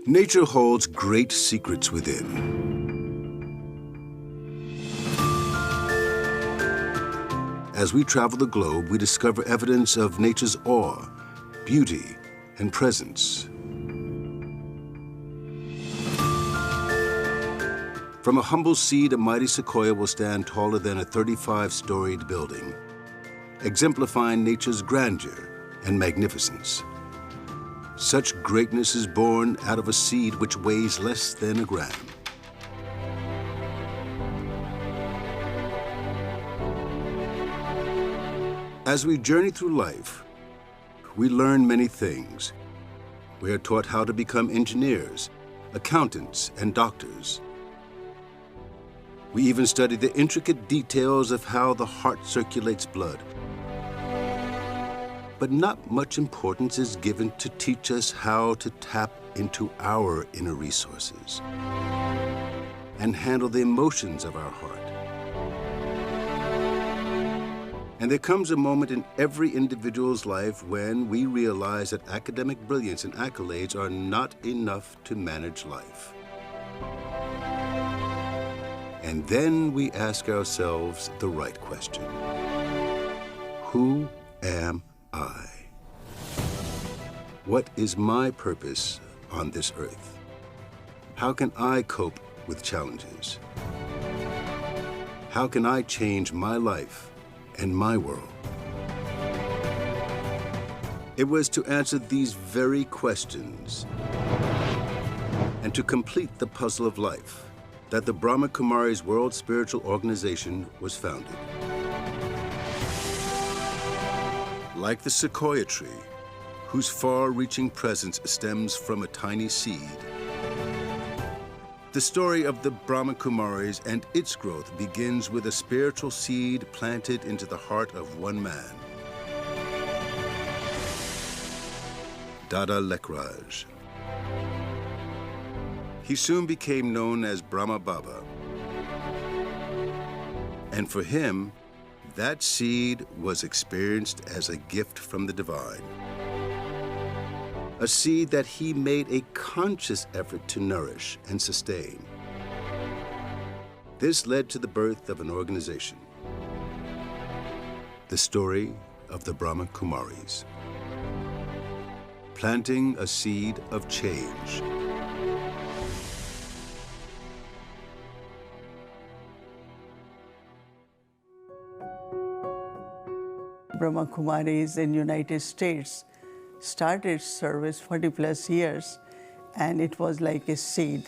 Nature holds great secrets within. As we travel the globe, we discover evidence of nature's awe, beauty, and presence. From a humble seed, a mighty sequoia will stand taller than a 35-storied building, exemplifying nature's grandeur and magnificence. Such greatness is born out of a seed which weighs less than a gram. As we journey through life, we learn many things. We are taught how to become engineers, accountants, and doctors. We even study the intricate details of how the heart circulates blood. But not much importance is given to teach us how to tap into our inner resources and handle the emotions of our heart. And there comes a moment in every individual's life when we realize that academic brilliance and accolades are not enough to manage life. And then we ask ourselves the right question. Who am I? What is my purpose on this earth? How can I cope with challenges? How can I change my life and my world? It was to answer these very questions and to complete the puzzle of life that the Brahma Kumaris World Spiritual Organization was founded. Like the sequoia tree, whose far-reaching presence stems from a tiny seed, the story of the Brahma Kumaris and its growth begins with a spiritual seed planted into the heart of one man, Dada Lekraj. He soon became known as Brahma Baba. And for him, that seed was experienced as a gift from the divine. A seed that he made a conscious effort to nourish and sustain. This led to the birth of an organization. The story of the Brahma Kumaris. Planting a seed of change. Brahma Kumaris in United States started service 40 plus years, and it was like a seed.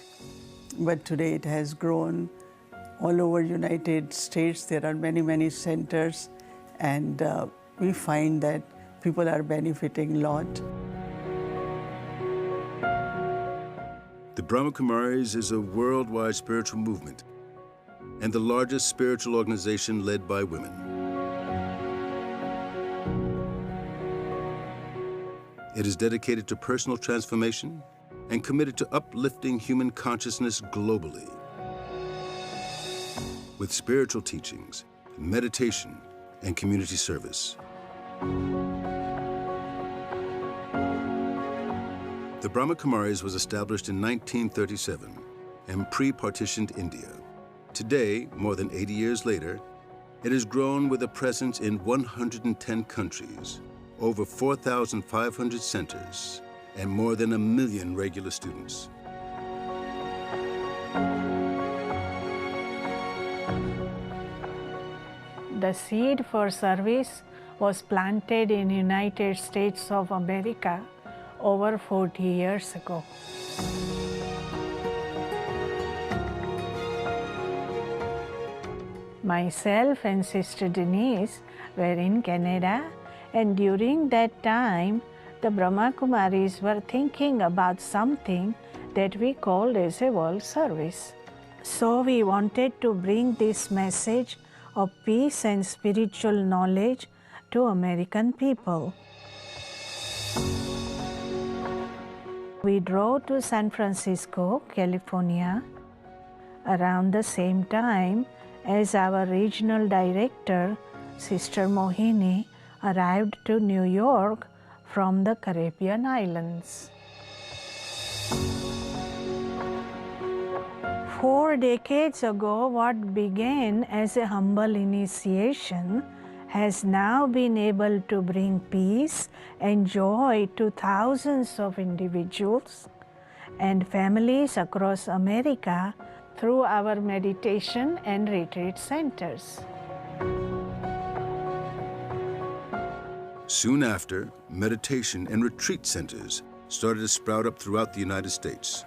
But today it has grown all over United States. There are many, many centers, and we find that people are benefiting a lot. The Brahma Kumaris is a worldwide spiritual movement and the largest spiritual organization led by women. It is dedicated to personal transformation and committed to uplifting human consciousness globally. With spiritual teachings, meditation, and community service. The Brahma Kumaris was established in 1937 in pre-partitioned India. Today, more than 80 years later, it has grown with a presence in 110 countries, over 4,500 centers, and more than 1 million regular students. The seed for service was planted in United States of America over 40 years ago. Myself and Sister Denise were in Canada, and during that time, the Brahma Kumaris were thinking about something that we called as a world service. So we wanted to bring this message of peace and spiritual knowledge to American people. We drove to San Francisco, California, around the same time as our regional director, Sister Mohini, arrived to New York from the Caribbean islands. 4 decades ago, what began as a humble initiation has now been able to bring peace and joy to thousands of individuals and families across America through our meditation and retreat centers. Soon after, meditation and retreat centers started to sprout up throughout the United States.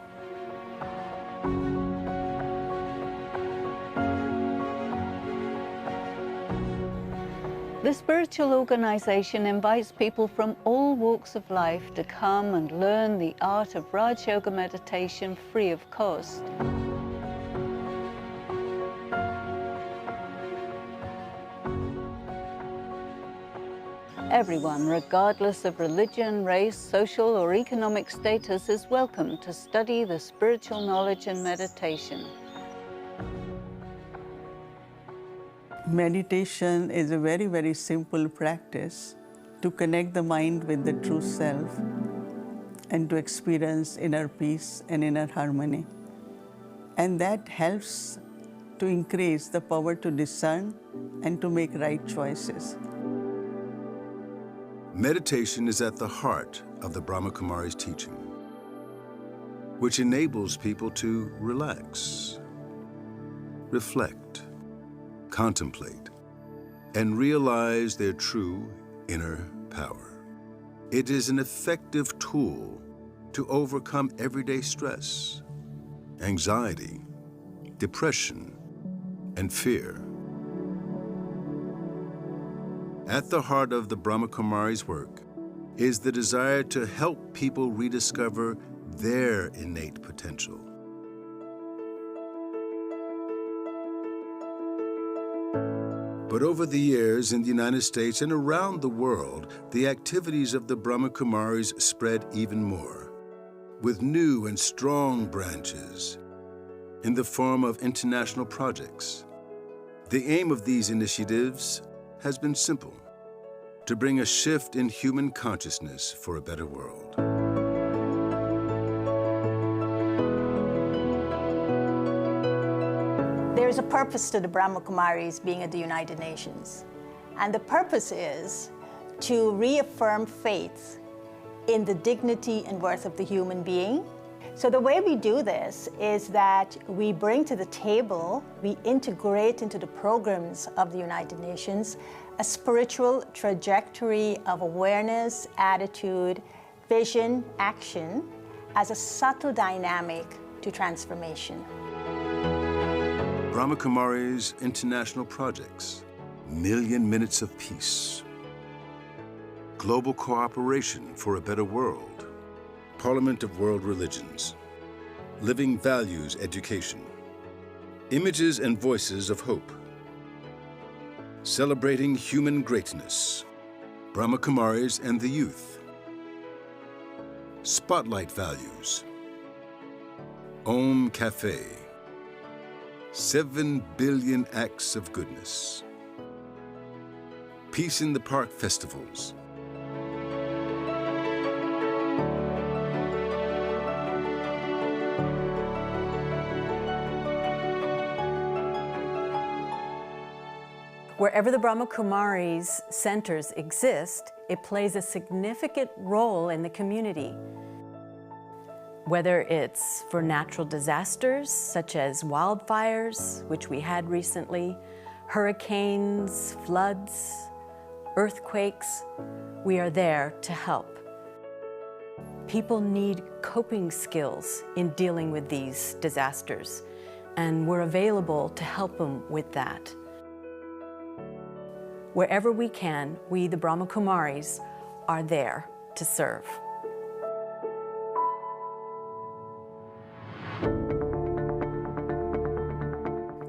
The spiritual organization invites people from all walks of life to come and learn the art of Raj Yoga meditation free of cost. Everyone, regardless of religion, race, social or economic status, is welcome to study the spiritual knowledge and meditation. Meditation is a very, very simple practice to connect the mind with the true self and to experience inner peace and inner harmony. And that helps to increase the power to discern and to make right choices. Meditation is at the heart of the Brahma Kumaris teaching, which enables people to relax, reflect, contemplate, and realize their true inner power. It is an effective tool to overcome everyday stress, anxiety, depression, and fear. At the heart of the Brahma Kumaris' work is the desire to help people rediscover their innate potential. But over the years in the United States and around the world, the activities of the Brahma Kumaris spread even more, with new and strong branches in the form of international projects. The aim of these initiatives has been simple: to bring a shift in human consciousness for a better world. There is a purpose to the Brahma Kumaris being at the United Nations. And the purpose is to reaffirm faith in the dignity and worth of the human being. So the way we do this is that we bring to the table, we integrate into the programs of the United Nations a spiritual trajectory of awareness, attitude, vision, action as a subtle dynamic to transformation. Brahma Kumaris international projects: Million Minutes of Peace, Global Cooperation for a Better World, Parliament of World Religions, Living Values Education, Images and Voices of Hope, Celebrating Human Greatness, Brahma Kumaris and the Youth, Spotlight Values, Om Cafe, 7 Billion Acts of Goodness, Peace in the Park Festivals, Wherever the Brahma Kumaris centers exist, it plays a significant role in the community. Whether it's for natural disasters such as wildfires, which we had recently, hurricanes, floods, earthquakes, we are there to help. People need coping skills in dealing with these disasters, and we're available to help them with that. Wherever we can, we, the Brahma Kumaris, are there to serve.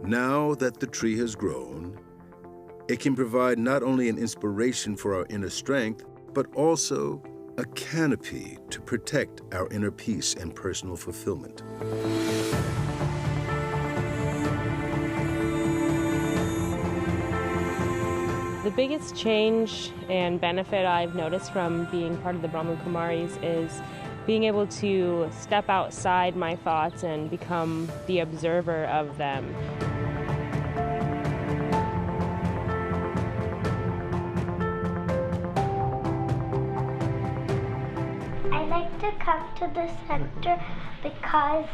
Now that the tree has grown, it can provide not only an inspiration for our inner strength, but also a canopy to protect our inner peace and personal fulfillment. The biggest change and benefit I've noticed from being part of the Brahma Kumaris is being able to step outside my thoughts and become the observer of them. I like to come to the center because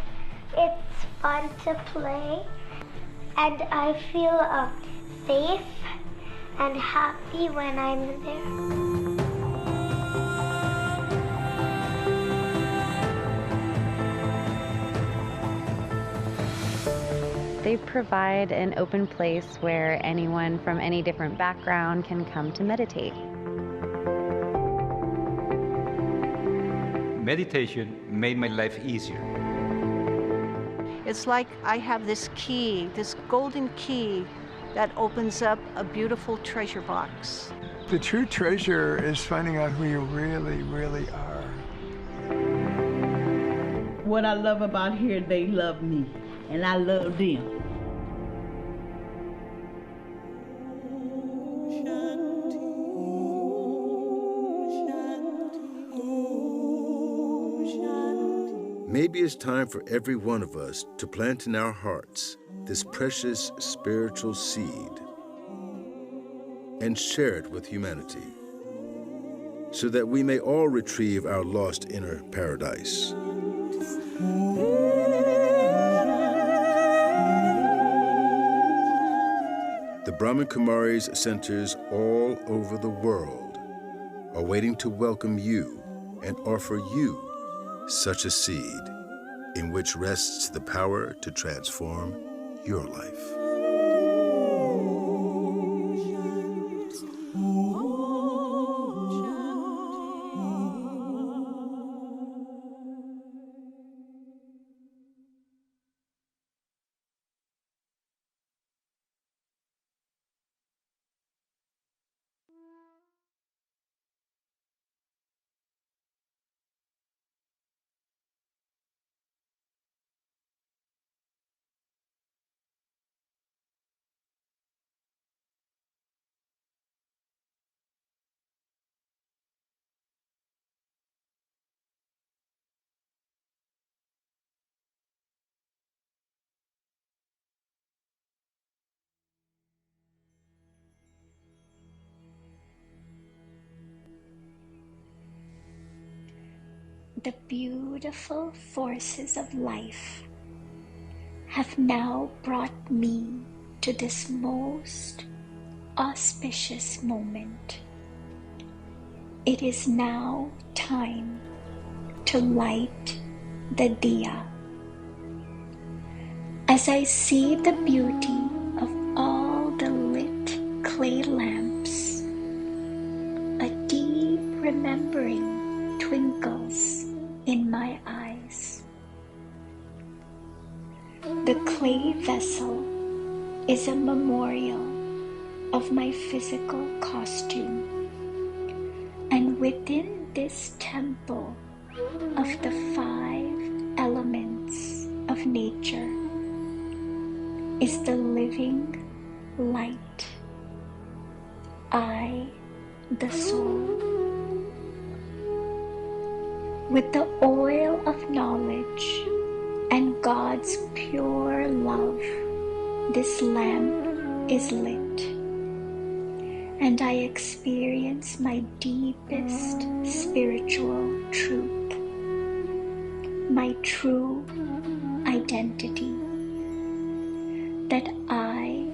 it's fun to play and I feel safe and happy when I'm there. They provide an open place where anyone from any different background can come to meditate. Meditation made my life easier. It's like I have this key, this golden key that opens up a beautiful treasure box. The true treasure is finding out who you really, really are. What I love about here, they love me, and I love them. Maybe it's time for every one of us to plant in our hearts this precious spiritual seed and share it with humanity so that we may all retrieve our lost inner paradise. The Brahma Kumaris centers all over the world are waiting to welcome you and offer you such a seed in which rests the power to transform your life. The beautiful forces of life have now brought me to this most auspicious moment. It is now time to light the diya. As I see the beauty of all the lit clay lamps, a deep remembering twinkles in my eyes. The clay vessel is a memorial of my physical costume, and within this temple of the 5 elements of nature is the living light, I, the soul. With the oil of knowledge and God's pure love, this lamp is lit, and I experience my deepest spiritual truth, my true identity, that I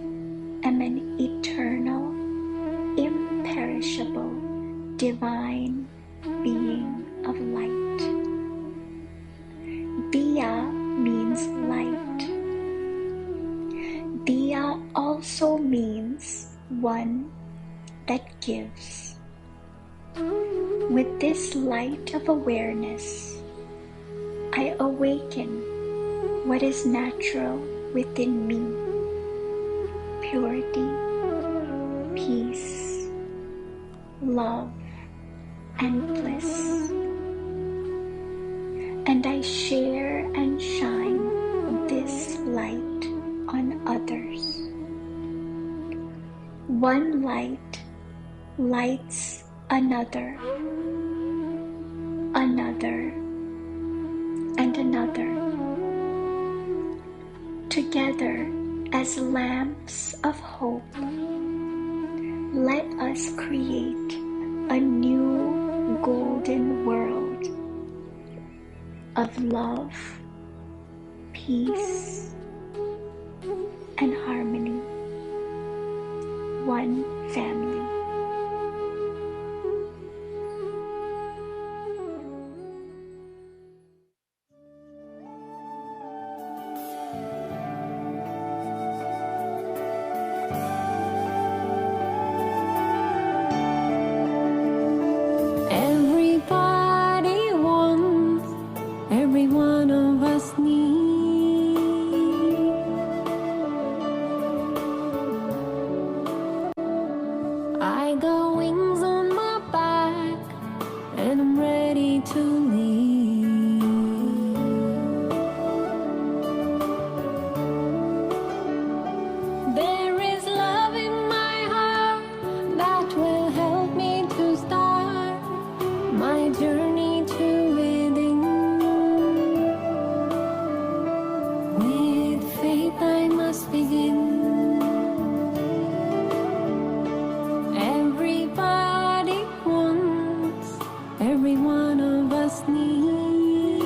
am an eternal, imperishable, divine being of light. one that gives. With this light of awareness, I awaken what is natural within me: purity, peace, love, and bliss. And I share and shine this light on others. One light lights another, another, and another. Together as lamps of hope, let us create a new golden world of love, peace, and harmony. One family. Everybody wants, every one of us needs. I got wings on my back, and I'm ready to leave. There is love in my heart that will help me to start my journey to within. With faith I must begin. Everybody wants, every one of us needs.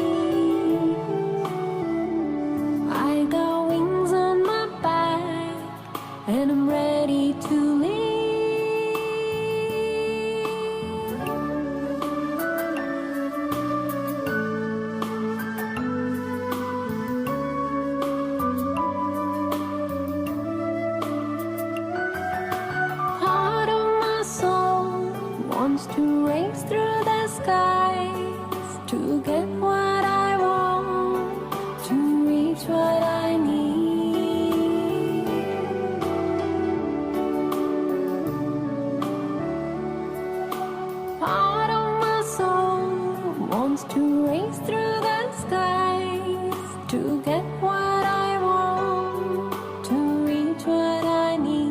I got wings on my back, and I'm ready to leave. Part of my soul wants to race through the skies to get what I want, to reach what I need. Part of my soul wants to race through the skies to get what I want, to reach what I need.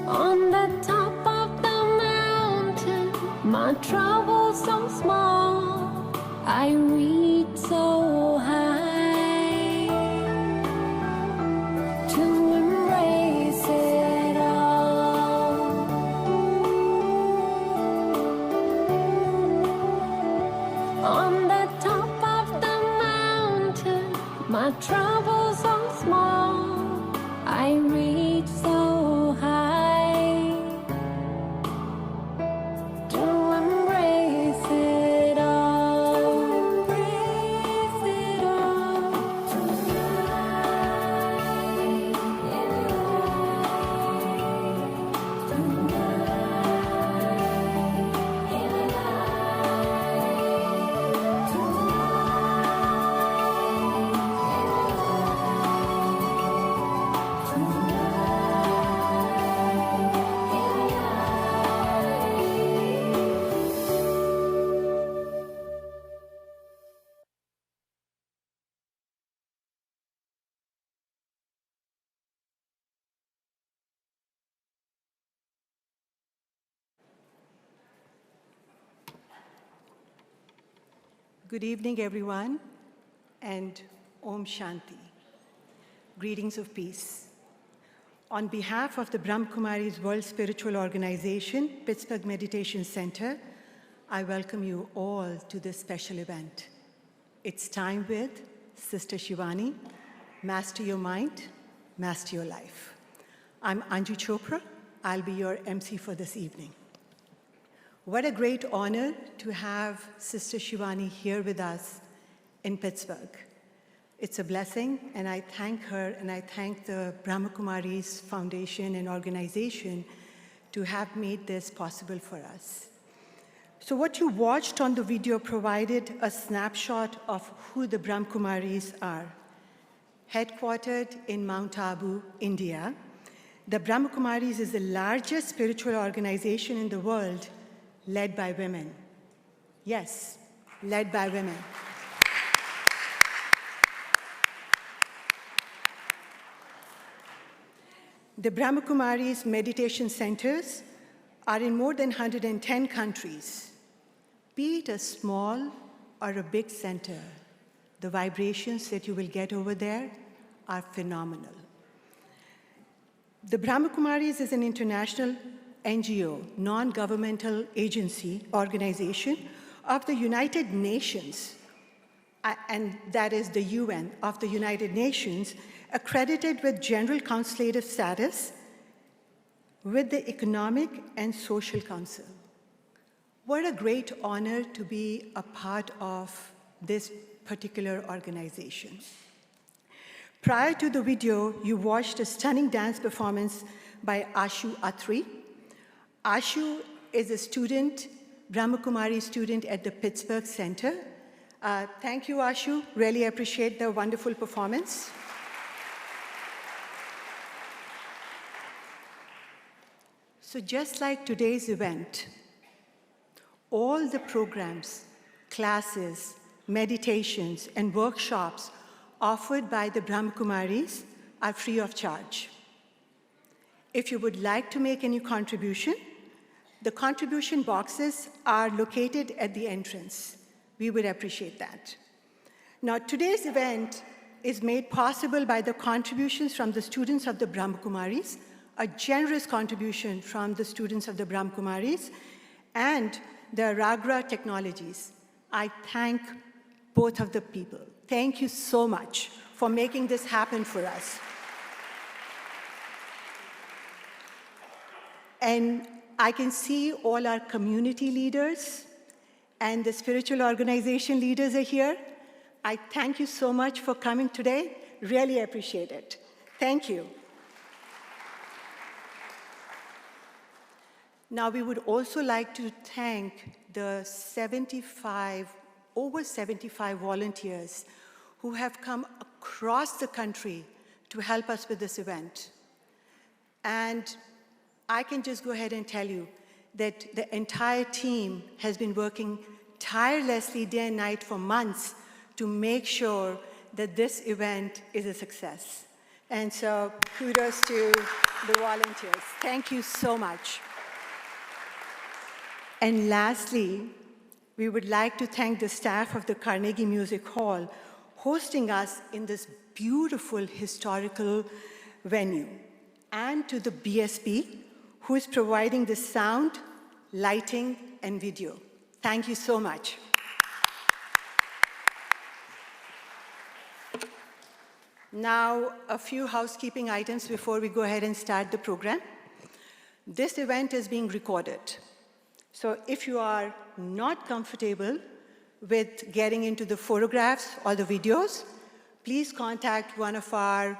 On the top of the mountain, my troubles so small, I reach so high to embrace it all. On the top of the mountain, my troubles so small, I reach so high to embrace it all. Embrace it all. Good evening, everyone, and Om Shanti. Greetings of peace. On behalf of the Brahma Kumaris World Spiritual Organization, Pittsburgh Meditation Center, I welcome you all to this special event. It's time with Sister Shivani, Master Your Mind, Master Your Life. I'm Anju Chopra. I'll be your MC for this evening. What a great honor to have Sister Shivani here with us in Pittsburgh. It's a blessing, and I thank her, and I thank the Brahma Kumaris Foundation and organization to have made this possible for us. So what you watched on the video provided a snapshot of who the Brahma Kumaris are. Headquartered in Mount Abu, India, the Brahma Kumaris is the largest spiritual organization in the world led by women. Yes, led by women. The Brahma Kumaris meditation centers are in more than 110 countries. Be it a small or a big center, the vibrations that you will get over there are phenomenal. The Brahma Kumaris is an international NGO, non-governmental agency organization of the United Nations, and that is the UN of the United Nations, accredited with general consultative status with the Economic and Social Council. What a great honor to be a part of this particular organization. Prior to the video, you watched a stunning dance performance by Ashu Atri. Ashu is a student, Brahma Kumari student at the Pittsburgh Center. Thank you, Ashu. Really appreciate the wonderful performance. So just like today's event, all the programs, classes, meditations, and workshops offered by the Brahma Kumaris are free of charge. If you would like to make any contribution, the contribution boxes are located at the entrance. We would appreciate that. Now, today's event is made possible by the contributions from the students of the Brahma Kumaris, a generous contribution from the students of the Brahma Kumaris, and the Ragra Technologies. I thank both of the people. Thank you so much for making this happen for us. And I can see all our community leaders and the spiritual organization leaders are here. I thank you so much for coming today. Really appreciate it. Thank you. Now, we would also like to thank the over 75 volunteers who have come across the country to help us with this event. And I can just go ahead and tell you that the entire team has been working tirelessly day and night for months to make sure that this event is a success. And so kudos to the volunteers. Thank you so much. And lastly, we would like to thank the staff of the Carnegie Music Hall hosting us in this beautiful historical venue, and to the BSP, who is providing the sound, lighting, and video. Thank you so much. Now, a few housekeeping items before we go ahead and start the program. This event is being recorded. So if you are not comfortable with getting into the photographs or the videos, please contact one of our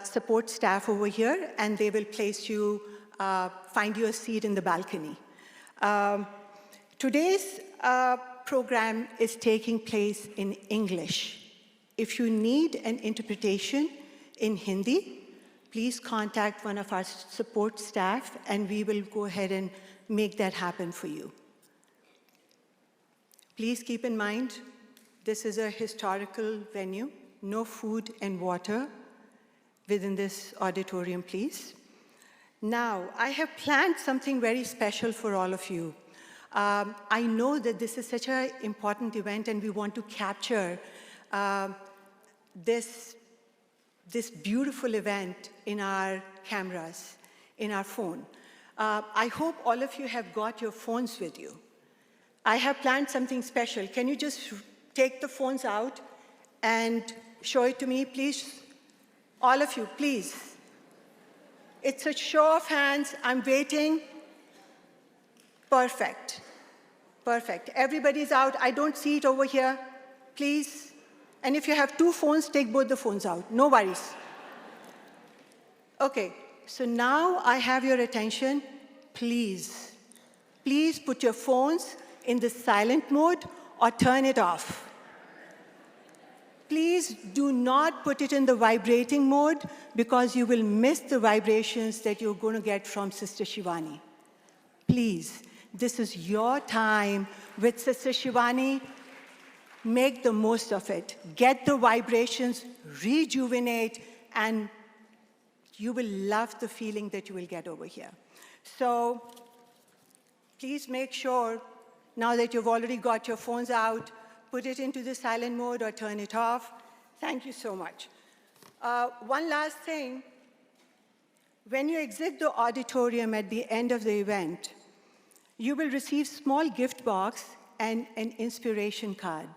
support staff over here, and they will place you, find you a seat in the balcony. Today's program is taking place in English. If you need an interpretation in Hindi, please contact one of our support staff, and we will go ahead and make that happen for you. Please keep in mind, this is a historical venue. No food and water within this auditorium, please. Now, I have planned something very special for all of you. I know that this is such an important event, and we want to capture this beautiful event in our cameras, in our phone. I hope all of you have got your phones with you. I have planned something special. Can you just take the phones out and show it to me, please? All of you, please. It's a show of hands. I'm waiting. Perfect. Perfect. Everybody's out. I don't see it over here. Please. And if you have two phones, take both the phones out. No worries. Okay, so now I have your attention. Please, please put your phones in the silent mode or turn it off. Please do not put it in the vibrating mode because you will miss the vibrations that you're going to get from Sister Shivani. Please, this is your time with Sister Shivani. Make the most of it. Get the vibrations, rejuvenate, and you will love the feeling that you will get over here. So please make sure, now that you've already got your phones out, put it into the silent mode or turn it off. Thank you so much. One last thing. When you exit the auditorium at the end of the event, you will receive a small gift box and an inspiration card.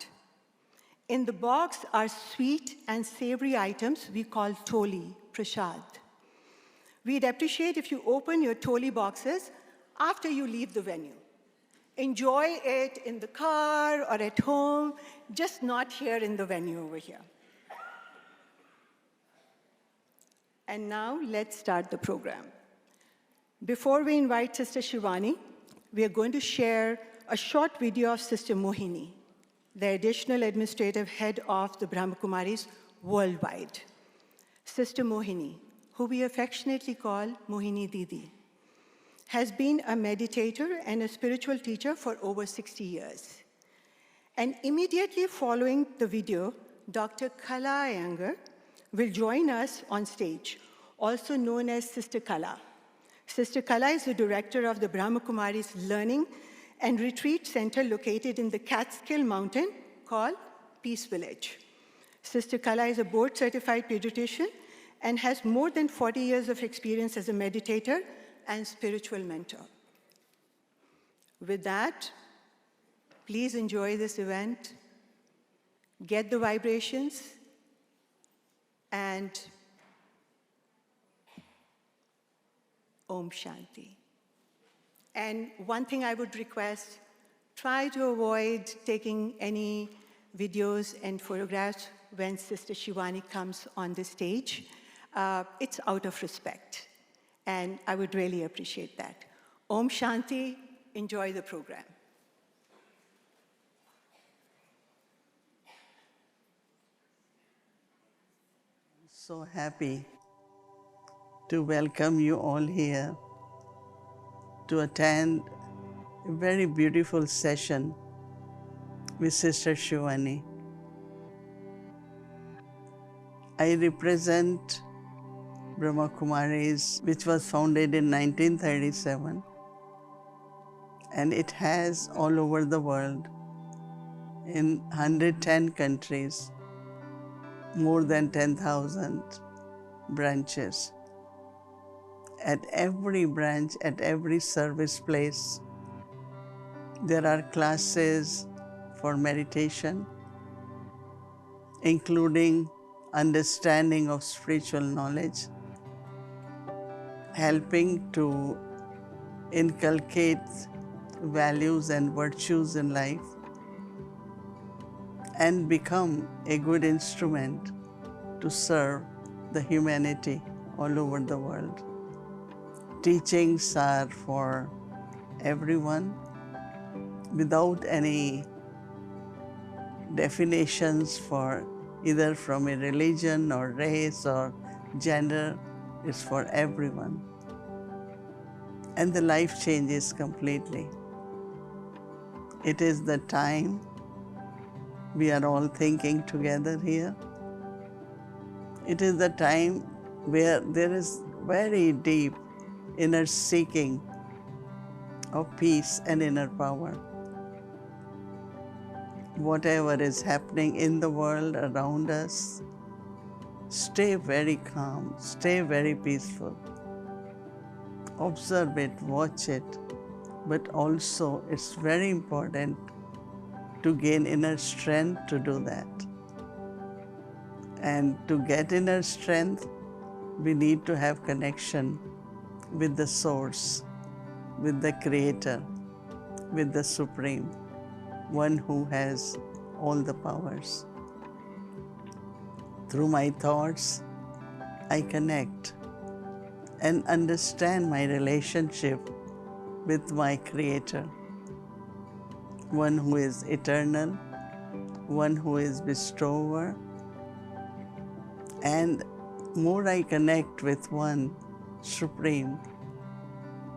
In the box are sweet and savory items we call toli, prasad. We'd appreciate if you open your toli boxes after you leave the venue. Enjoy it in the car or at home, just not here in the venue over here. And now let's start the program. Before we invite Sister Shivani, we are going to share a short video of Sister Mohini, the additional administrative head of the Brahma Kumaris worldwide. Sister Mohini, who we affectionately call Mohini Didi, has been a meditator and a spiritual teacher for over 60 years. And immediately following the video, Dr. Kala Iyengar will join us on stage, also known as Sister Kala. Sister Kala is the director of the Brahma Kumaris Learning and Retreat Center located in the Catskill Mountain called Peace Village. Sister Kala is a board-certified pediatrician and has more than 40 years of experience as a meditator and spiritual mentor. With that, please enjoy this event, get the vibrations, and Om Shanti. And one thing I would request, try to avoid taking any videos and photographs when Sister Shivani comes on the stage. It's out of respect, and I would really appreciate that. Om Shanti, enjoy the program. So happy to welcome you all here to attend a very beautiful session with Sister Shivani. I represent Brahma Kumaris, which was founded in 1937, and it has all over the world, in 110 countries, more than 10,000 branches. At every branch, at every service place, there are classes for meditation, including understanding of spiritual knowledge, helping to inculcate values and virtues in life, and become a good instrument to serve the humanity all over the world. Teachings are for everyone without any definitions for either from a religion or race or gender. It's for everyone. And the life changes completely. It is the time we are all thinking together here. It is the time where there is very deep inner seeking of peace and inner power. Whatever is happening in the world around us, stay very calm, stay very peaceful. Observe it, watch it, but also it's very important to gain inner strength to do that. And to get inner strength, we need to have connection with the source, with the creator, with the supreme, one who has all the powers. Through my thoughts, I connect and understand my relationship with my creator, one who is eternal, one who is bestower. And more I connect with one supreme,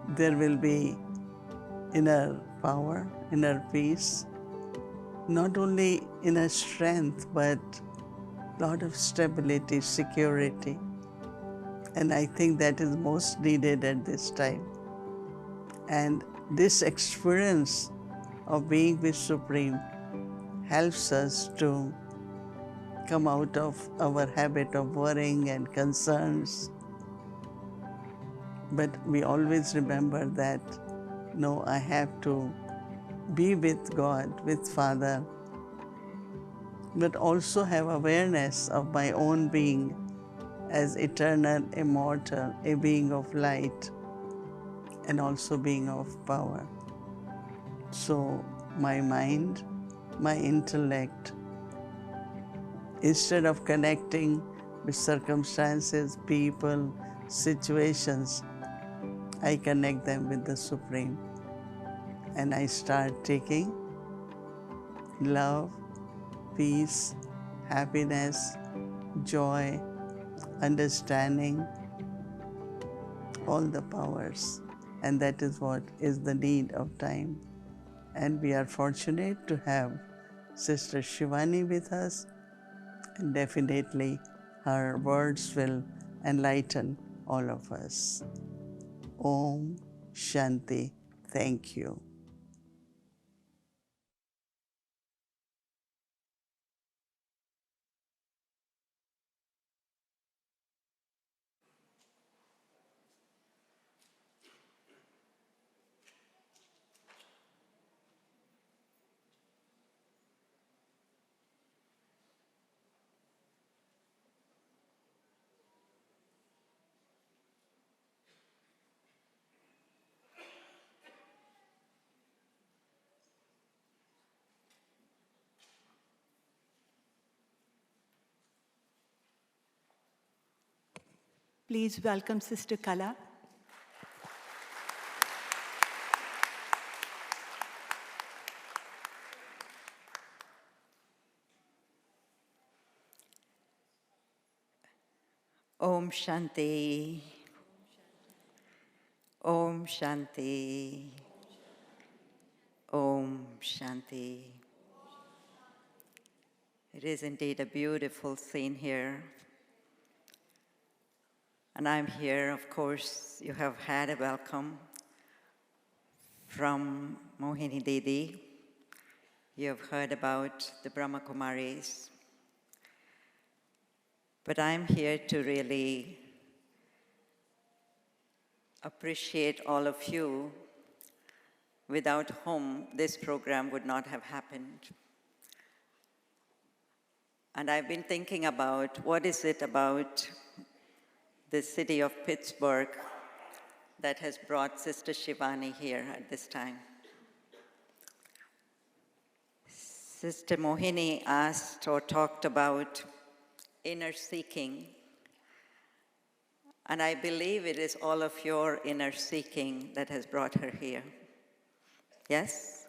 there will be inner power, inner peace, not only inner strength, but lot of stability, security. And I think that is most needed at this time. And this experience of being with Supreme helps us to come out of our habit of worrying and concerns. But we always remember that, no, I have to be with God, with Father, but also have awareness of my own being as eternal, immortal, a being of light, and also being of power. So my mind, my intellect, instead of connecting with circumstances, people, situations, I connect them with the Supreme. And I start taking love, peace, happiness, joy, understanding, all the powers. And that is what is the need of time. And we are fortunate to have Sister Shivani with us. And definitely her words will enlighten all of us. Om Shanti. Thank you. Please welcome Sister Kala. Om Shanti. Om Shanti. Om Shanti. It is indeed a beautiful scene here. And I'm here, of course, you have had a welcome from Mohini Didi. You have heard about the Brahma Kumaris. But I'm here to really appreciate all of you, without whom this program would not have happened. And I've been thinking about what is it about the city of Pittsburgh that has brought Sister Shivani here at this time. Sister Mohini asked or talked about inner seeking. And I believe it is all of your inner seeking that has brought her here. Yes?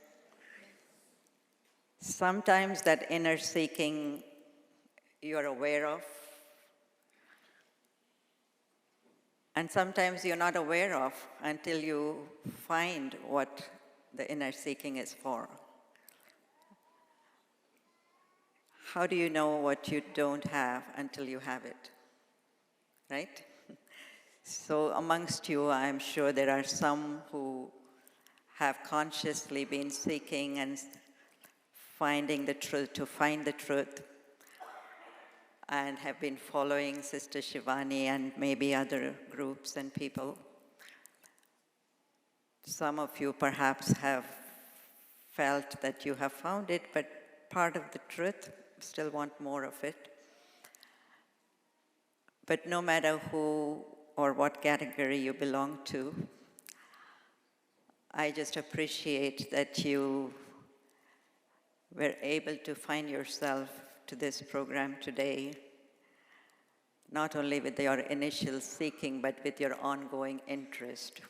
Sometimes that inner seeking you're aware of, and sometimes you're not aware of until you find what the inner seeking is for. How do you know what you don't have until you have it? Right? So amongst you, I'm sure there are some who have consciously been seeking and finding the truth, to find the truth. and have been following Sister Shivani and maybe other groups and people. Some of you perhaps have felt that you have found it, but part of the truth, still want more of it. But no matter who or what category you belong to, I just appreciate that you were able to find yourself to this program today, not only with your initial seeking, but with your ongoing interest,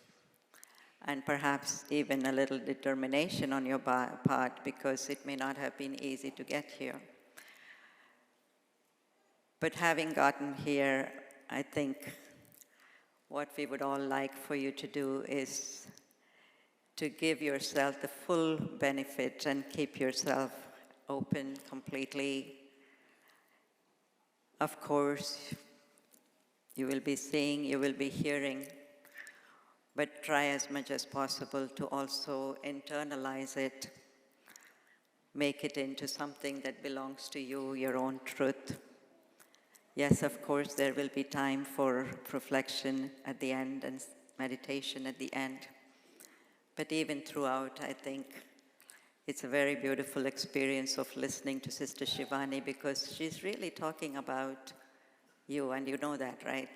and perhaps even a little determination on your part, because it may not have been easy to get here. But having gotten here, I think what we would all like for you to do is to give yourself the full benefit and keep yourself open completely. Of course, you will be seeing, you will be hearing, but try as much as possible to also internalize it, make it into something that belongs to you, your own truth. Yes, of course, there will be time for reflection at the end and meditation at the end. But even throughout, I think it's a very beautiful experience of listening to Sister Shivani, because she's really talking about you, and you know that, right?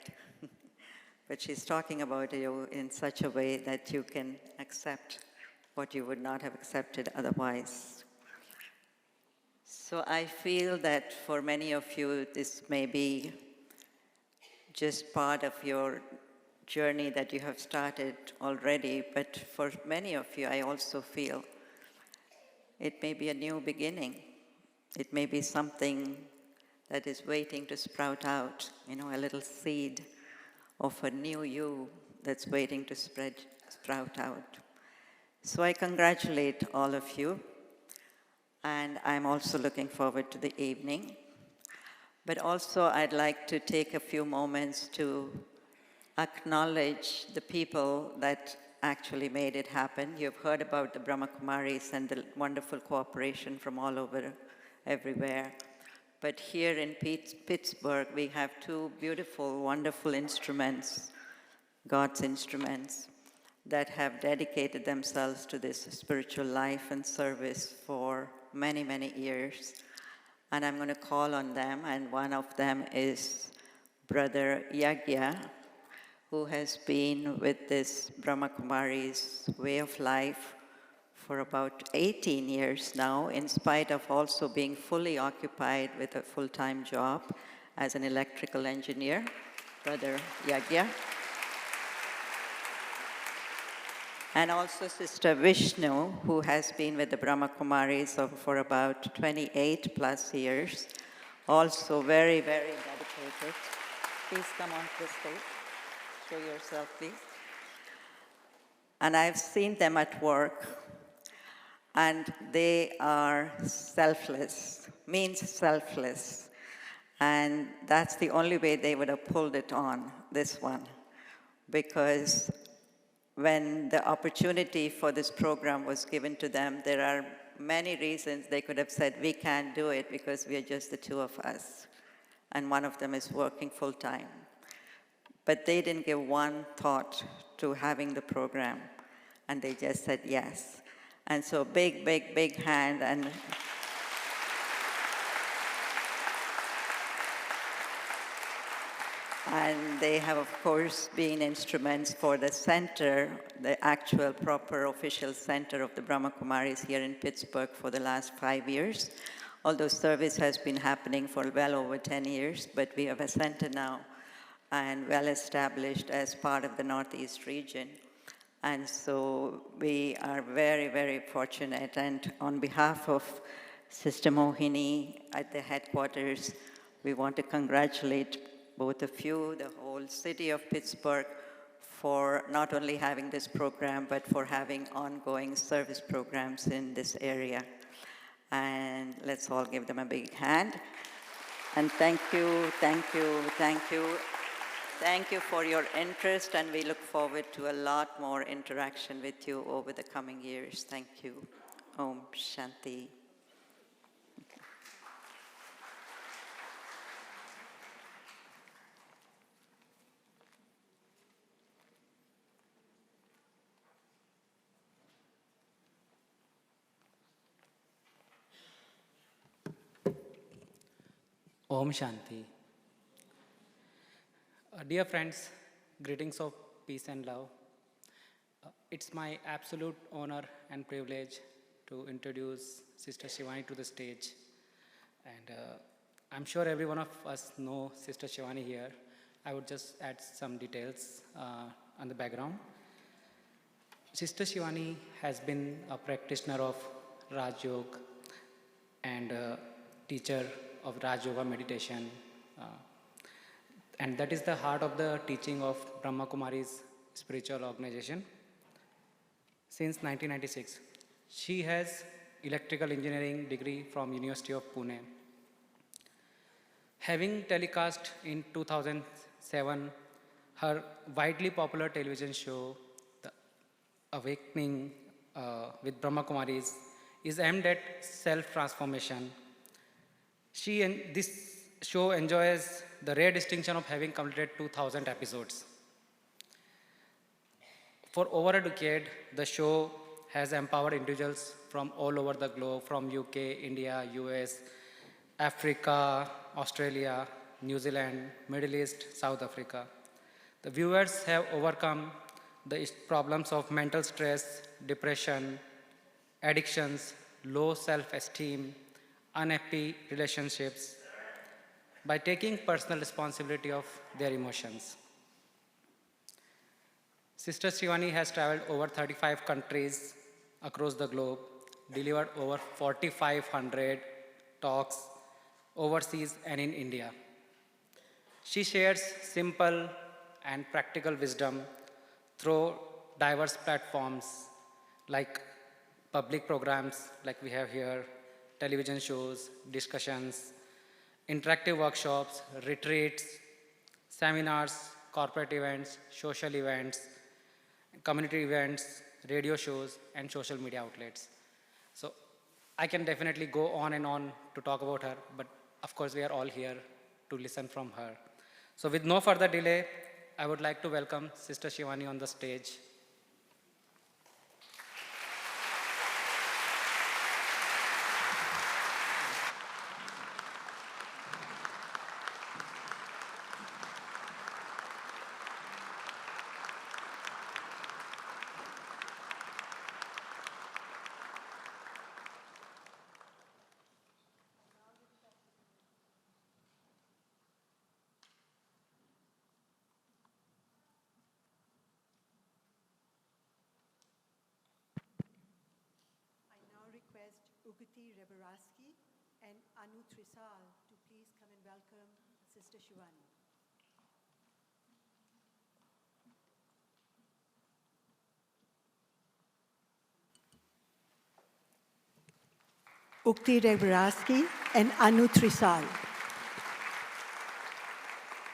But she's talking about you in such a way that you can accept what you would not have accepted otherwise. So I feel that for many of you, this may be just part of your journey that you have started already, but for many of you, I also feel it may be a new beginning. It may be something that is waiting to sprout out, a little seed of a new you that's waiting to sprout out. So I congratulate all of you, and I'm also looking forward to the evening. But also I'd like to take a few moments to acknowledge the people that actually made it happen. You've heard about the Brahma Kumaris and the wonderful cooperation from all over, everywhere. But here in Pittsburgh, we have two beautiful, wonderful instruments, God's instruments, that have dedicated themselves to this spiritual life and service for many, many years. And I'm going to call on them, and one of them is Brother Yagya, who has been with this Brahma Kumaris way of life for about 18 years now, in spite of also being fully occupied with a full-time job as an electrical engineer. Brother Yagya. And also Sister Vishnu, who has been with the Brahma Kumaris for about 28 plus years, also very, very dedicated. Please come on to the stage. Show yourself, please. And I've seen them at work, and they are selfless, means selfless. And that's the only way they would have pulled it on, this one, because when the opportunity for this program was given to them, there are many reasons they could have said, we can't do it because we are just the two of us. And one of them is working full-time. But they didn't give one thought to having the program, and they just said yes. And so big, big, big hand. And they have, of course, been instruments for the center, the actual proper official center of the Brahma Kumaris here in Pittsburgh for the last 5 years. Although service has been happening for well over 10 years, but we have a center now and well established as part of the Northeast region. And so we are very, very fortunate. And on behalf of Sister Mohini at the headquarters, we want to congratulate both of you, the whole city of Pittsburgh, for not only having this program, but for having ongoing service programs in this area. And let's all give them a big hand. And thank you, thank you, thank you. Thank you for your interest, and we look forward to a lot more interaction with you over the coming years. Thank you. Om Shanti. Om Shanti. Dear friends, greetings of peace and love. It's my absolute honor and privilege to introduce Sister Shivani to the stage. And I'm sure every one of us know Sister Shivani here. I would just add some details on the background. Sister Shivani has been a practitioner of Raj Yoga and a teacher of Raj Yoga meditation. And that is the heart of the teaching of Brahma Kumaris spiritual organization. Since 1996, she has electrical engineering degree from University of Pune. Having telecast in 2007 her widely popular television show, The Awakening with Brahma Kumaris, is aimed at self-transformation. This show enjoys the rare distinction of having completed 2,000 episodes. For over a decade, the show has empowered individuals from all over the globe, from UK, India, US, Africa, Australia, New Zealand, Middle East, South Africa. The viewers have overcome the problems of mental stress, depression, addictions, low self-esteem, unhappy relationships by taking personal responsibility of their emotions. Sister Shivani has traveled over 35 countries across the globe, delivered over 4,500 talks overseas and in India. She shares simple and practical wisdom through diverse platforms like public programs like we have here, television shows, discussions, interactive workshops, retreats, seminars, corporate events, social events, community events, radio shows, and social media outlets. So I can definitely go on and on to talk about her, but of course we are all here to listen from her. So with no further delay, I would like to welcome Sister Shivani on the stage. Ugti Rebaraski and Anu Trisal to please come and welcome Sister Shivani. Ugti Rebaraski and Anu Trisal.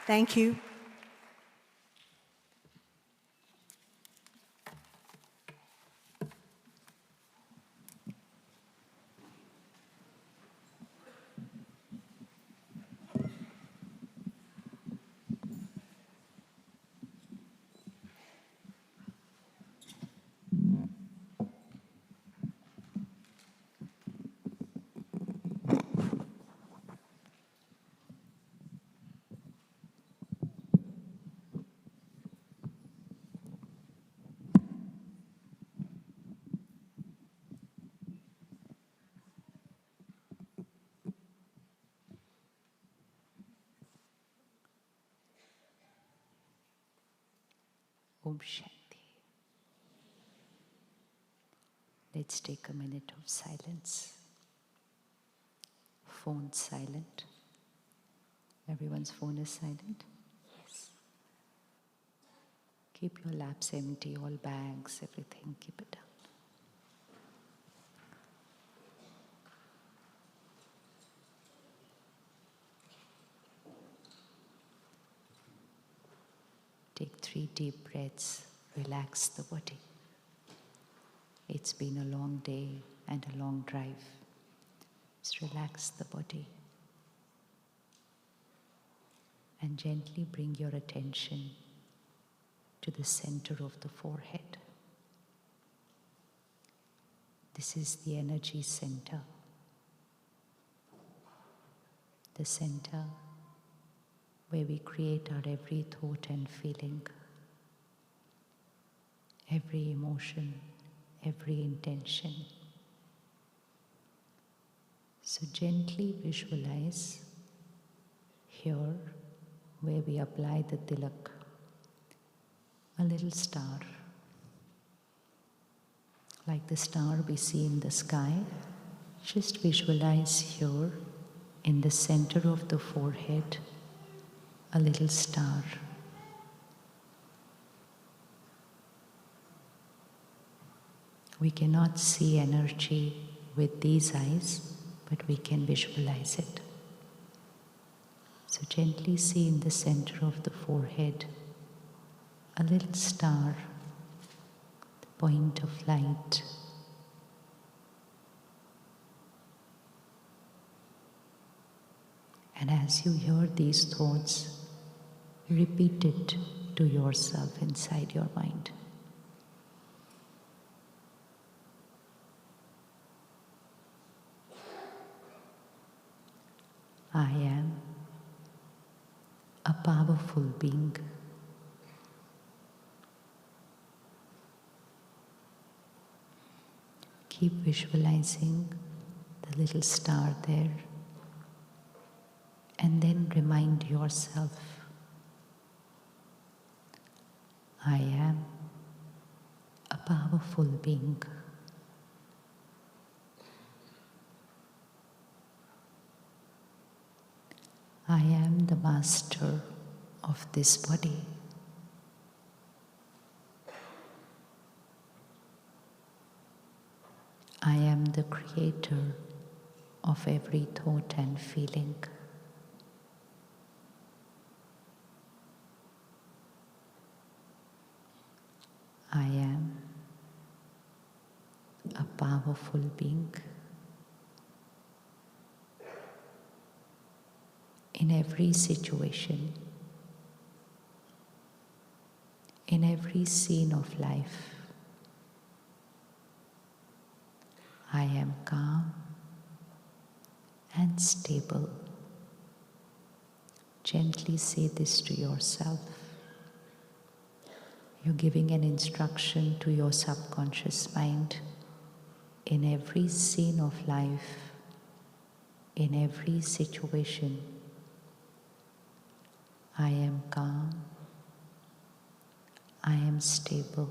Thank you. Om Shanti. Let's take a minute of silence. Phone silent. Everyone's phone is silent? Yes. Keep your laps empty, all bags, everything, keep it down. Take 3 deep breaths, relax the body. It's been a long day and a long drive. Just relax the body. And gently bring your attention to the center of the forehead. This is the energy center. the center where we create our every thought and feeling, every emotion, every intention. So gently visualize here where we apply the tilak, a little star, like the star we see in the sky. Just visualize here in the center of the forehead a little star. We cannot see energy with these eyes, but we can visualize it. So gently see in the center of the forehead a little star, the point of light. And as you hear these thoughts, repeat it to yourself inside your mind. I am a powerful being. Keep visualizing the little star there, and then remind yourself, I am a powerful being. I am the master of this body. I am the creator of every thought and feeling. I am a powerful being. In every situation, in every scene of life, I am calm and stable. Gently say this to yourself. You're giving an instruction to your subconscious mind. In every scene of life, in every situation, I am calm, I am stable.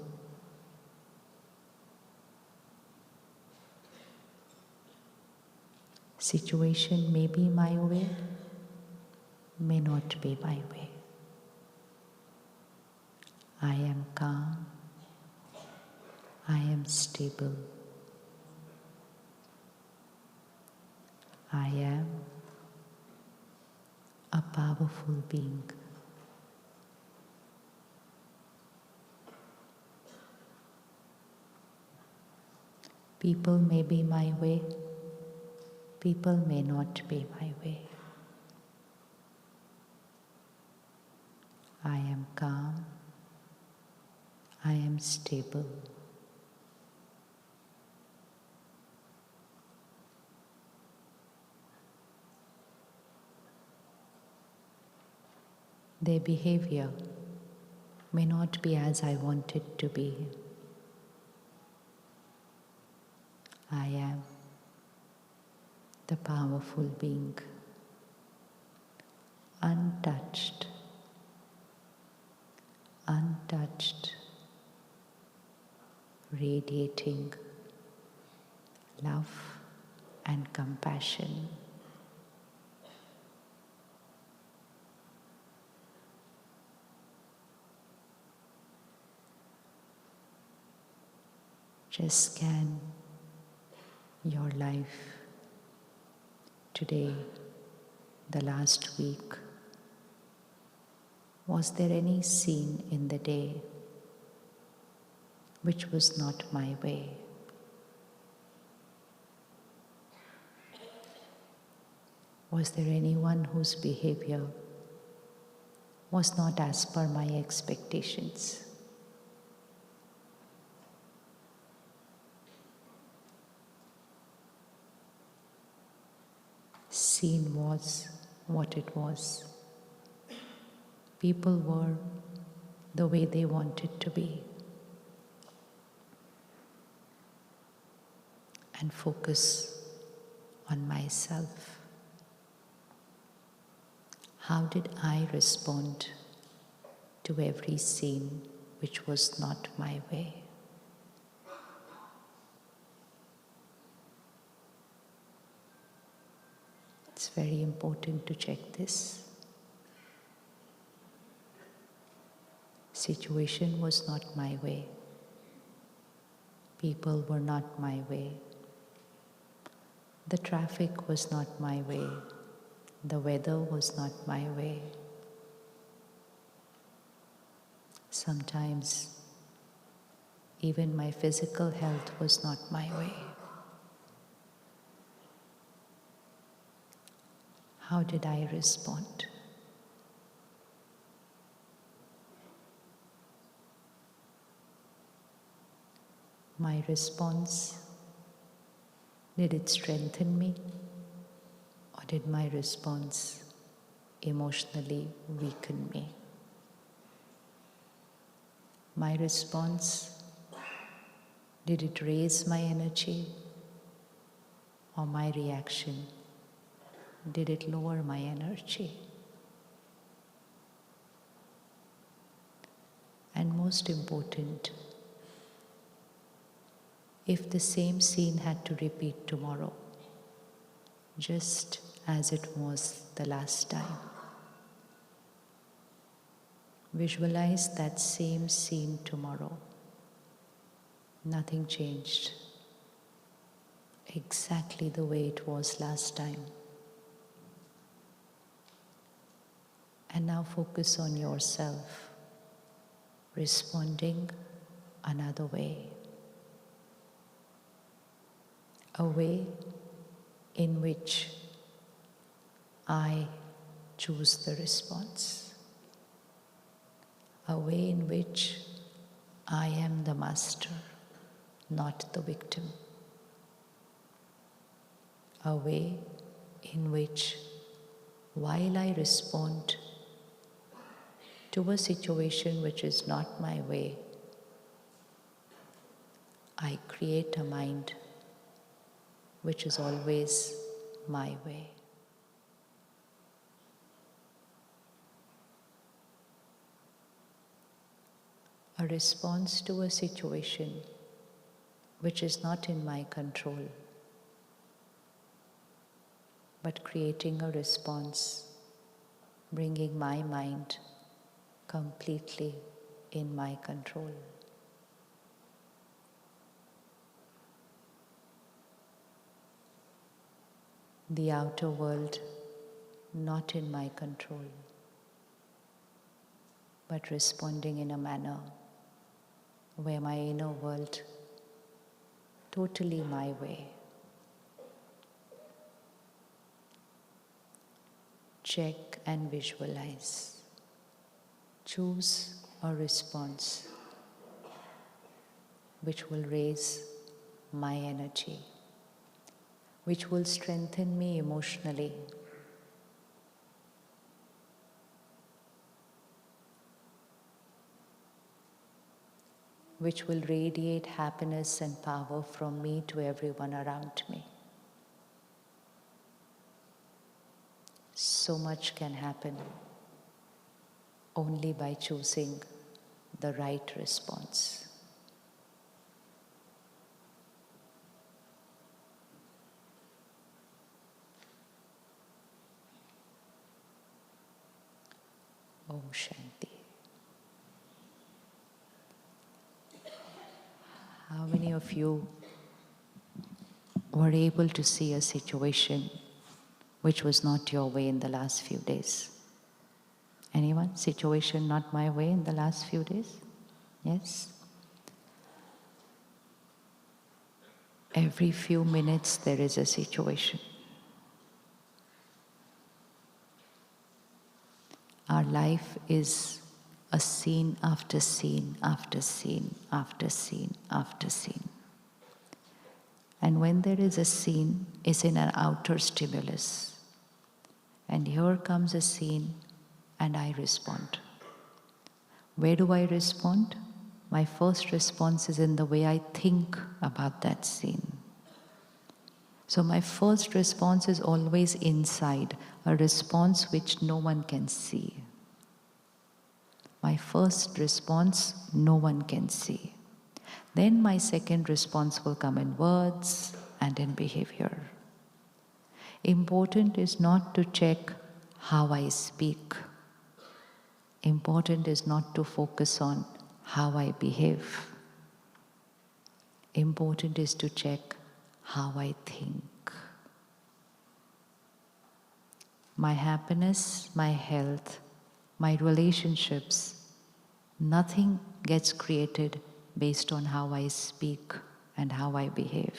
Situation may be my way, may not be my way. I am calm, I am stable. I am a powerful being. People may be my way, people may not be my way. I am calm, I am stable. Their behavior may not be as I want it to be. I am the powerful being, untouched, radiating love and compassion. Just scan your life today, the last week. Was there any scene in the day which was not my way? Was there anyone whose behavior was not as per my expectations? Scene was what it was. People were the way they wanted to be. And focus on myself. How did I respond to every scene which was not my way? It's very important to check this. Situation was not my way. People were not my way. The traffic was not my way. The weather was not my way. Sometimes even my physical health was not my way. How did I respond? My response, did it strengthen me? Or did my response emotionally weaken me? My response, did it raise my energy? Or my reaction, did it lower my energy? And most important, if the same scene had to repeat tomorrow, just as it was the last time, visualize that same scene tomorrow. Nothing changed. Exactly the way it was last time. And now focus on yourself, responding another way. A way in which I choose the response. A way in which I am the master, not the victim. A way in which, while I respond to a situation which is not my way, I create a mind which is always my way. A response to a situation which is not in my control, but creating a response, bringing my mind completely in my control. The outer world not in my control, but responding in a manner where my inner world totally my way. Check and visualize. Choose a response which will raise my energy, which will strengthen me emotionally, which will radiate happiness and power from me to everyone around me. So much can happen only by choosing the right response. Om Shanti. How many of you were able to see a situation which was not your way in the last few days? Anyone? Situation not my way in the last few days? Yes? Every few minutes there is a situation. Our life is a scene after scene after scene after scene after scene. And when there is a scene, it's in an outer stimulus. And here comes a scene, and I respond. Where do I respond? My first response is in the way I think about that scene. So my first response is always inside, a response which no one can see. My first response, no one can see. Then my second response will come in words and in behavior. Important is not to check how I speak. Important is not to focus on how I behave. Important is to check how I think. My happiness, my health, my relationships, nothing gets created based on how I speak and how I behave.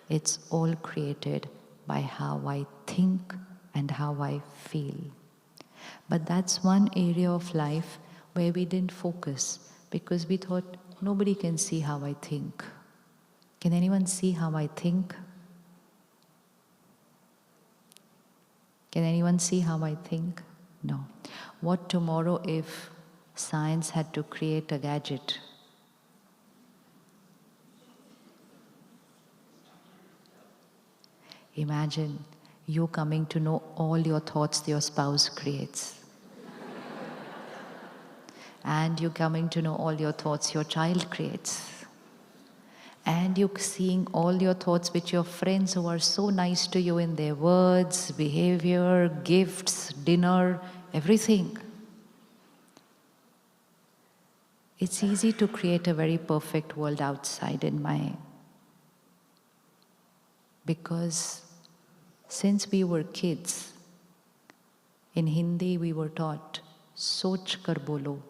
It's all created by how I think and how I feel. But that's one area of life where we didn't focus because we thought nobody can see how I think. Can anyone see how I think? Can anyone see how I think? No. What tomorrow if science had to create a gadget? Imagine you coming to know all your thoughts your spouse creates. And you coming to know all your thoughts your child creates. And you seeing all your thoughts with your friends who are so nice to you in their words, behavior, gifts, dinner, everything. It's easy to create a very perfect world outside in my... Because since we were kids, in Hindi we were taught, soch kar bolo,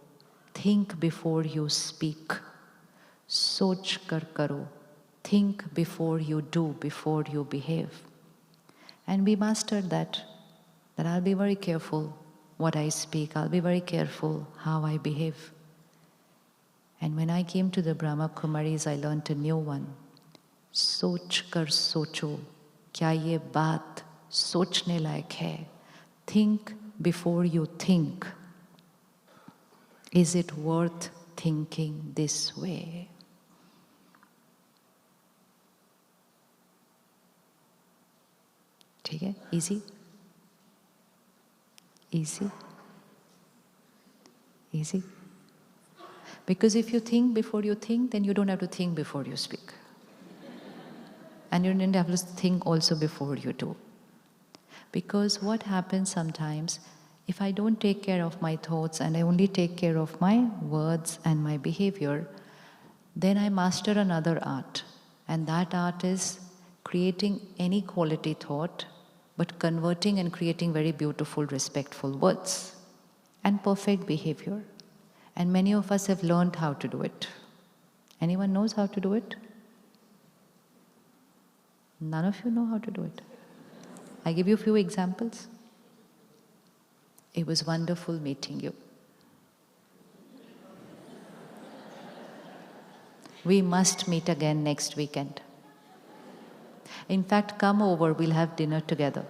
think before you speak. Soch kar karo, think before you do, before you behave. And we mastered that I'll be very careful what I speak, I'll be very careful how I behave. And when I came to the Brahma Kumaris, I learned a new one. Soch kar socho, kya ye baat sochne layak hai? Think before you think. Is it worth thinking this way? ठीक है? Easy? Easy? Easy? Because if you think before you think, then you don't have to think before you speak. And you don't have to think also before you do. Because what happens sometimes, if I don't take care of my thoughts and I only take care of my words and my behavior, then I master another art. And that art is creating any quality thought, but converting and creating very beautiful, respectful words and perfect behavior. And many of us have learned how to do it. Anyone knows how to do it? None of you know how to do it. I give you a few examples. It was wonderful meeting you. We must meet again next weekend. In fact, come over, we'll have dinner together.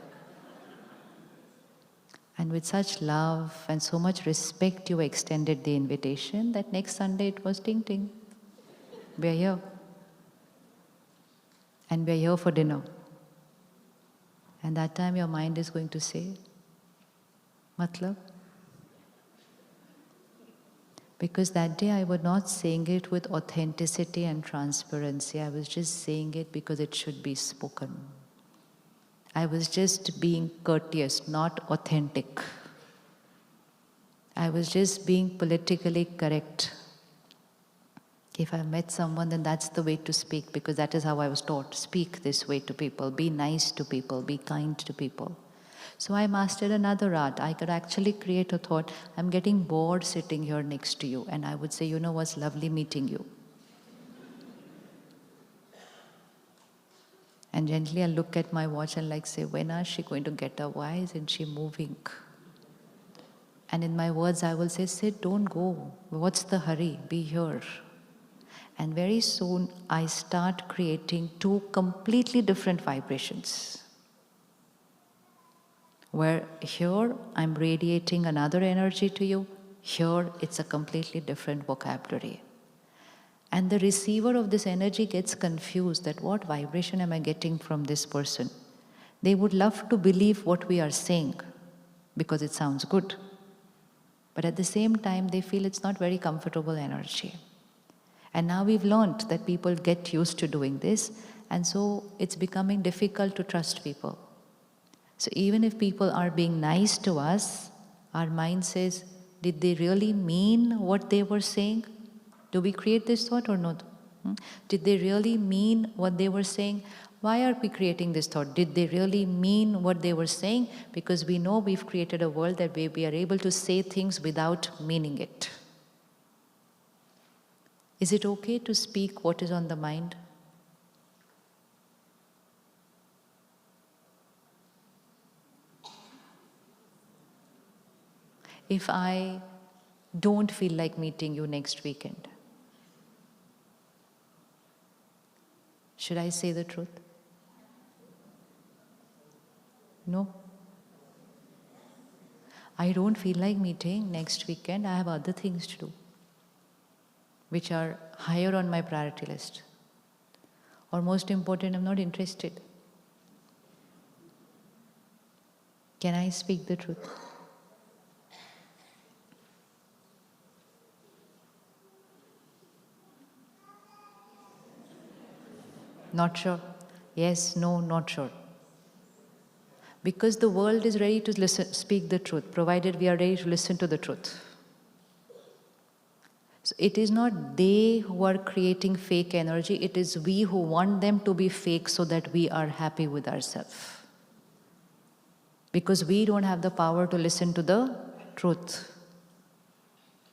And with such love and so much respect, you extended the invitation that next Sunday it was ting ting. We're here. And we're here for dinner. And that time your mind is going to say, Matlab? Because that day I was not saying it with authenticity and transparency. I was just saying it because it should be spoken. I was just being courteous, not authentic. I was just being politically correct. If I met someone, then that's the way to speak, because that is how I was taught. Speak this way to people, be nice to people, be kind to people. So I mastered another art. I could actually create a thought, I'm getting bored sitting here next to you. And I would say, you know what's lovely meeting you. And gently I'll look at my watch and like say, when is she going to get up? Why isn't she moving? And in my words I will say, sit, don't go. What's the hurry? Be here. And very soon I start creating two completely different vibrations. Where here I'm radiating another energy to you, here it's a completely different vocabulary. And the receiver of this energy gets confused that what vibration am I getting from this person? They would love to believe what we are saying because it sounds good. But at the same time, they feel it's not very comfortable energy. And now we've learned that people get used to doing this, and so it's becoming difficult to trust people. So even if people are being nice to us, our mind says, did they really mean what they were saying? Do we create this thought or not? Did they really mean what they were saying? Why are we creating this thought? Did they really mean what they were saying? Because we know we've created a world that we are able to say things without meaning it. Is it okay to speak what is on the mind? If I don't feel like meeting you next weekend, should I say the truth? No. I don't feel like meeting next weekend. I have other things to do, which are higher on my priority list. Or most important, I'm not interested. Can I speak the truth? Not sure. Yes, no, not sure. Because the world is ready to speak the truth, provided we are ready to listen to the truth. So it is not they who are creating fake energy, it is we who want them to be fake so that we are happy with ourselves. Because we don't have the power to listen to the truth.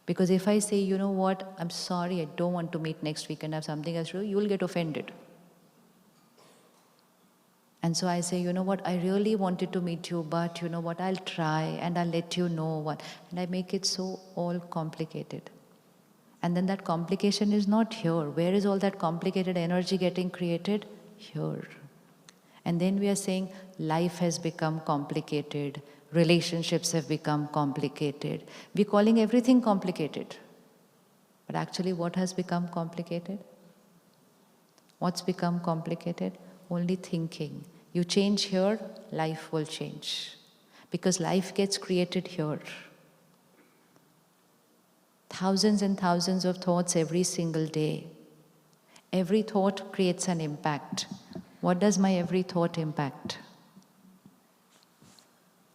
Because if I say, you know what, I'm sorry, I don't want to meet next weekend, I have something else to do, you will get offended. And so I say, you know what, I really wanted to meet you, but you know what, I'll try and I'll let you know what. And I make it so all complicated. And then that complication is not here. Where is all that complicated energy getting created? Here. And then we are saying life has become complicated, relationships have become complicated. We're calling everything complicated. But actually what has become complicated? What's become complicated? Only thinking. You change here, life will change. Because life gets created here. Thousands and thousands of thoughts every single day. Every thought creates an impact. What does my every thought impact?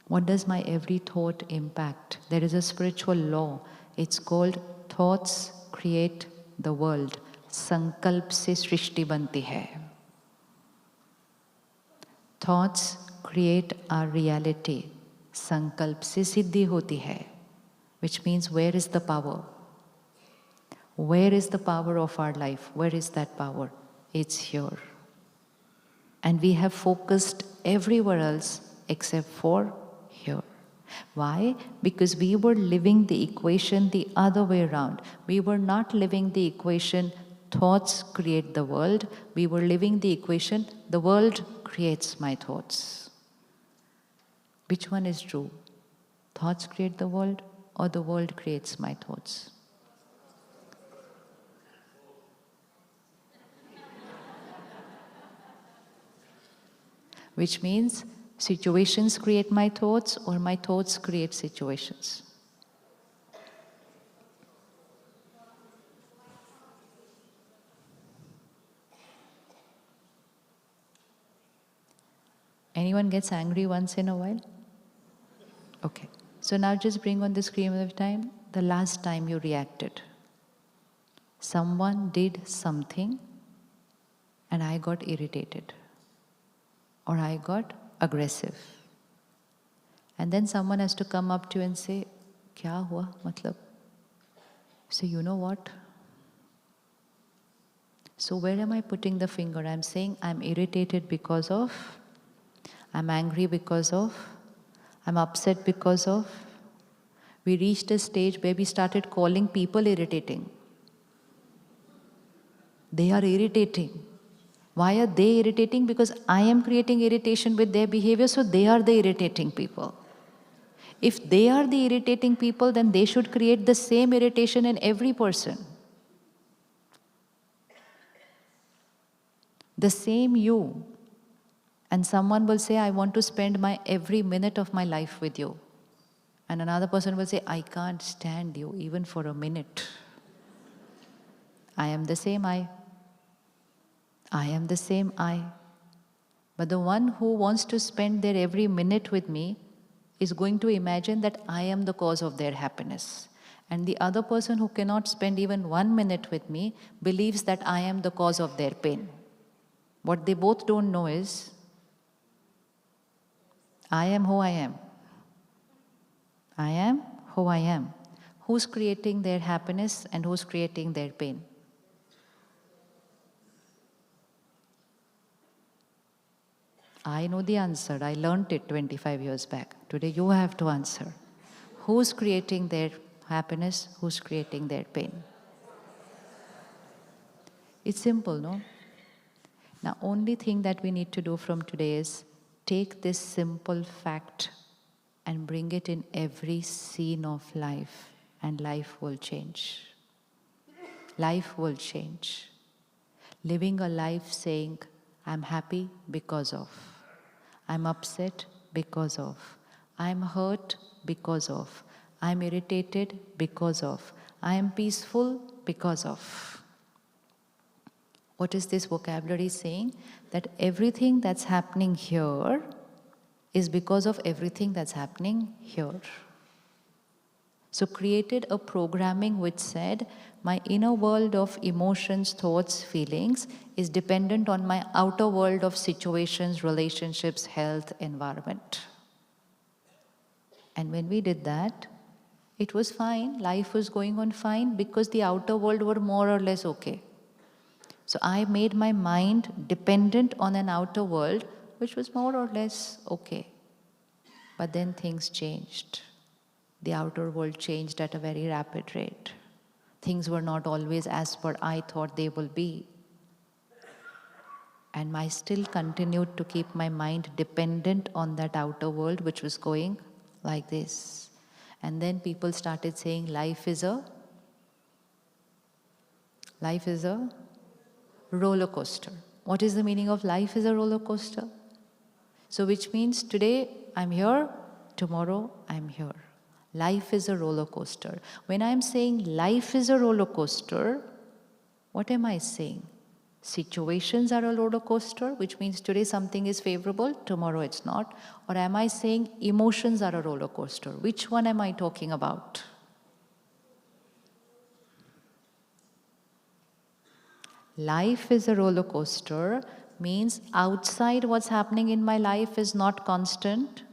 What does my every thought impact? There is a spiritual law. It's called thoughts create the world. Sankalp se srishti banti hai. Thoughts create our reality. Sankalp se siddhi hoti hai. Which means, where is the power? Where is the power of our life? Where is that power? It's here. And we have focused everywhere else except for here. Why? Because we were living the equation the other way around. We were not living the equation, thoughts create the world. We were living the equation, the world creates my thoughts. Which one is true? Thoughts create the world, or the world creates my thoughts? Which means situations create my thoughts, or my thoughts create situations. Anyone gets angry once in a while? Okay. So now just bring on the screen of time the last time you reacted. Someone did something and I got irritated. Or I got aggressive. And then someone has to come up to you and say, Kya hua? Matlab? So you know what? So where am I putting the finger? I'm saying I'm irritated because of, I'm angry because of, I'm upset because of. We reached a stage where we started calling people irritating. They are irritating. Why are they irritating? Because I am creating irritation with their behavior, so they are the irritating people. If they are the irritating people, then they should create the same irritation in every person. The same you. And someone will say, I want to spend my every minute of my life with you. And another person will say, I can't stand you even for a minute. I am the same I. I am the same I. But the one who wants to spend their every minute with me is going to imagine that I am the cause of their happiness. And the other person who cannot spend even 1 minute with me believes that I am the cause of their pain. What they both don't know is, I am who I am. I am who I am. Who's creating their happiness and who's creating their pain? I know the answer. I learned it 25 years back. Today you have to answer. Who's creating their happiness? Who's creating their pain? It's simple, no? Now, only thing that we need to do from today is take this simple fact and bring it in every scene of life, and life will change. Life will change. Living a life saying, I'm happy because of, I'm upset because of, I'm hurt because of, I'm irritated because of, I am peaceful because of. What is this vocabulary saying? That everything that's happening here is because of everything that's happening here. So created a programming which said, my inner world of emotions, thoughts, feelings is dependent on my outer world of situations, relationships, health, environment. And when we did that, it was fine, life was going on fine because the outer world were more or less okay. So I made my mind dependent on an outer world which was more or less okay. But then things changed. The outer world changed at a very rapid rate. Things were not always as per I thought they will be. And I still continued to keep my mind dependent on that outer world which was going like this. And then people started saying life is a roller coaster. What is the meaning of life is a roller coaster? So which means today I'm here, tomorrow I'm here. Life is a roller coaster. When I'm saying life is a roller coaster, what am I saying? Situations are a roller coaster, which means today something is favorable, tomorrow it's not. Or am I saying emotions are a roller coaster? Which one am I talking about? Life is a roller coaster means outside what's happening in my life is not constant.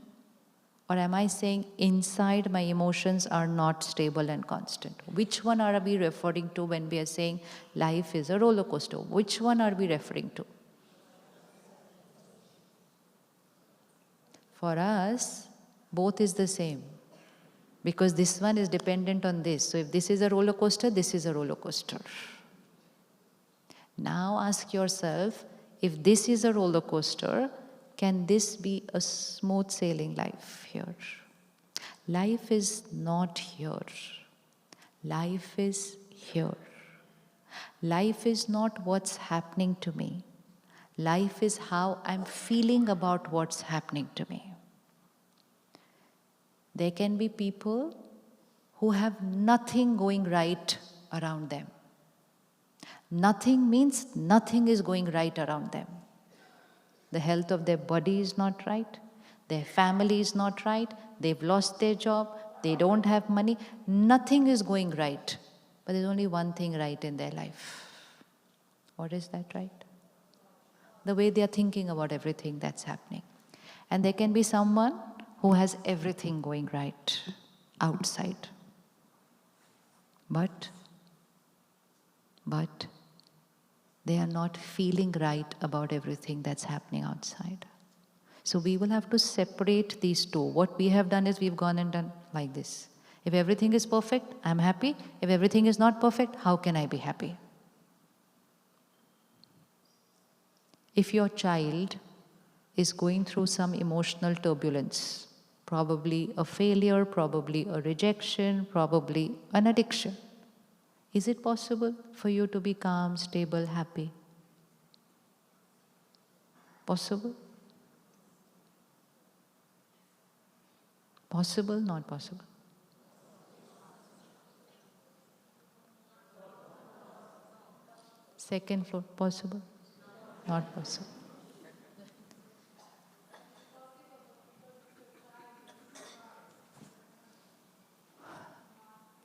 Or am I saying inside my emotions are not stable and constant? Which one are we referring to when we are saying life is a roller coaster? Which one are we referring to? For us, both is the same. Because this one is dependent on this. So if this is a roller coaster, this is a roller coaster. Now ask yourself, if this is a roller coaster, can this be a smooth sailing life here? Life is not here. Life is here. Life is not what's happening to me. Life is how I'm feeling about what's happening to me. There can be people who have nothing going right around them. Nothing means nothing is going right around them. The health of their body is not right. Their family is not right. They've lost their job. They don't have money. Nothing is going right. But there's only one thing right in their life. What is that right? The way they are thinking about everything that's happening. And there can be someone who has everything going right outside. But they are not feeling right about everything that's happening outside. So we will have to separate these two. What we have done is we've gone and done like this. If everything is perfect, I'm happy. If everything is not perfect, how can I be happy? If your child is going through some emotional turbulence, probably a failure, probably a rejection, probably an addiction, is it possible for you to be calm, stable, happy? Possible? Possible, not possible? Second floor, possible? Not possible.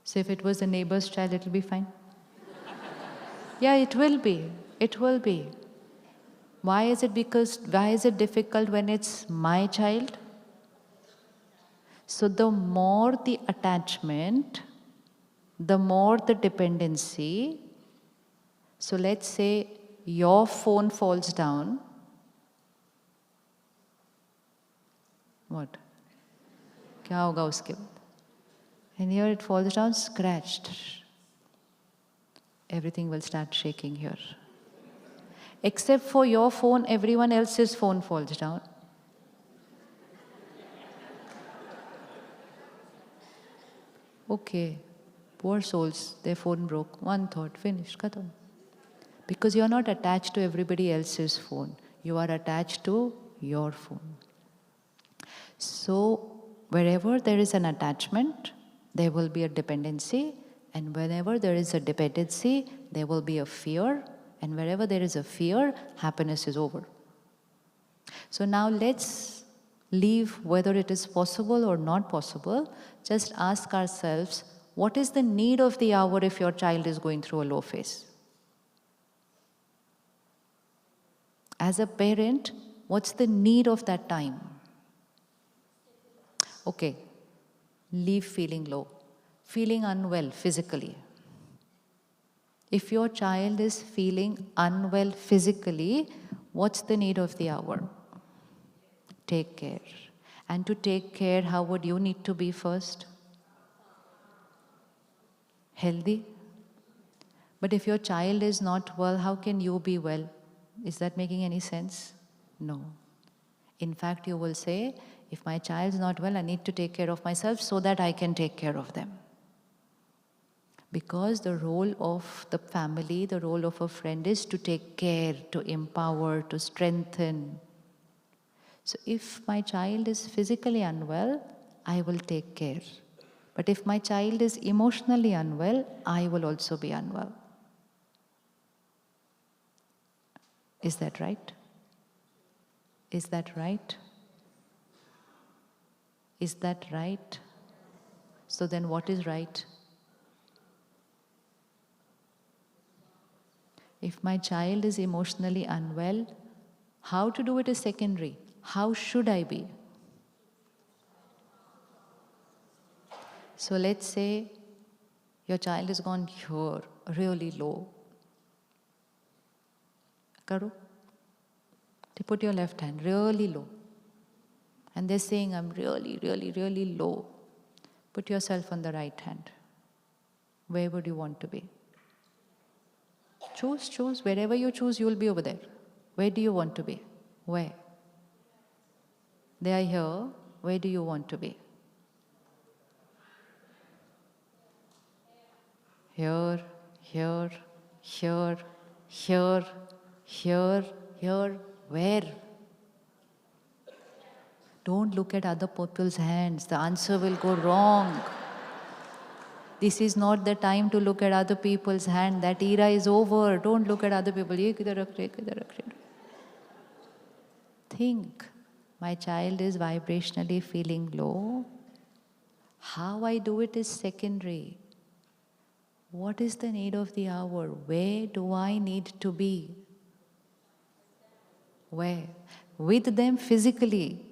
So if it was the neighbor's child, it will be fine? Yeah, it will be. It will be. Why is it difficult when it's my child? So the more the attachment, the more the dependency. So let's say your phone falls down. What? क्या होगा उसके बाद? And here it falls down scratched. Everything will start shaking here. Except for your phone, everyone else's phone falls down. Okay, poor souls, their phone broke. One thought, finished, khatam. Because you're not attached to everybody else's phone. You are attached to your phone. So, wherever there is an attachment, there will be a dependency. And whenever there is a dependency, there will be a fear. And wherever there is a fear, happiness is over. So now let's leave whether it is possible or not possible. Just ask ourselves, what is the need of the hour if your child is going through a low phase? As a parent, what's the need of that time? Okay, leave feeling low, feeling unwell physically. If your child is feeling unwell physically, what's the need of the hour? Take care. And to take care, how would you need to be first? Healthy. But if your child is not well, how can you be well? Is that making any sense? No. In fact, you will say, if my child is not well, I need to take care of myself so that I can take care of them. Because the role of the family, the role of a friend is to take care, to empower, to strengthen. So if my child is physically unwell, I will take care. But if my child is emotionally unwell, I will also be unwell. Is that right? Is that right? Is that right? So then what is right? If my child is emotionally unwell, how to do it is secondary. How should I be? So let's say your child has gone here, really low. Karo. They put your left hand really low. And they're saying, I'm really, really, really low. Put yourself on the right hand. Where would you want to be? Choose. Wherever you choose, you will be over there. Where do you want to be? Where? They are here. Where do you want to be? Here, here, here, here, here, here. Where? Don't look at other people's hands. The answer will go wrong. This is not the time to look at other people's hand. That era is over. Don't look at other people. Think. My child is vibrationally feeling low. How I do it is secondary. What is the need of the hour? Where do I need to be? Where? With them physically.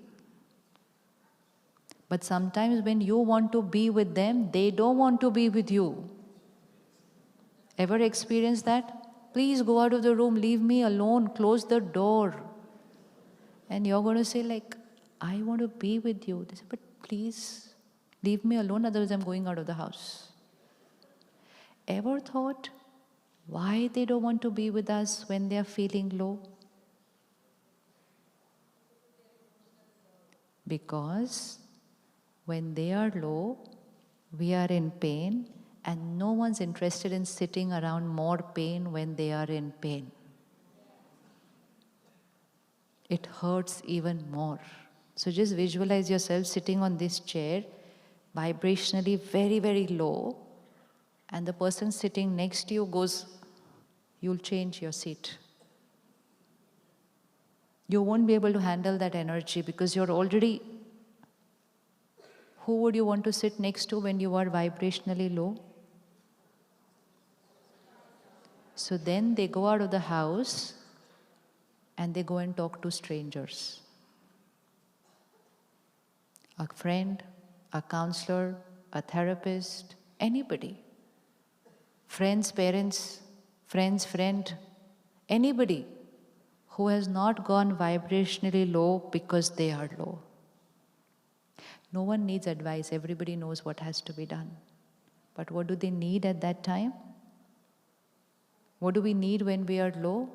But sometimes when you want to be with them, they don't want to be with you. Ever experienced that? Please go out of the room, leave me alone, close the door. And you're going to say like, I want to be with you. They say, but please, leave me alone, otherwise I'm going out of the house. Ever thought why they don't want to be with us when they are feeling low? Because when they are low, we are in pain, and no one's interested in sitting around more pain when they are in pain. It hurts even more. So just visualize yourself sitting on this chair, vibrationally very, very low, and the person sitting next to you goes, you'll change your seat. You won't be able to handle that energy because you're already... Who would you want to sit next to when you are vibrationally low? So then they go out of the house and they go and talk to strangers. A friend, a counselor, a therapist, anybody. Friends, parents, friend's friend, anybody who has not gone vibrationally low because they are low. No one needs advice, everybody knows what has to be done. But what do they need at that time? What do we need when we are low?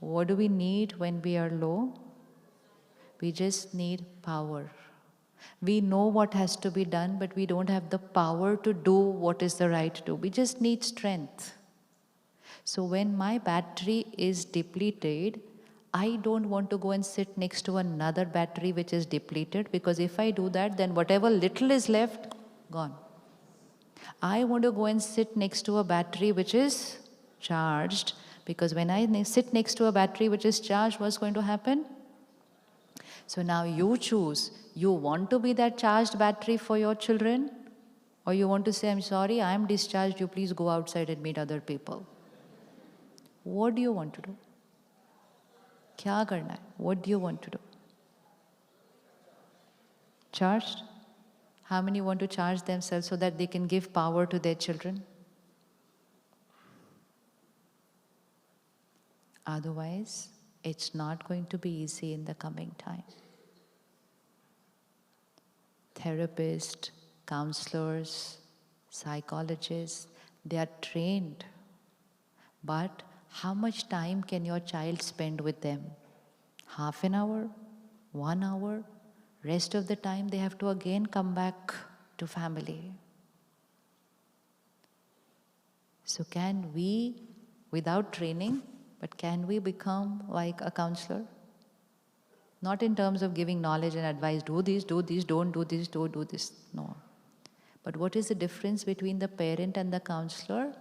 What do we need when we are low? We just need power. We know what has to be done, but we don't have the power to do what is the right to do. We just need strength. So when my battery is depleted, I don't want to go and sit next to another battery which is depleted, because if I do that, then whatever little is left, gone. I want to go and sit next to a battery which is charged, because when I sit next to a battery which is charged, what's going to happen? So now you choose. You want to be that charged battery for your children, or you want to say, I'm sorry, I'm discharged, you please go outside and meet other people. What do you want to do? क्या करना है? What do you want to do? Charged? How many want to charge themselves so that they can give power to their children? Otherwise, it's not going to be easy in the coming time. Therapists, counselors, psychologists, they are trained. But how much time can your child spend with them? Half an hour? 1 hour? Rest of the time they have to again come back to family. So can we, without training, but can we become like a counselor? Not in terms of giving knowledge and advice, do this, don't do this, don't do this. No. But what is the difference between the parent and the counselor?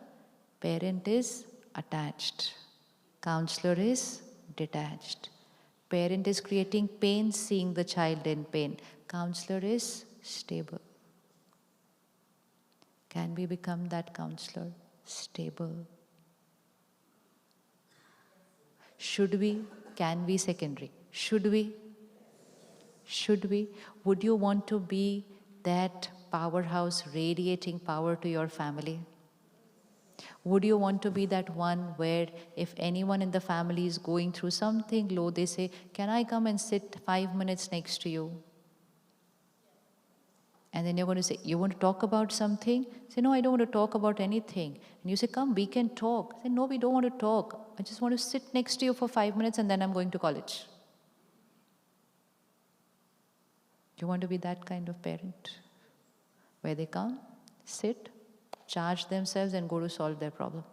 Parent is attached. Counselor is detached. Parent is creating pain, seeing the child in pain. Counselor is stable. Can we become that counselor? Stable. Should we? Can we? Secondary. Should we? Should we? Would you want to be that powerhouse radiating power to your family? Would you want to be that one where if anyone in the family is going through something low, they say, can I come and sit 5 minutes next to you? And then you're going to say, you want to talk about something? Say, no, I don't want to talk about anything. And you say, come, we can talk. Say, no, we don't want to talk. I just want to sit next to you for 5 minutes and then I'm going to college. You want to be that kind of parent? Where they come, sit, charge themselves and go to solve their problem.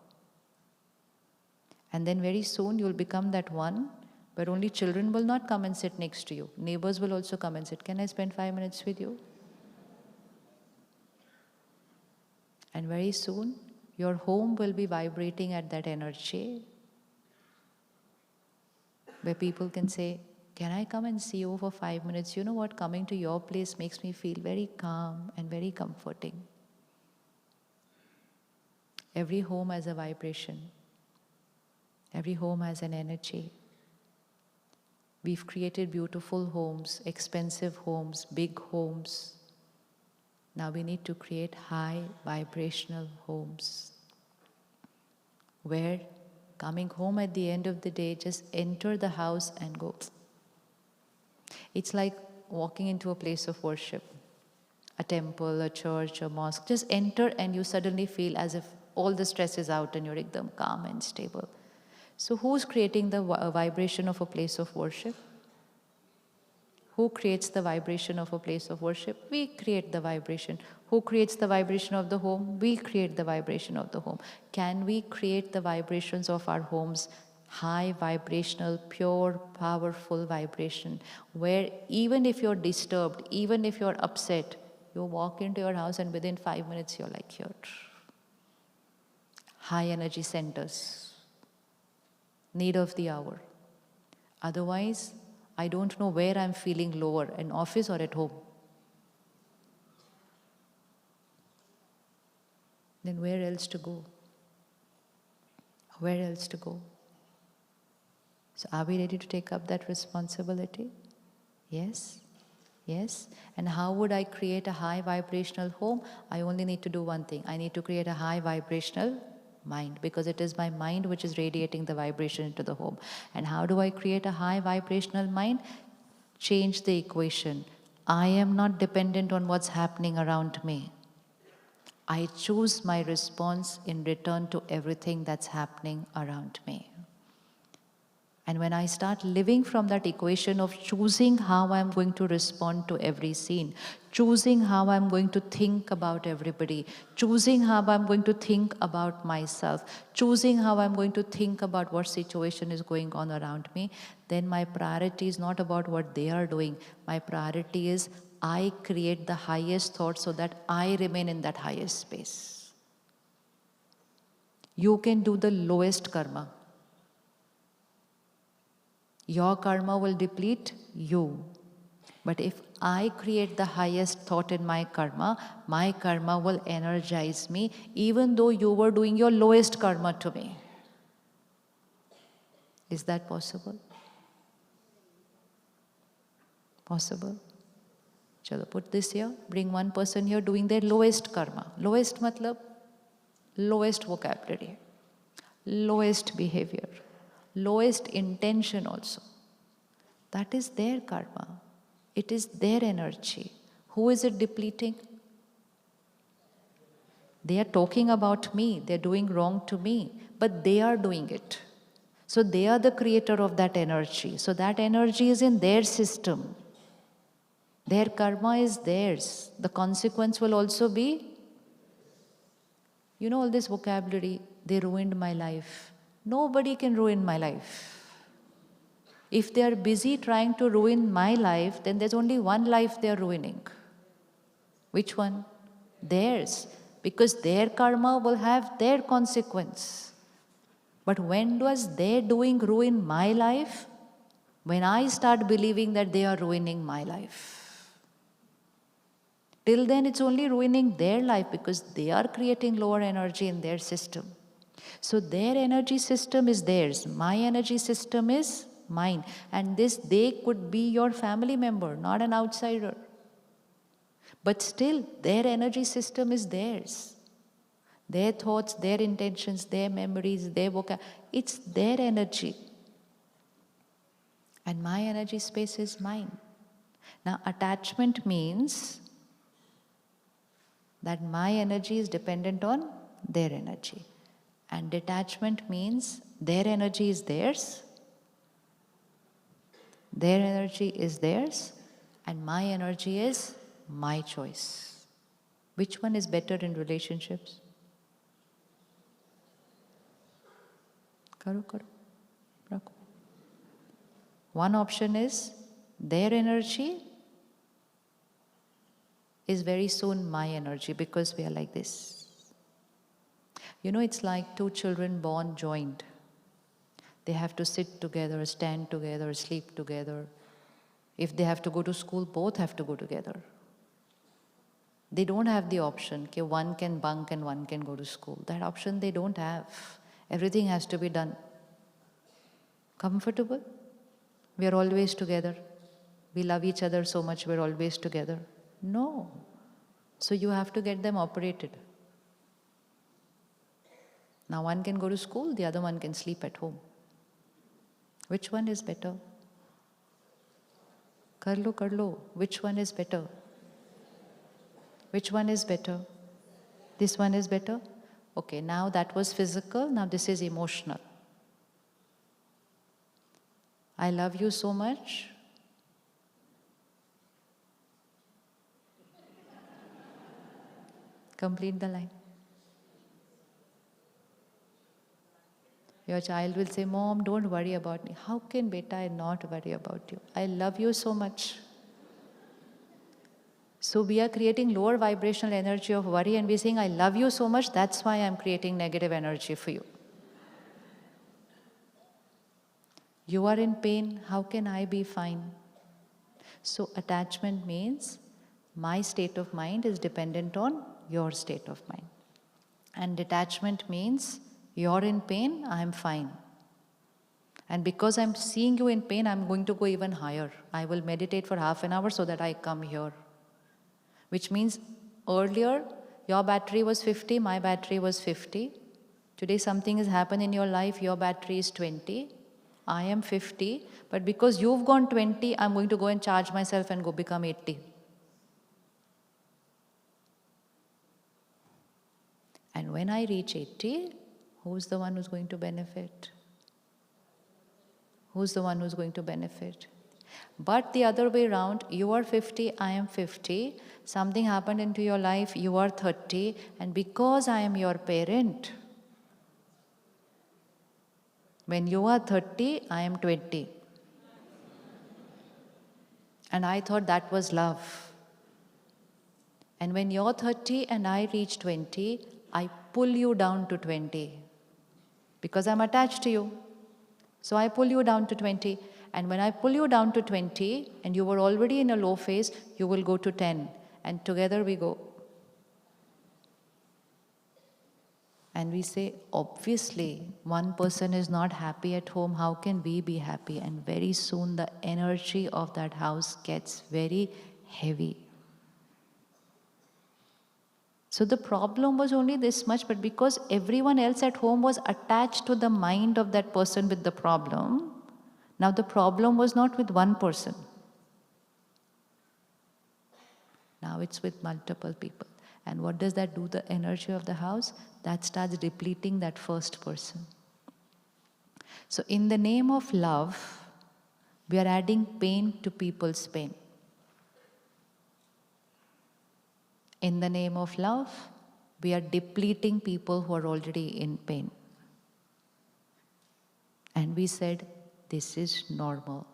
And then very soon you'll become that one where only children will not come and sit next to you. Neighbors will also come and sit. Can I spend 5 minutes with you? And very soon your home will be vibrating at that energy where people can say, can I come and see you for 5 minutes? You know what? Coming to your place makes me feel very calm and very comforting. Every home has a vibration. Every home has an energy. We've created beautiful homes, expensive homes, big homes. Now we need to create high vibrational homes where coming home at the end of the day, just enter the house and go. It's like walking into a place of worship, a temple, a church, a mosque. Just enter and you suddenly feel as if all the stress is out and you're ekdam calm and stable. So who's creating the vibration of a place of worship? Who creates the vibration of a place of worship? We create the vibration. Who creates the vibration of the home? We create the vibration of the home. Can we create the vibrations of our homes? High vibrational, pure, powerful vibration, where even if you're disturbed, even if you're upset, you walk into your house and within 5 minutes you're like here. High energy centers. Need of the hour. Otherwise, I don't know where I'm feeling lower, in office or at home. Then where else to go? Where else to go? So are we ready to take up that responsibility? Yes? Yes? And how would I create a high vibrational home? I only need to do one thing. I need to create a high vibrational mind, because it is my mind which is radiating the vibration into the home. And how do I create a high vibrational mind? Change the equation. I am not dependent on what's happening around me. I choose my response in return to everything that's happening around me. And when I start living from that equation of choosing how I'm going to respond to every scene, choosing how I'm going to think about everybody, choosing how I'm going to think about myself, choosing how I'm going to think about what situation is going on around me, then my priority is not about what they are doing. My priority is I create the highest thought so that I remain in that highest space. You can do the lowest karma. Your karma will deplete you. But if I create the highest thought in my karma will energize me, even though you were doing your lowest karma to me. Is that possible? Possible? Chalo, put this here. Bring one person here doing their lowest karma. Lowest matlab? Lowest vocabulary. Lowest behavior. Lowest intention also. That is their karma. It is their energy. Who is it depleting? They are talking about me. They are doing wrong to me. But they are doing it. So they are the creator of that energy. So that energy is in their system. Their karma is theirs. The consequence will also be, you know, all this vocabulary, they ruined my life. Nobody can ruin my life. If they are busy trying to ruin my life, then there's only one life they are ruining. Which one? Theirs. Because their karma will have their consequence. But when does their doing ruin my life? When I start believing that they are ruining my life. Till then, it's only ruining their life because they are creating lower energy in their system. So their energy system is theirs. My energy system is mine. And this, they could be your family member, not an outsider. But still, their energy system is theirs. Their thoughts, their intentions, their memories, their vocabulary, it's their energy. And my energy space is mine. Now, attachment means that my energy is dependent on their energy. And detachment means their energy is theirs, their energy is theirs, and my energy is my choice. Which one is better in relationships? Karo. One option is their energy is very soon my energy because we are like this. You know, it's like two children born joined. They have to sit together, stand together, sleep together. If they have to go to school, both have to go together. They don't have the option that one can bunk and one can go to school. That option they don't have. Everything has to be done. Comfortable? We are always together. We love each other so much, we're always together. No. So you have to get them operated. Now one can go to school, the other one can sleep at home. Which one is better? Kar lo. Which one is better? Which one is better? This one is better? Okay, now that was physical, now this is emotional. I love you so much. Complete the line. Your child will say, Mom, don't worry about me. How can beta I not worry about you? I love you so much. So we are creating lower vibrational energy of worry and we're saying, I love you so much, that's why I'm creating negative energy for you. You are in pain, how can I be fine? So attachment means my state of mind is dependent on your state of mind. And detachment means you're in pain, I'm fine. And because I'm seeing you in pain, I'm going to go even higher. I will meditate for half an hour so that I come here. Which means earlier, your battery was 50, my battery was 50. Today something has happened in your life, your battery is 20. I am 50, but because you've gone 20, I'm going to go and charge myself and go become 80. And when I reach 80, who's the one who's going to benefit? Who's the one who's going to benefit? But the other way around, you are 50, I am 50. Something happened into your life, you are 30. And because I am your parent, when you are 30, I am 20. And I thought that was love. And when you're 30 and I reach 20, I pull you down to 20. Because I'm attached to you. So I pull you down to 20. And when I pull you down to 20, and you were already in a low phase, you will go to 10. And together we go. And we say, obviously, one person is not happy at home. How can we be happy? And very soon the energy of that house gets very heavy. So the problem was only this much, but because everyone else at home was attached to the mind of that person with the problem, now the problem was not with one person. Now it's with multiple people. And what does that do? The energy of the house, that starts depleting that first person. So in the name of love, we are adding pain to people's pain. In the name of love, we are depleting people who are already in pain. And we said, this is normal.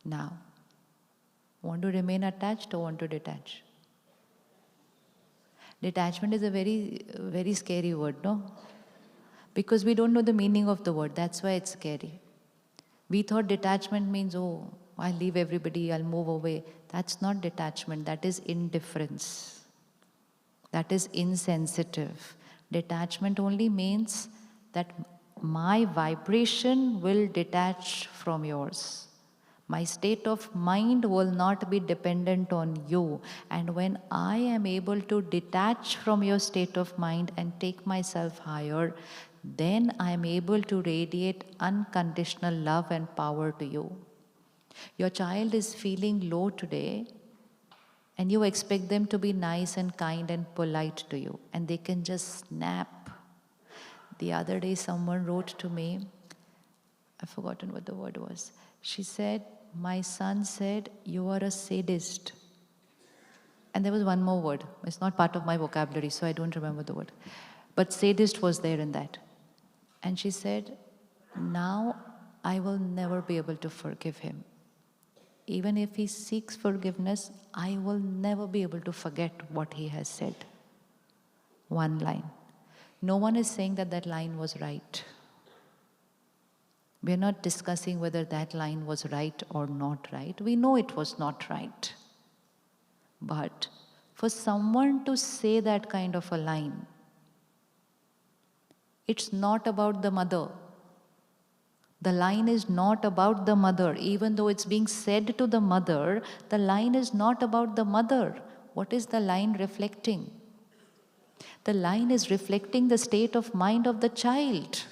Now, want to remain attached or want to detach? Detachment is a very, very scary word, no? Because we don't know the meaning of the word, that's why it's scary. We thought detachment means, oh, I'll leave everybody, I'll move away. That's not detachment, that is indifference. That is insensitive. Detachment only means that my vibration will detach from yours. My state of mind will not be dependent on you. And when I am able to detach from your state of mind and take myself higher, then I am able to radiate unconditional love and power to you. Your child is feeling low today, and you expect them to be nice and kind and polite to you, and they can just snap. The other day someone wrote to me, I've forgotten what the word was. She said, my son said, you are a sadist. And there was one more word. It's not part of my vocabulary, so I don't remember the word. But sadist was there in that. And she said, now I will never be able to forgive him. Even if he seeks forgiveness, I will never be able to forget what he has said. One line. No one is saying that that line was right. We are not discussing whether that line was right or not right. We know it was not right. But for someone to say that kind of a line, it's not about the mother. The line is not about the mother. Even though it's being said to the mother, the line is not about the mother. What is the line reflecting? The line is reflecting the state of mind of the child.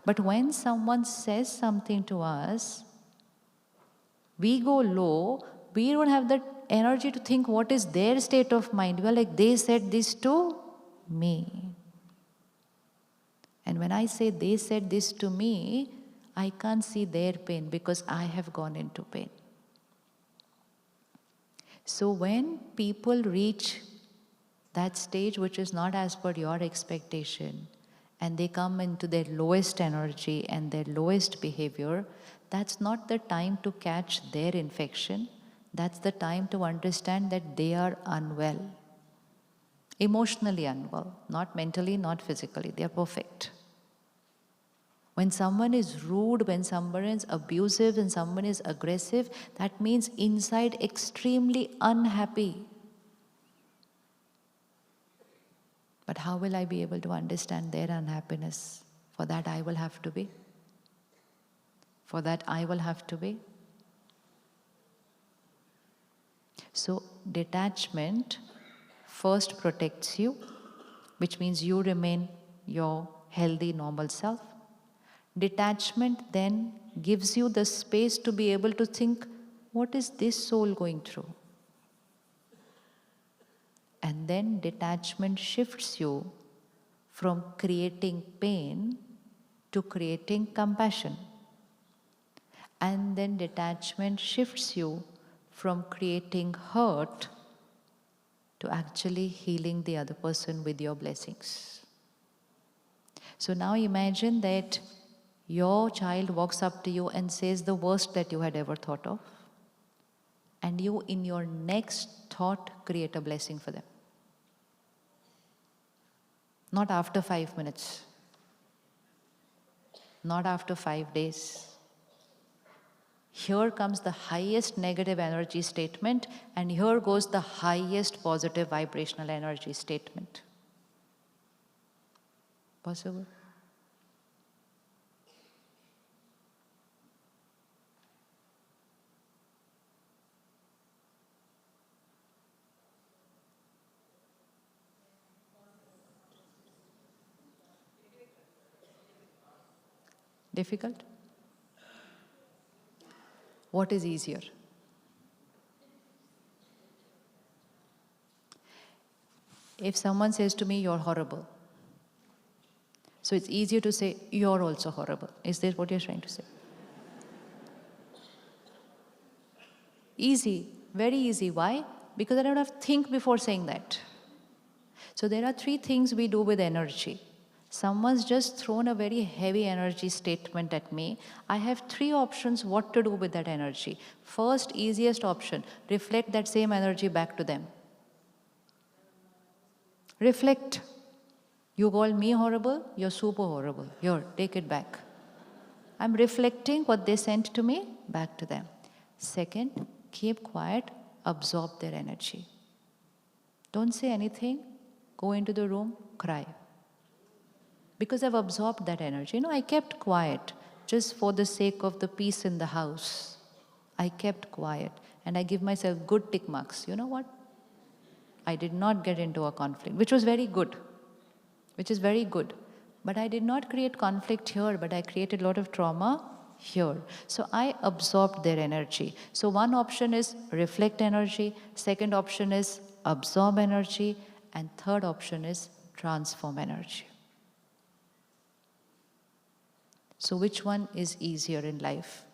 But when someone says something to us, we go low, we don't have the energy to think what is their state of mind. We are like, they said this to me. And when I say they said this to me, I can't see their pain because I have gone into pain. So when people reach that stage which is not as per your expectation, and they come into their lowest energy and their lowest behavior, that's not the time to catch their infection. That's the time to understand that they are unwell. Emotionally unwell, not mentally, not physically. They are perfect. When someone is rude, when someone is abusive, when someone is aggressive, that means inside extremely unhappy. But how will I be able to understand their unhappiness? For that I will have to be. For that I will have to be. So detachment first protects you, which means you remain your healthy, normal self. Detachment then gives you the space to be able to think, what is this soul going through? And then detachment shifts you from creating pain to creating compassion. And then detachment shifts you from creating hurt to actually healing the other person with your blessings. So now imagine that your child walks up to you and says the worst that you had ever thought of, and you in your next thought create a blessing for them. Not after 5 minutes, not after 5 days. Here comes the highest negative energy statement, and here goes the highest positive vibrational energy statement. Possible? Difficult? What is easier? If someone says to me, you're horrible, so it's easier to say, you're also horrible. Is that what you're trying to say? Easy, very easy. Why? Because I don't have to think before saying that. So there are 3 things we do with energy. Someone's just thrown a very heavy energy statement at me. I have 3 options what to do with that energy. First, easiest option, reflect that same energy back to them. Reflect. You call me horrible, you're super horrible. Here, take it back. I'm reflecting what they sent to me back to them. Second, keep quiet, absorb their energy. Don't say anything, go into the room, cry. Because I've absorbed that energy. I kept quiet just for the sake of the peace in the house. I kept quiet and I give myself good tick marks. You know what? I did not get into a conflict, which was very good, which is very good. But I did not create conflict here, but I created a lot of trauma here. So I absorbed their energy. So one option is reflect energy, second option is absorb energy, and third option is transform energy. So which one is easier in life?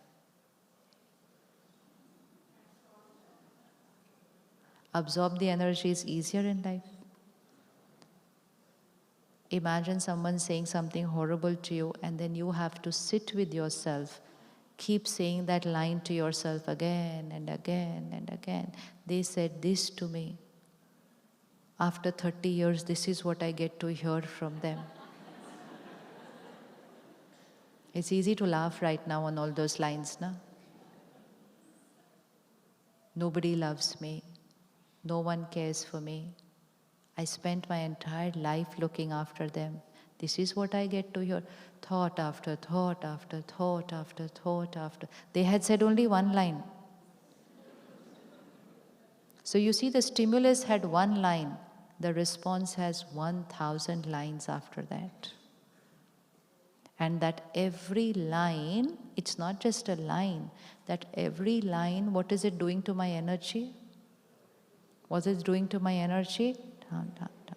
Absorb the energy is easier in life. Imagine someone saying something horrible to you, and then you have to sit with yourself, keep saying that line to yourself again and again and again. They said this to me. After 30 years, this is what I get to hear from them. It's easy to laugh right now on all those lines, na? Nobody loves me. No one cares for me. I spent my entire life looking after them. This is what I get to hear. Thought after thought after thought after thought after. They had said only one line. So you see, the stimulus had one line. The response has 1,000 lines after that. And that every line, it's not just a line, that every line, what is it doing to my energy? What is it doing to my energy? Down, down, down.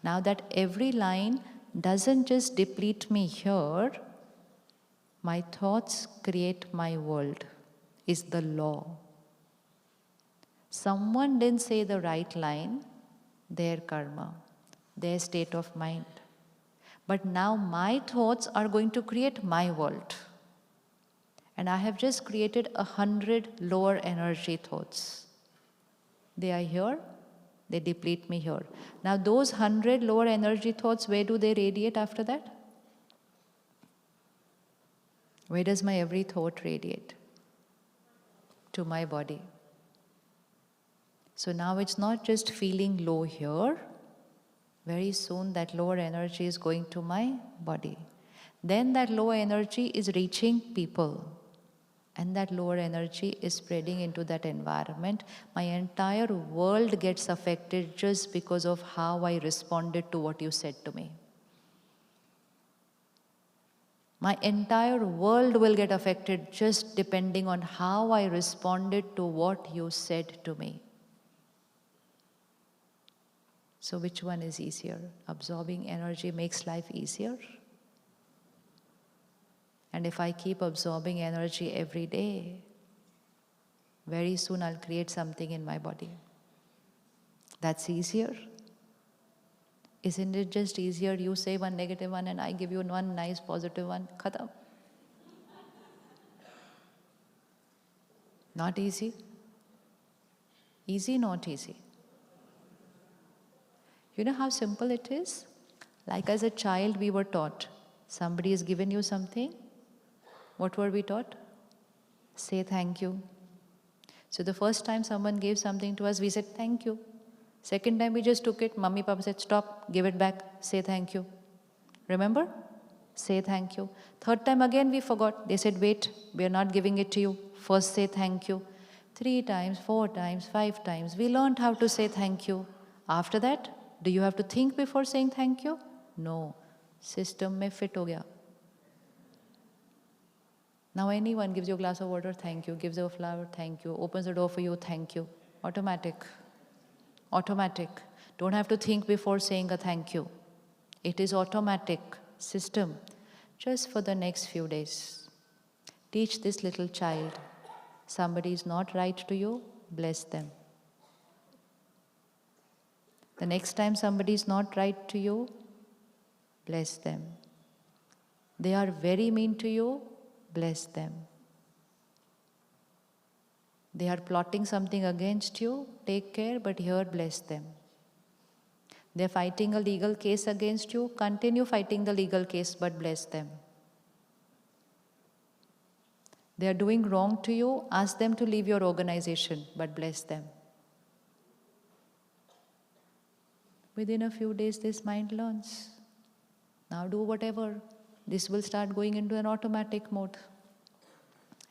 Now that every line doesn't just deplete me here, my thoughts create my world, is the law. Someone didn't say the right line, their karma, their state of mind. But now my thoughts are going to create my world. And I have just created 100 lower energy thoughts. They are here, they deplete me here. Now those 100 lower energy thoughts, where do they radiate after that? Where does my every thought radiate? To my body. So now it's not just feeling low here. Very soon that lower energy is going to my body. Then that lower energy is reaching people. And that lower energy is spreading into that environment. My entire world gets affected just because of how I responded to what you said to me. My entire world will get affected just depending on how I responded to what you said to me. So which one is easier? Absorbing energy makes life easier. And if I keep absorbing energy every day, very soon I'll create something in my body. That's easier. Isn't it just easier you say one negative one and I give you one nice positive one? Khatam. Not easy. Easy, not easy. You know how simple it is? Like as a child we were taught, somebody has given you something. What were we taught? Say thank you. So the first time someone gave something to us, we said thank you. Second time we just took it, Mummy, Papa said stop, give it back, say thank you. Remember? Say thank you. Third time again we forgot. They said wait, we are not giving it to you. First say thank you. 3 times, 4 times, 5 times, we learned how to say thank you. After that, do you have to think before saying thank you? No. System mein fit ho gaya. Now anyone gives you a glass of water, thank you. Gives you a flower, thank you. Opens the door for you, thank you. Automatic. Automatic. Don't have to think before saying a thank you. It is automatic system. Just for the next few days. Teach this little child. Somebody is not right to you, bless them. The next time somebody is not right to you, bless them. They are very mean to you, bless them. They are plotting something against you, take care, but here bless them. They are fighting a legal case against you, continue fighting the legal case, but bless them. They are doing wrong to you, ask them to leave your organization, but bless them. Within a few days, this mind learns. Now do whatever. This will start going into an automatic mode.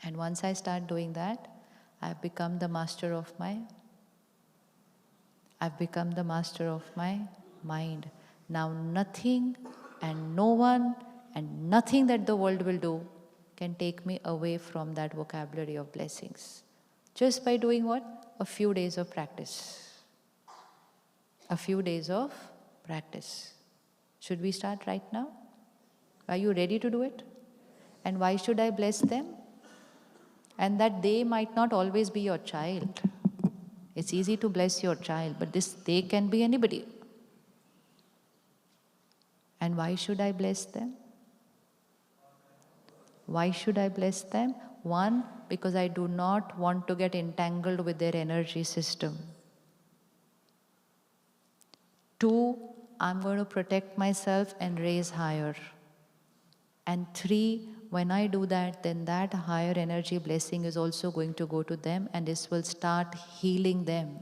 And once I start doing that, I've become the master of my mind. Now nothing and no one and nothing that the world will do can take me away from that vocabulary of blessings. Just by doing what? A few days of practice. A few days of practice. Should we start right now? Are you ready to do it? And why should I bless them? And that they might not always be your child. It's easy to bless your child, but this they can be anybody. And why should I bless them? Why should I bless them? 1, because I do not want to get entangled with their energy system. 2, I'm going to protect myself and raise higher. And 3, when I do that, then that higher energy blessing is also going to go to them and this will start healing them.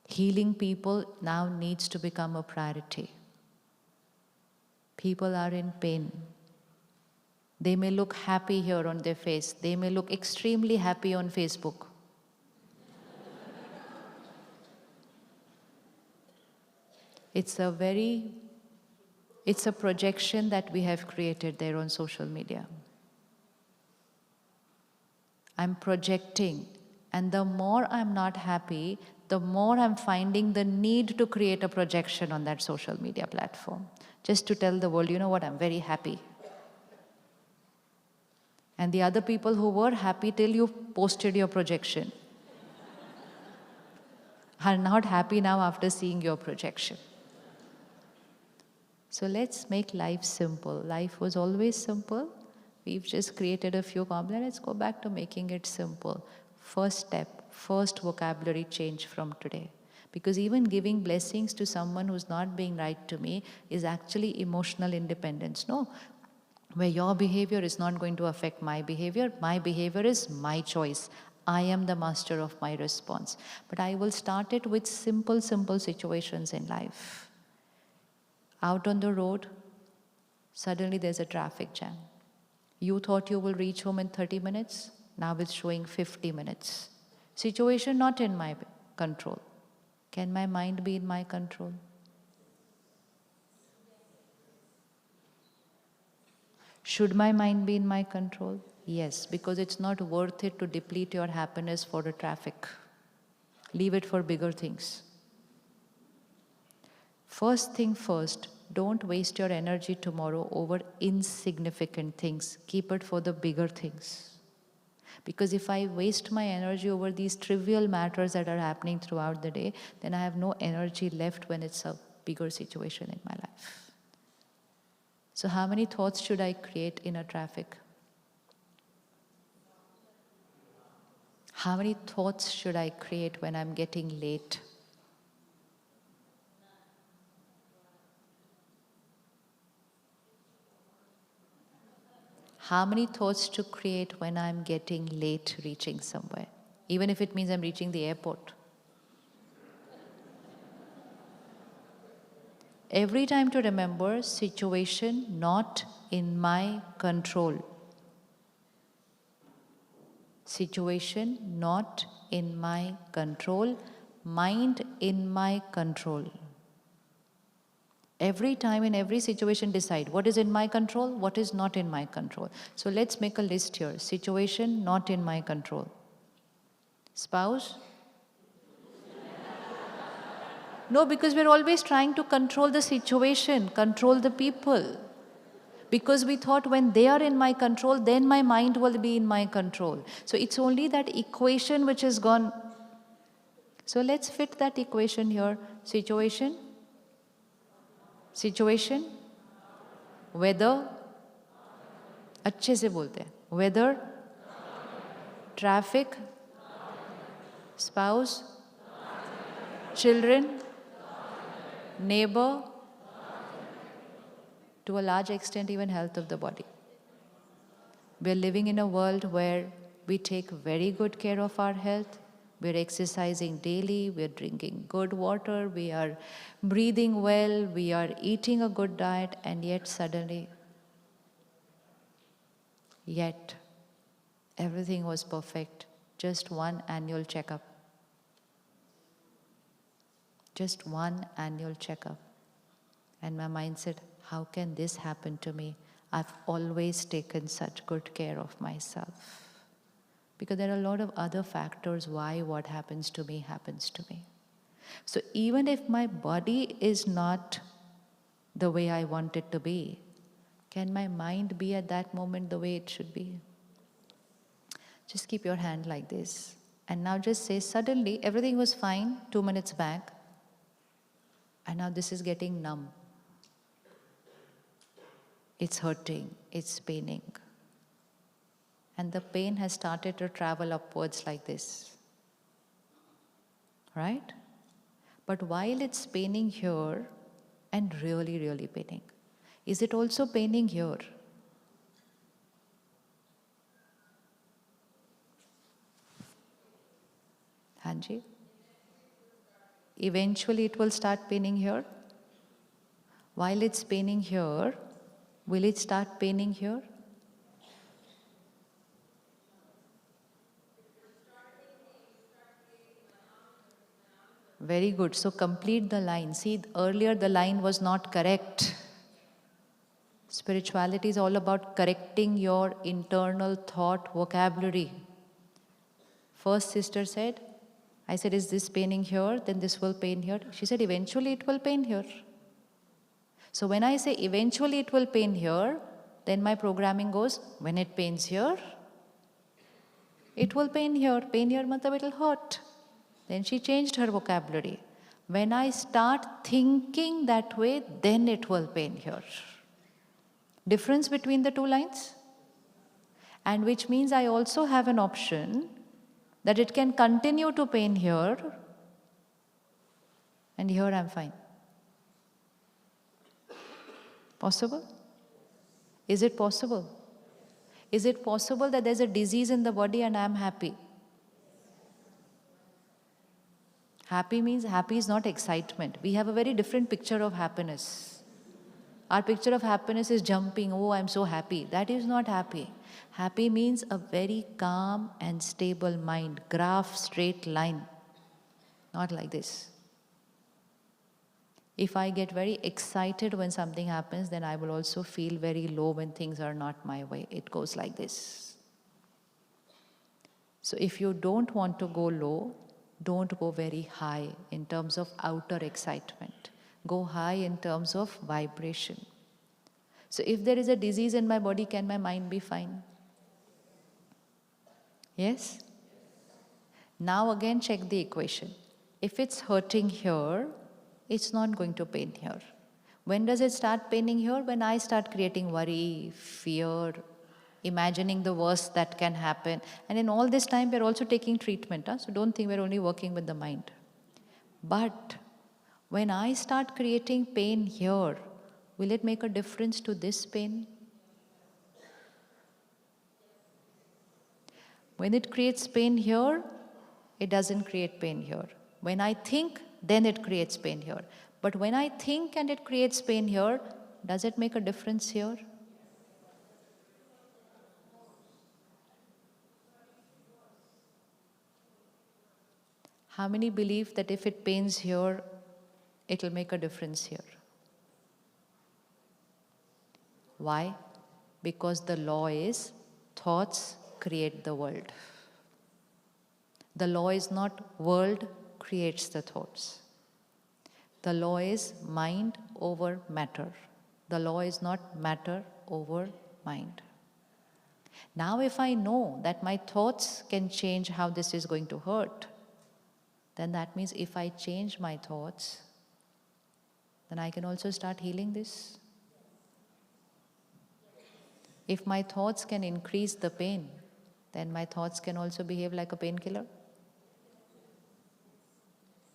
Healing people now needs to become a priority. People are in pain. They may look happy here on their face. They may look extremely happy on Facebook. It's a projection that we have created there on social media. I'm projecting, and the more I'm not happy, the more I'm finding the need to create a projection on that social media platform. Just to tell the world, you know what, I'm very happy. And the other people who were happy till you posted your projection are not happy now after seeing your projection. So let's make life simple. Life was always simple. We've just created a few complex. Let's go back to making it simple. First step, first vocabulary change from today. Because even giving blessings to someone who's not being right to me is actually emotional independence. No, where your behavior is not going to affect my behavior is my choice. I am the master of my response. But I will start it with simple situations in life. Out on the road, suddenly there's a traffic jam. You thought you will reach home in 30 minutes, now it's showing 50 minutes. Situation not in my control. Can my mind be in my control? Should my mind be in my control? Yes, because it's not worth it to deplete your happiness for the traffic. Leave it for bigger things. First thing first, don't waste your energy tomorrow over insignificant things. Keep it for the bigger things. Because if I waste my energy over these trivial matters that are happening throughout the day, then I have no energy left when it's a bigger situation in my life. So how many thoughts should I create in a traffic? How many thoughts should I create when I'm getting late? How many thoughts to create when I'm getting late reaching somewhere? Even if it means I'm reaching the airport. Every time to remember, situation not in my control. Situation not in my control. Mind in my control. Every time in every situation decide what is in my control, what is not in my control. So let's make a list here. Situation not in my control. Spouse? No, because we're always trying to control the situation, control the people. Because we thought when they are in my control, then my mind will be in my control. So it's only that equation which is gone. So let's fit that equation here. Situation, weather, अच्छे से बोलते हैं, weather, traffic, spouse, children, neighbor, to a large extent even health of the body. We are living in a world where we take very good care of our health. We are exercising daily, we are drinking good water, we are breathing well, we are eating a good diet, and yet suddenly, everything was perfect. Just one annual checkup. Just one annual checkup. And my mind said, how can this happen to me? I've always taken such good care of myself. Because there are a lot of other factors why what happens to me happens to me. So even if my body is not the way I want it to be, can my mind be at that moment the way it should be? Just keep your hand like this. And now just say, suddenly everything was fine 2 minutes back. And now this is getting numb. It's hurting, it's paining. And the pain has started to travel upwards like this. Right? But while it's paining here and really, really paining, is it also paining here? Hanji? Eventually it will start paining here. While it's paining here, will it start paining here? Very good. So complete the line. See, earlier the line was not correct. Spirituality is all about correcting your internal thought vocabulary. First sister said, I said, is this paining here? Then this will pain here. She said, eventually it will pain here. So when I say eventually it will pain here, then my programming goes, when it pains here, it will pain here. Pain here, matlab it will hurt. Then she changed her vocabulary. When I start thinking that way, then it will pain here. Difference between the two lines? And which means I also have an option that it can continue to pain here, and here I'm fine. Possible? Is it possible? Is it possible that there's a disease in the body and I'm happy? Happy means happy is not excitement. We have a very different picture of happiness. Our picture of happiness is jumping, oh, I'm so happy. That is not happy. Happy means a very calm and stable mind, graph, straight line. Not like this. If I get very excited when something happens, then I will also feel very low when things are not my way. It goes like this. So if you don't want to go low, don't go very high in terms of outer excitement. Go high in terms of vibration. So if there is a disease in my body, can my mind be fine? Yes? Now again check the equation. If it's hurting here, it's not going to pain here. When does it start paining here? When I start creating worry, fear, imagining the worst that can happen. And in all this time, we're also taking treatment. So don't think we're only working with the mind. But when I start creating pain here, will it make a difference to this pain? When it creates pain here, it doesn't create pain here. When I think, then it creates pain here. But when I think and it creates pain here, does it make a difference here? How many believe that if it pains here, it will make a difference here? Why? Because the law is thoughts create the world. The law is not world creates the thoughts. The law is mind over matter. The law is not matter over mind. Now if I know that my thoughts can change how this is going to hurt, then that means if I change my thoughts, then I can also start healing this. If my thoughts can increase the pain, then my thoughts can also behave like a painkiller.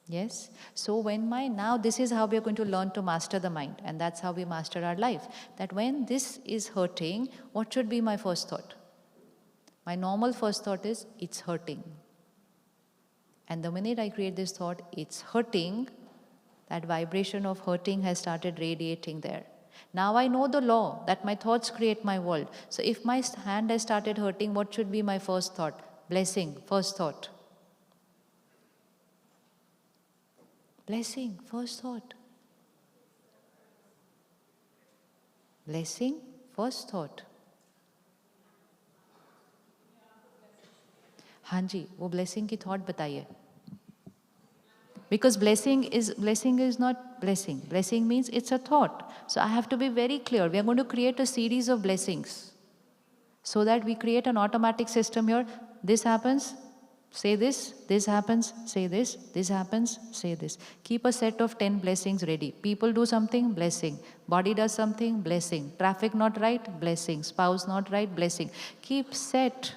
Yes? So now this is how we are going to learn to master the mind, and that's how we master our life. That when this is hurting, what should be my first thought? My normal first thought is, it's hurting. And the minute I create this thought, it's hurting, that vibration of hurting has started radiating there. Now I know the law that my thoughts create my world. So if my hand has started hurting, what should be my first thought? Blessing, first thought. Blessing, first thought. Blessing, first thought. हाँ जी, वो blessing की thought बताइए. Because blessing is not blessing. Blessing means it's a thought. So I have to be very clear. We are going to create a series of blessings so that we create an automatic system here. This happens, say this. This happens, say this. This happens, say this. Keep a set of 10 blessings ready. People do something, blessing. Body does something, blessing. Traffic not right, blessing. Spouse not right, blessing. Keep set.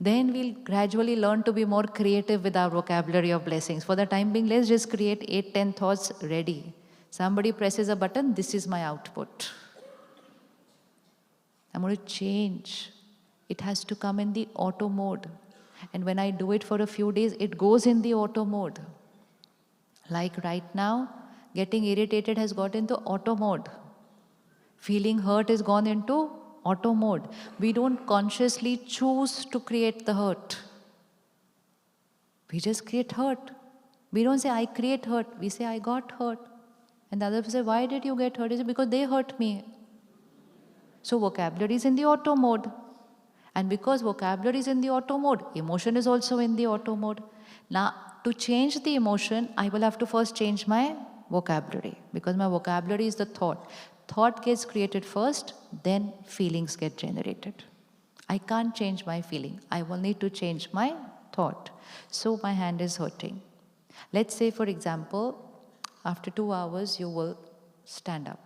Then we'll gradually learn to be more creative with our vocabulary of blessings. For the time being, let's just create 8-10 thoughts ready. Somebody presses a button, this is my output. I'm going to change. It has to come in the auto mode. And when I do it for a few days, it goes in the auto mode. Like right now, getting irritated has got into auto mode. Feeling hurt has gone into auto mode. We don't consciously choose to create the hurt. We just create hurt. We don't say, I create hurt. We say, I got hurt. And the other person say, why did you get hurt? Is it because they hurt me? So vocabulary is in the auto mode. And because vocabulary is in the auto mode, emotion is also in the auto mode. Now, to change the emotion, I will have to first change my vocabulary. Because my vocabulary is the thought. Thought gets created first, then feelings get generated. I can't change my feeling. I will need to change my thought. So my hand is hurting. Let's say, for example, after 2 hours, you will stand up.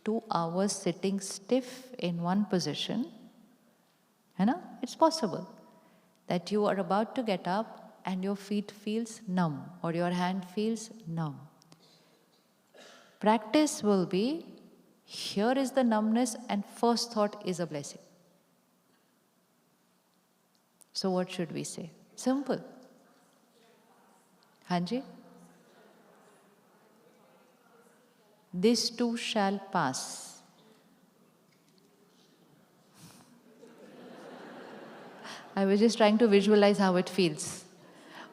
2 hours sitting stiff in one position, it's possible that you are about to get up and your feet feels numb or your hand feels numb. Practice will be, here is the numbness and first thought is a blessing. So what should we say? Simple. Hanji? This too shall pass. I was just trying to visualize how it feels.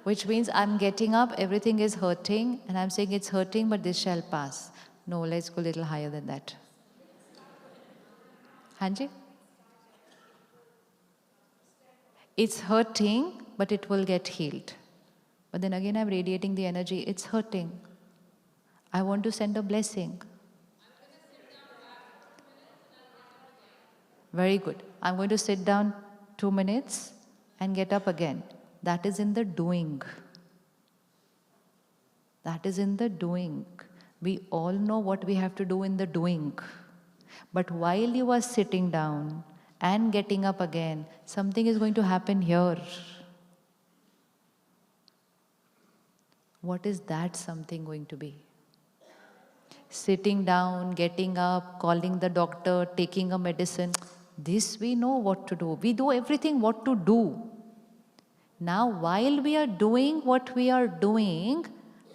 Which means I'm getting up, everything is hurting, and I'm saying it's hurting, but this shall pass. No, let's go a little higher than that. Hanji? It's hurting, but it will get healed. But then again, I'm radiating the energy. It's hurting. I want to send a blessing. Very good. I'm going to sit down 2 minutes and get up again. That is in the doing. That is in the doing. We all know what we have to do in the doing. But while you are sitting down and getting up again, something is going to happen here. What is that something going to be? Sitting down, getting up, calling the doctor, taking a medicine. This we know what to do. We do everything what to do. Now, while we are doing what we are doing,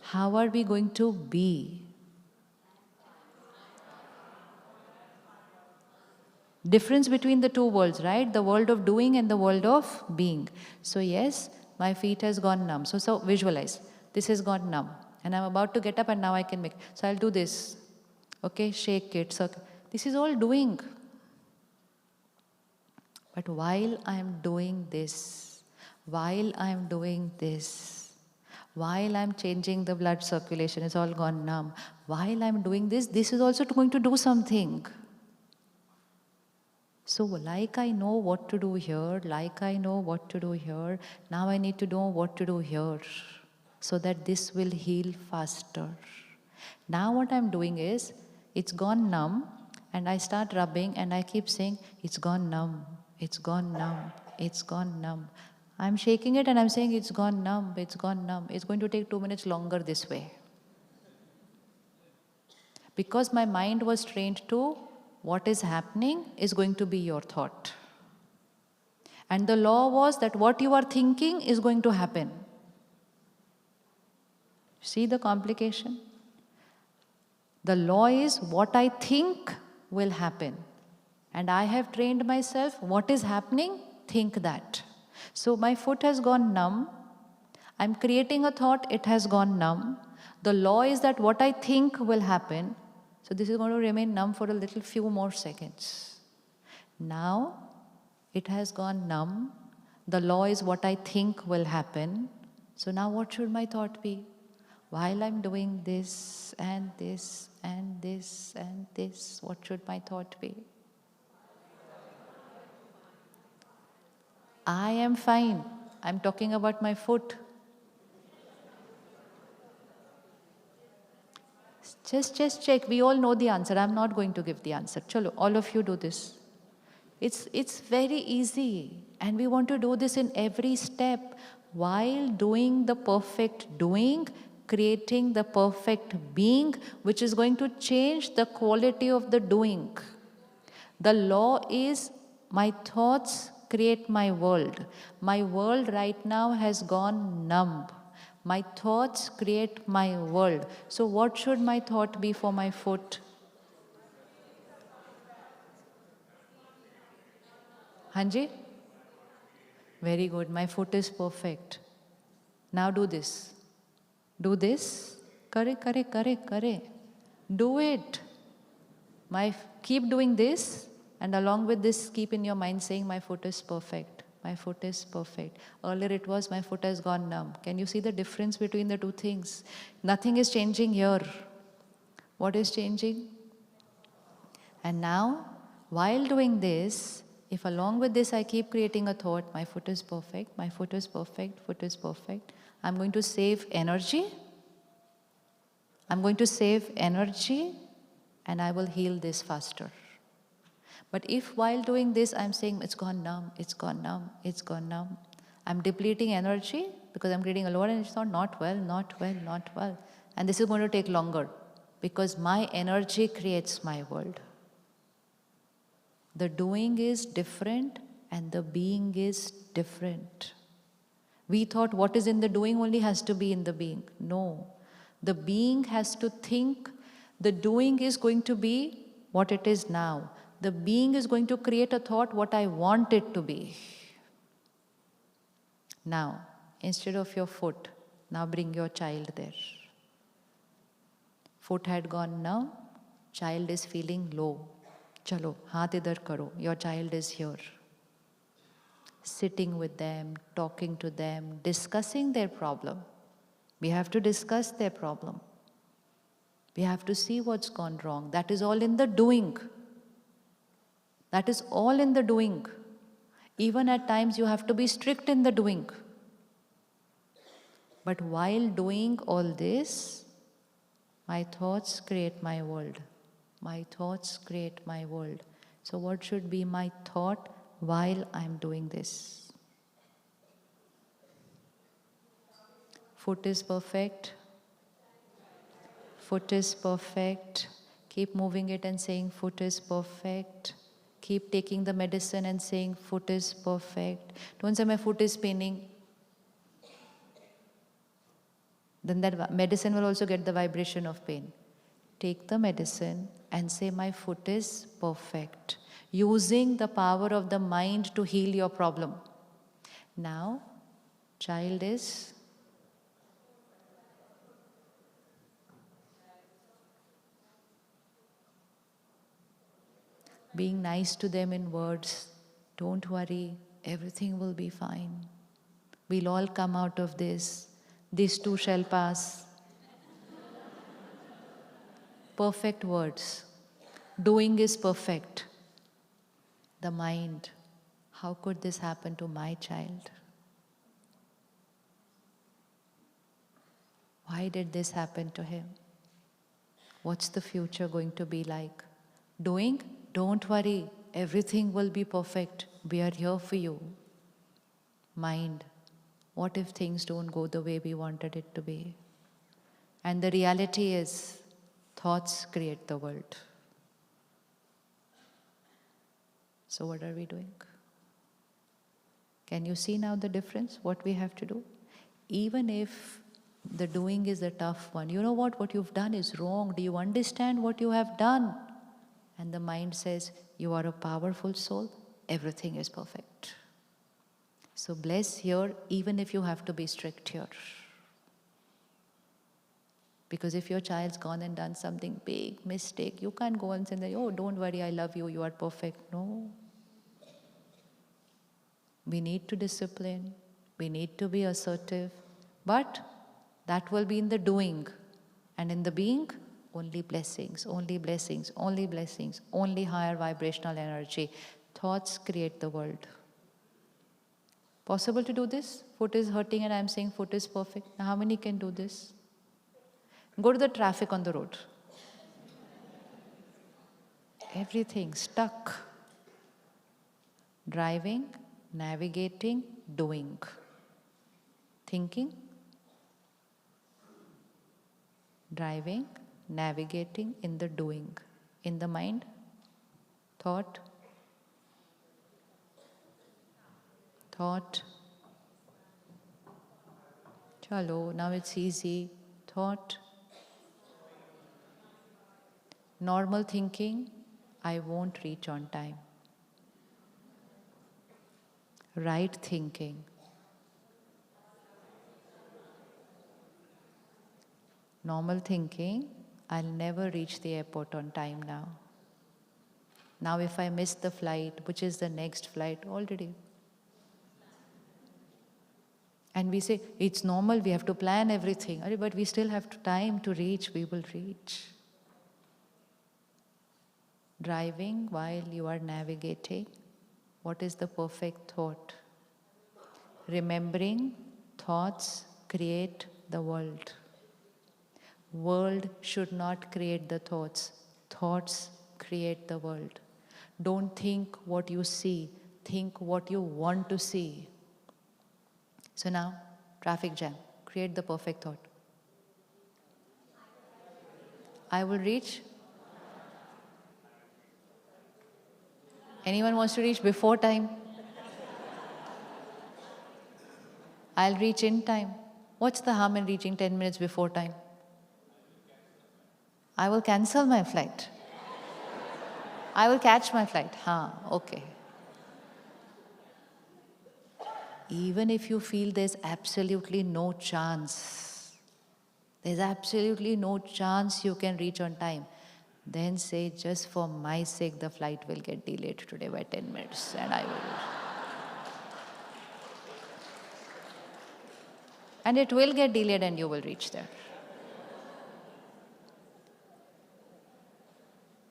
how are we going to be? Difference between the two worlds, right? The world of doing and the world of being. So yes, my feet has gone numb. So visualize. This has gone numb. And I'm about to get up and now I can make. So I'll do this. Okay, shake it. So this is all doing. But while I'm doing this, while I'm doing this, while I'm changing the blood circulation, it's all gone numb. While I'm doing this, this is also going to do something. So like I know what to do here, like I know what to do here, now I need to know what to do here so that this will heal faster. Now what I'm doing is, it's gone numb and I start rubbing and I keep saying, it's gone numb, it's gone numb, it's gone numb. I'm shaking it and I'm saying, it's gone numb, it's gone numb. It's going to take 2 minutes longer this way. Because my mind was trained to, what is happening is going to be your thought. And the law was that what you are thinking is going to happen. See the complication? The law is what I think will happen. And I have trained myself, what is happening? Think that. So my foot has gone numb. I'm creating a thought, it has gone numb. The law is that what I think will happen. So this is going to remain numb for a little few more seconds. Now it has gone numb. The law is what I think will happen. So now what should my thought be? While I'm doing this and this and this and this, what should my thought be? I am fine. I'm talking about my foot. Just check. We all know the answer. I'm not going to give the answer. Chalo, all of you do this. It's very easy. And we want to do this in every step while doing the perfect doing, creating the perfect being, which is going to change the quality of the doing. The law is my thoughts create my world. My world right now has gone numb. My thoughts create my world. So what should my thought be for my foot? Hanji? Very good. My foot is perfect. Now do this. Do this. Kare. Do it. Keep doing this. And along with this, keep in your mind saying, my foot is perfect. My foot is perfect. Earlier it was, my foot has gone numb. Can you see the difference between the two things? Nothing is changing here. What is changing? And now, while doing this, if along with this I keep creating a thought, my foot is perfect, my foot is perfect, foot is perfect, I'm going to save energy. I'm going to save energy and I will heal this faster. But if while doing this I'm saying it's gone numb, it's gone numb, it's gone numb, I'm depleting energy because I'm creating a lower energy thought, not well, not well, not well. And this is going to take longer because my energy creates my world. The doing is different and the being is different. We thought what is in the doing only has to be in the being. No. The being has to think the doing is going to be what it is now. The being is going to create a thought what I want it to be. Now, instead of your foot, now bring your child there. Foot had gone numb, child is feeling low. Chalo, haath idhar karo, your child is here. Sitting with them, talking to them, discussing their problem. We have to discuss their problem. We have to see what's gone wrong. That is all in the doing. That is all in the doing. Even at times you have to be strict in the doing. But while doing all this, my thoughts create my world. My thoughts create my world. So what should be my thought while I'm doing this? Foot is perfect. Foot is perfect. Keep moving it and saying foot is perfect. Keep taking the medicine and saying foot is perfect. Don't say my foot is paining. Then that medicine will also get the vibration of pain. Take the medicine and say my foot is perfect. Using the power of the mind to heal your problem. Now, child is being nice to them in words. Don't worry, everything will be fine. We'll all come out of this. This too shall pass. Perfect words. Doing is perfect. The mind. How could this happen to my child? Why did this happen to him? What's the future going to be like? Doing? Don't worry, everything will be perfect. We are here for you. Mind, what if things don't go the way we wanted it to be? And the reality is, thoughts create the world. So what are we doing? Can you see now the difference, what we have to do? Even if the doing is a tough one, you know what you've done is wrong. Do you understand what you have done? And the mind says, you are a powerful soul, everything is perfect. So bless here, even if you have to be strict here. Because if your child's gone and done something big mistake, you can't go and say, oh, don't worry, I love you, you are perfect. No. We need to discipline, we need to be assertive, but that will be in the doing. And in the being, only blessings, only blessings, only blessings, only higher vibrational energy. Thoughts create the world. Possible to do this? Foot is hurting and I'm saying foot is perfect. Now how many can do this? Go to the traffic on the road. Everything stuck. Driving, navigating, doing. Thinking. Driving, navigating, in the doing. In the mind, thought, thought. Chalo, now it's easy. Thought. Normal thinking, I won't reach on time. Right thinking. Normal thinking, I'll never reach the airport on time now. Now if I miss the flight, which is the next flight already? And we say, it's normal, we have to plan everything. But we still have time to reach, we will reach. Driving while you are navigating, what is the perfect thought? Remembering, thoughts create the world. World should not create the thoughts. Thoughts create the world. Don't think what you see. Think what you want to see. So now, traffic jam. Create the perfect thought. I will reach. Anyone wants to reach before time? I'll reach in time. What's the harm in reaching 10 minutes before time? I will cancel my flight. I will catch my flight. Okay. Even if you feel there's absolutely no chance you can reach on time, then say, just for my sake, the flight will get delayed today by 10 minutes and I will. And it will get delayed and you will reach there.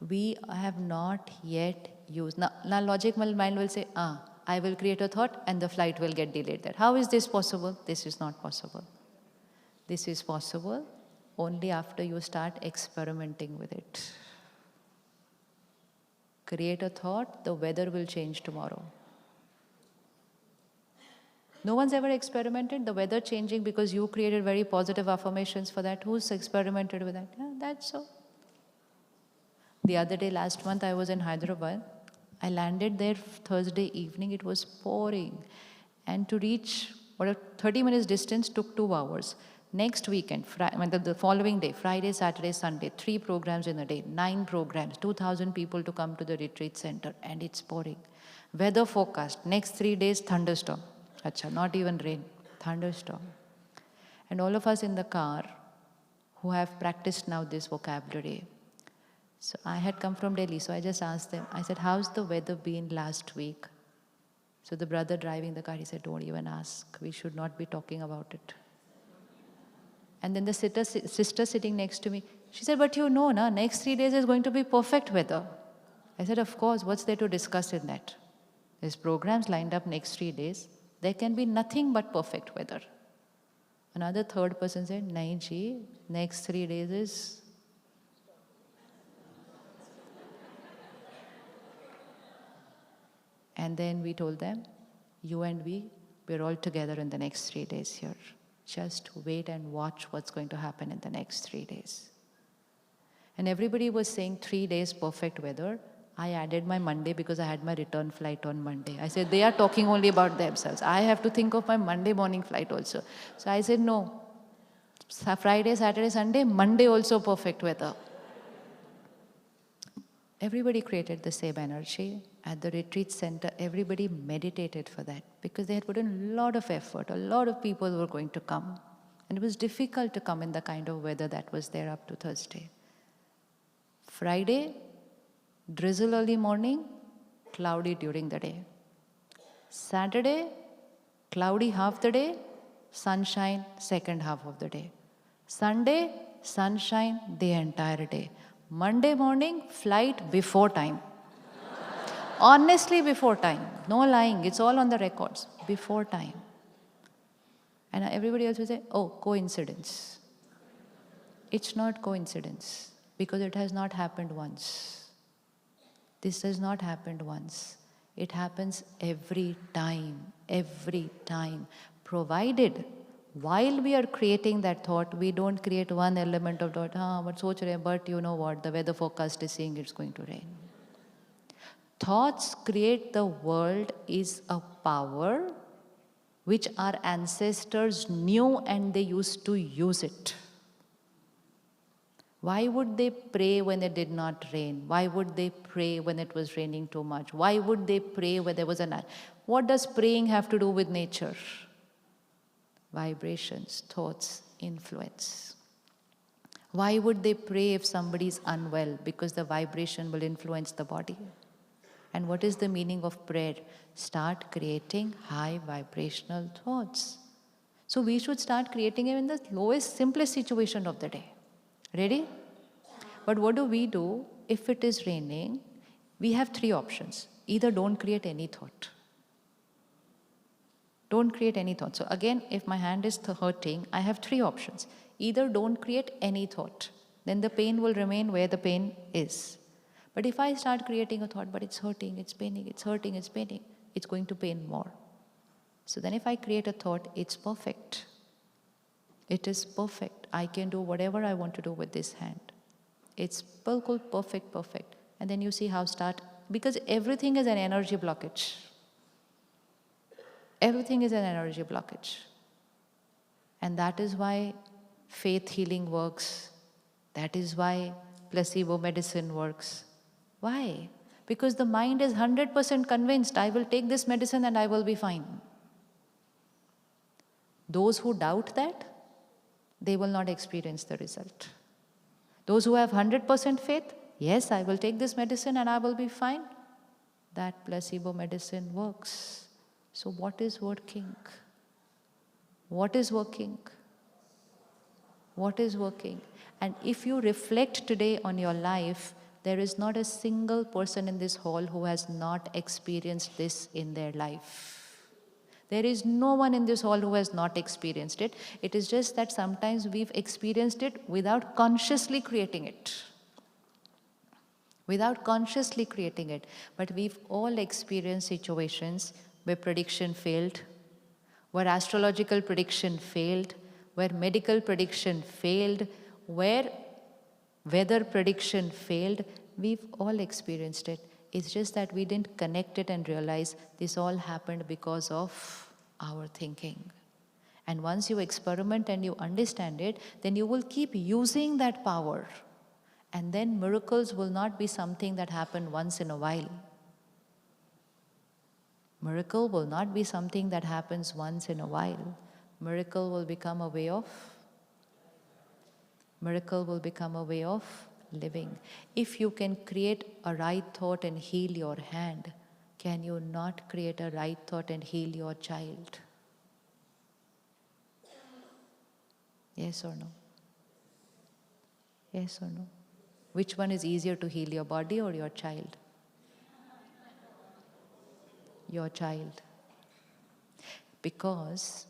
We have not yet used. Now logical mind will say, I will create a thought and the flight will get delayed there. How is this possible? This is not possible. This is possible only after you start experimenting with it. Create a thought, the weather will change tomorrow. No one's ever experimented the weather changing because you created very positive affirmations for that. Who's experimented with that? Yeah, that's so. The other day, last month, I was in Hyderabad. I landed there Thursday evening. It was pouring. And to reach 30 minutes distance took 2 hours. Next weekend, the following day, Friday, Saturday, Sunday, 3 programs in a day, 9 programs, 2,000 people to come to the retreat center, and it's pouring. Weather forecast, next 3 days, thunderstorm. Not even rain, thunderstorm. And all of us in the car who have practiced now this vocabulary. So I had come from Delhi, so I just asked them, I said, how's the weather been last week? So the brother driving the car, he said, don't even ask. We should not be talking about it. And then the sister sitting next to me, she said, but you know, next 3 days is going to be perfect weather. I said, of course, what's there to discuss in that? There's programs lined up next 3 days. There can be nothing but perfect weather. Another third person said, nahin ji, next 3 days is... And then we told them, you and we're all together in the next 3 days here. Just wait and watch what's going to happen in the next 3 days. And everybody was saying 3 days perfect weather. I added my Monday because I had my return flight on Monday. I said, they are talking only about themselves. I have to think of my Monday morning flight also. So I said, no. Friday, Saturday, Sunday, Monday also perfect weather. Everybody created the same energy. At the retreat center, everybody meditated for that because they had put in a lot of effort. A lot of people were going to come. And it was difficult to come in the kind of weather that was there up to Thursday. Friday, drizzle early morning, cloudy during the day. Saturday, cloudy half the day, sunshine second half of the day. Sunday, sunshine the entire day. Monday morning, flight before time. Honestly, before time. No lying. It's all on the records. Before time. And everybody else will say, oh, coincidence. It's not coincidence because it has not happened once. This has not happened once. It happens every time, provided while we are creating that thought, we don't create one element of thought, but you know what, the weather forecast is saying it's going to rain. Thoughts create the world is a power which our ancestors knew and they used to use it. Why would they pray when it did not rain? Why would they pray when it was raining too much? Why would they pray when there was a night? What does praying have to do with nature? Vibrations, thoughts, influence. Why would they pray if somebody is unwell? Because the vibration will influence the body. And what is the meaning of prayer? Start creating high vibrational thoughts. So we should start creating them in the lowest, simplest situation of the day. Ready? But what do? If it is raining, We have three options. Either don't create any thought. Don't create any thought. So again, if my hand is hurting, I have three options. Either don't create any thought. Then the pain will remain where the pain is. But if I start creating a thought, but it's hurting, it's paining, it's hurting, it's paining, it's going to pain more. So then if I create a thought, it's perfect. It is perfect. I can do whatever I want to do with this hand. It's perfect, perfect. And then you see how because everything is an energy blockage. Everything is an energy blockage. And that is why faith healing works. That is why placebo medicine works. Why? Because the mind is 100% convinced, I will take this medicine and I will be fine. Those who doubt that, they will not experience the result. Those who have 100% faith, yes, I will take this medicine and I will be fine. That placebo medicine works. So what is working? What is working? What is working? And if you reflect today on your life, there is not a single person in this hall who has not experienced this in their life. There is no one in this hall who has not experienced it. It is just that sometimes we've experienced it without consciously creating it. Without consciously creating it. But we've all experienced situations where prediction failed, where astrological prediction failed, where medical prediction failed, where weather prediction failed. We've all experienced it. It's just that we didn't connect it and realize this all happened because of our thinking. And once you experiment and you understand it, then you will keep using that power. And then miracles will not be something that happen once in a while. Miracle will not be something that happens once in a while. Miracle will become a way of living. If you can create a right thought and heal your hand, can you not create a right thought and heal your child? Yes or no? Yes or no? Which one is easier to heal, your body or your child? Your child. Because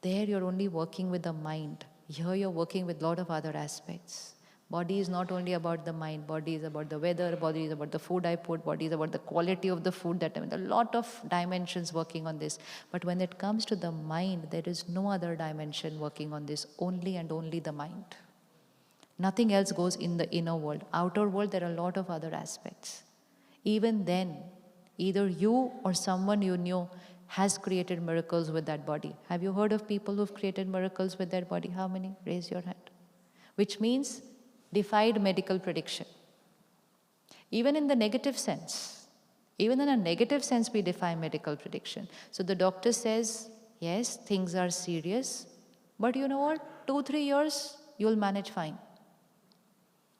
there you're only working with the mind. Here you're working with a lot of other aspects. Body is not only about the mind. Body is about the weather. Body is about the food I put. Body is about the quality of the food that I mean. A lot of dimensions working on this. But when it comes to the mind, there is no other dimension working on this. Only and only the mind. Nothing else goes in the inner world. Outer world, there are a lot of other aspects. Even then, either you or someone you knew has created miracles with that body. Have you heard of people who've created miracles with their body? How many? Raise your hand. Which means defied medical prediction. Even in the negative sense. Even in a negative sense, we defy medical prediction. So the doctor says, yes, things are serious, but you know what? 2-3 years, you'll manage fine.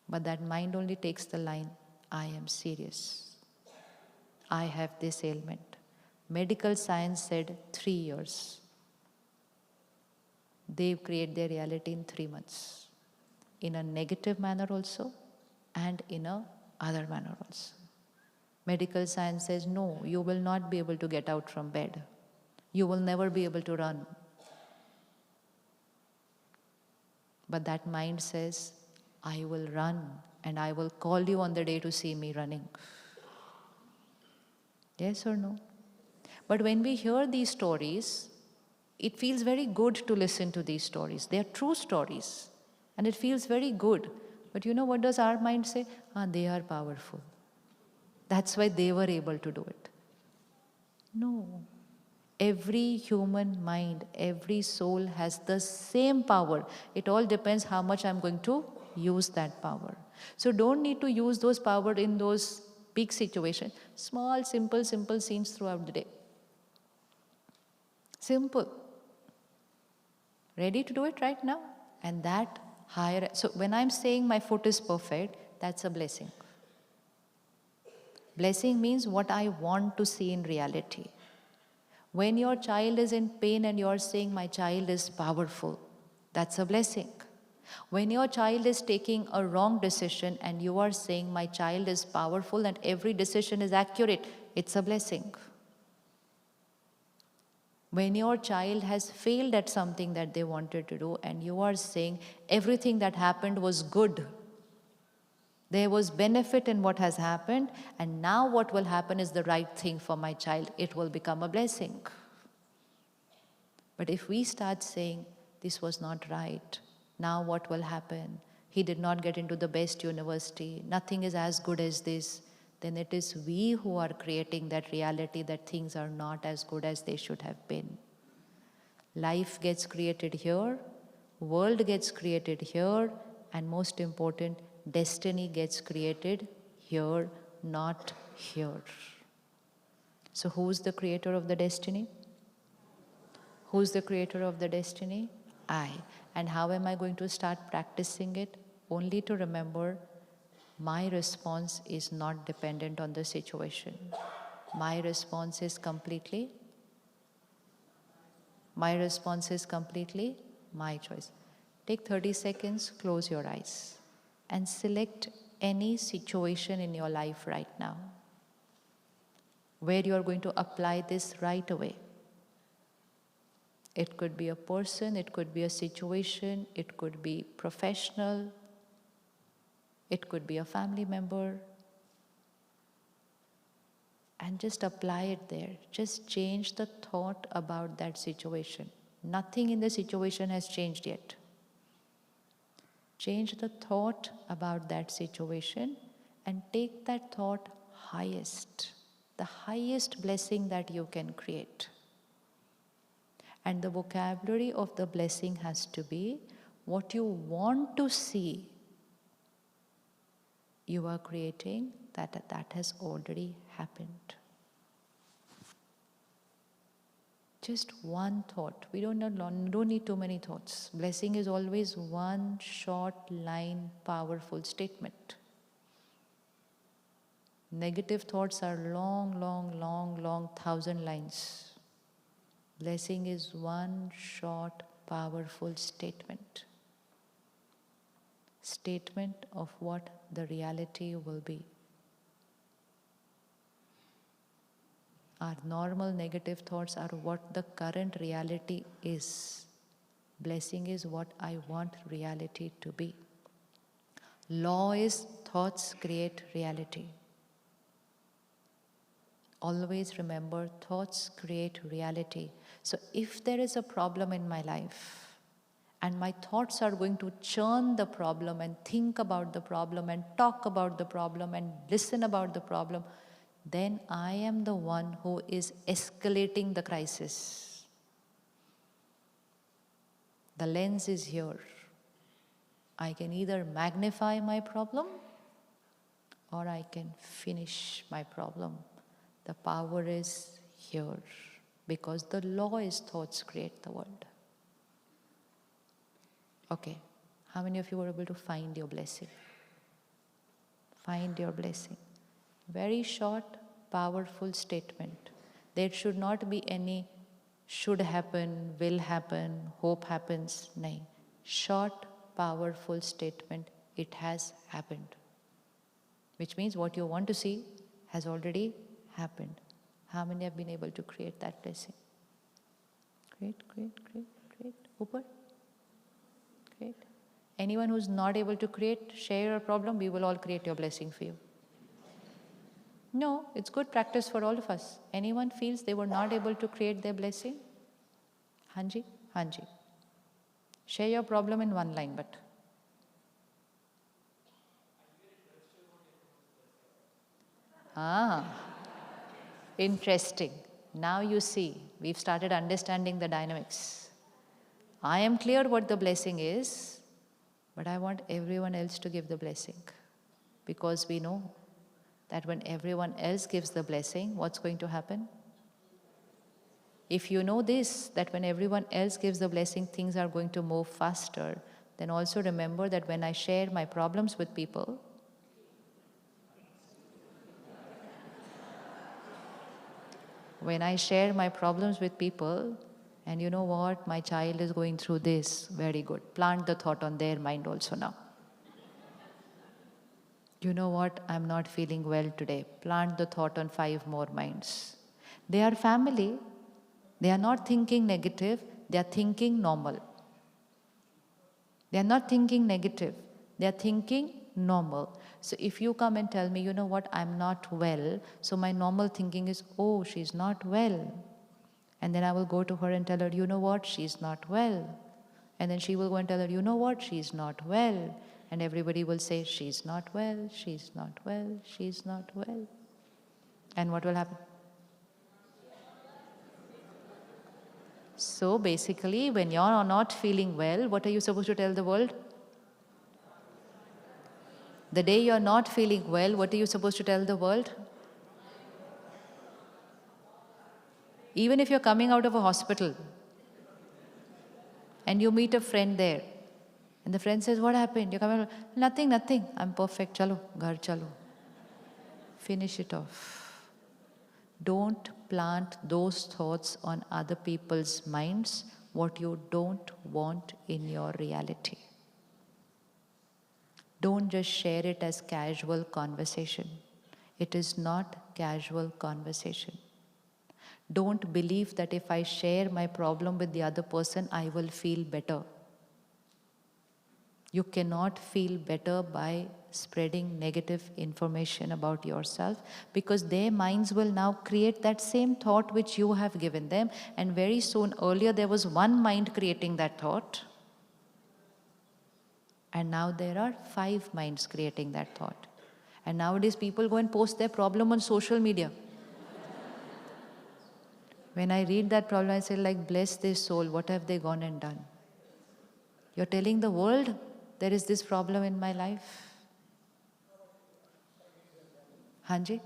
But that mind only takes the line, I am serious. I have this ailment. Medical science said 3 years. They create their reality in 3 months. In a negative manner also, and in a other manner also. Medical science says, no, you will not be able to get out from bed. You will never be able to run. But that mind says, I will run and I will call you on the day to see me running. Yes or no? But when we hear these stories, it feels very good to listen to these stories. They are true stories. And it feels very good. But you know what does our mind say? They are powerful. That's why they were able to do it. No. Every human mind, every soul has the same power. It all depends how much I'm going to use that power. So don't need to use those power in those big situations. Small, simple scenes throughout the day. Simple. Ready to do it right now? And that higher. So when I'm saying my foot is perfect, that's a blessing. Blessing means what I want to see in reality. When your child is in pain and you're saying my child is powerful, that's a blessing. When your child is taking a wrong decision and you are saying, my child is powerful and every decision is accurate, it's a blessing. When your child has failed at something that they wanted to do and you are saying, everything that happened was good, there was benefit in what has happened, and now what will happen is the right thing for my child, it will become a blessing. But if we start saying, this was not right, now what will happen? He did not get into the best university, nothing is as good as this, then it is we who are creating that reality that things are not as good as they should have been. Life gets created here, world gets created here, and most important, destiny gets created here, not here. So who's the creator of the destiny? Who's the creator of the destiny? I. And how am I going to start practicing it? Only to remember, my response is not dependent on the situation. My response is completely my choice. Take 30 seconds, close your eyes, and select any situation in your life right now where you are going to apply this right away. It could be a person, it could be a situation, it could be professional, it could be a family member. And just apply it there. Just change the thought about that situation. Nothing in the situation has changed yet. Change the thought about that situation and take that thought highest, the highest blessing that you can create. And the vocabulary of the blessing has to be what you want to see. You are creating that has already happened. Just one thought. We don't need too many thoughts. Blessing is always one short line, powerful statement. Negative thoughts are long, 1,000 lines. Blessing is one short, powerful statement. Statement of what the reality will be. Our normal negative thoughts are what the current reality is. Blessing is what I want reality to be. Law is thoughts create reality. Always remember, thoughts create reality. So if there is a problem in my life, and my thoughts are going to churn the problem and think about the problem and talk about the problem and listen about the problem, then I am the one who is escalating the crisis. The lens is here. I can either magnify my problem or I can finish my problem. The power is here because the law is thoughts create the world. Okay, how many of you were able to find your blessing? Find your blessing. Very short, powerful statement. There should not be any should happen, will happen, hope happens. No. Short, powerful statement. It has happened. Which means what you want to see has already happened. How many have been able to create that blessing? Great. Upar? Great. Anyone who's not able to create, share your problem, we will all create your blessing for you. No, it's good practice for all of us. Anyone feels they were not able to create their blessing? Hanji? Hanji. Share your problem in one line, but. Interesting. Now you see, we've started understanding the dynamics. I am clear what the blessing is, but I want everyone else to give the blessing. Because we know that when everyone else gives the blessing, what's going to happen? If you know this, that when everyone else gives the blessing, things are going to move faster, then also remember that when I share my problems with people, And you know what? My child is going through this. Very good. Plant the thought on their mind also now. You know what? I'm not feeling well today. Plant the thought on 5 more minds. They are family. They are not thinking negative. They are thinking normal. They are not thinking negative. They are thinking normal. So if you come and tell me, you know what, I'm not well, so my normal thinking is, oh, she's not well. And then I will go to her and tell her, you know what, she's not well. And then she will go and tell her, you know what, she's not well. And everybody will say, she's not well, she's not well, she's not well. And what will happen? So basically, when you're not feeling well, what are you supposed to tell the world? The day you're not feeling well, what are you supposed to tell the world? Even if you're coming out of a hospital and you meet a friend there, and the friend says, what happened? You're coming out, nothing, I'm perfect, chalo, ghar chalo. Finish it off. Don't plant those thoughts on other people's minds, what you don't want in your reality. Don't just share it as casual conversation. It is not casual conversation. Don't believe that if I share my problem with the other person, I will feel better. You cannot feel better by spreading negative information about yourself, because their minds will now create that same thought which you have given them, and very soon, earlier there was one mind creating that thought, and now there are 5 minds creating that thought. And nowadays people go and post their problem on social media. When I read that problem, I say, like, bless their soul, what have they gone and done? You're telling the world there is this problem in my life. Hanji?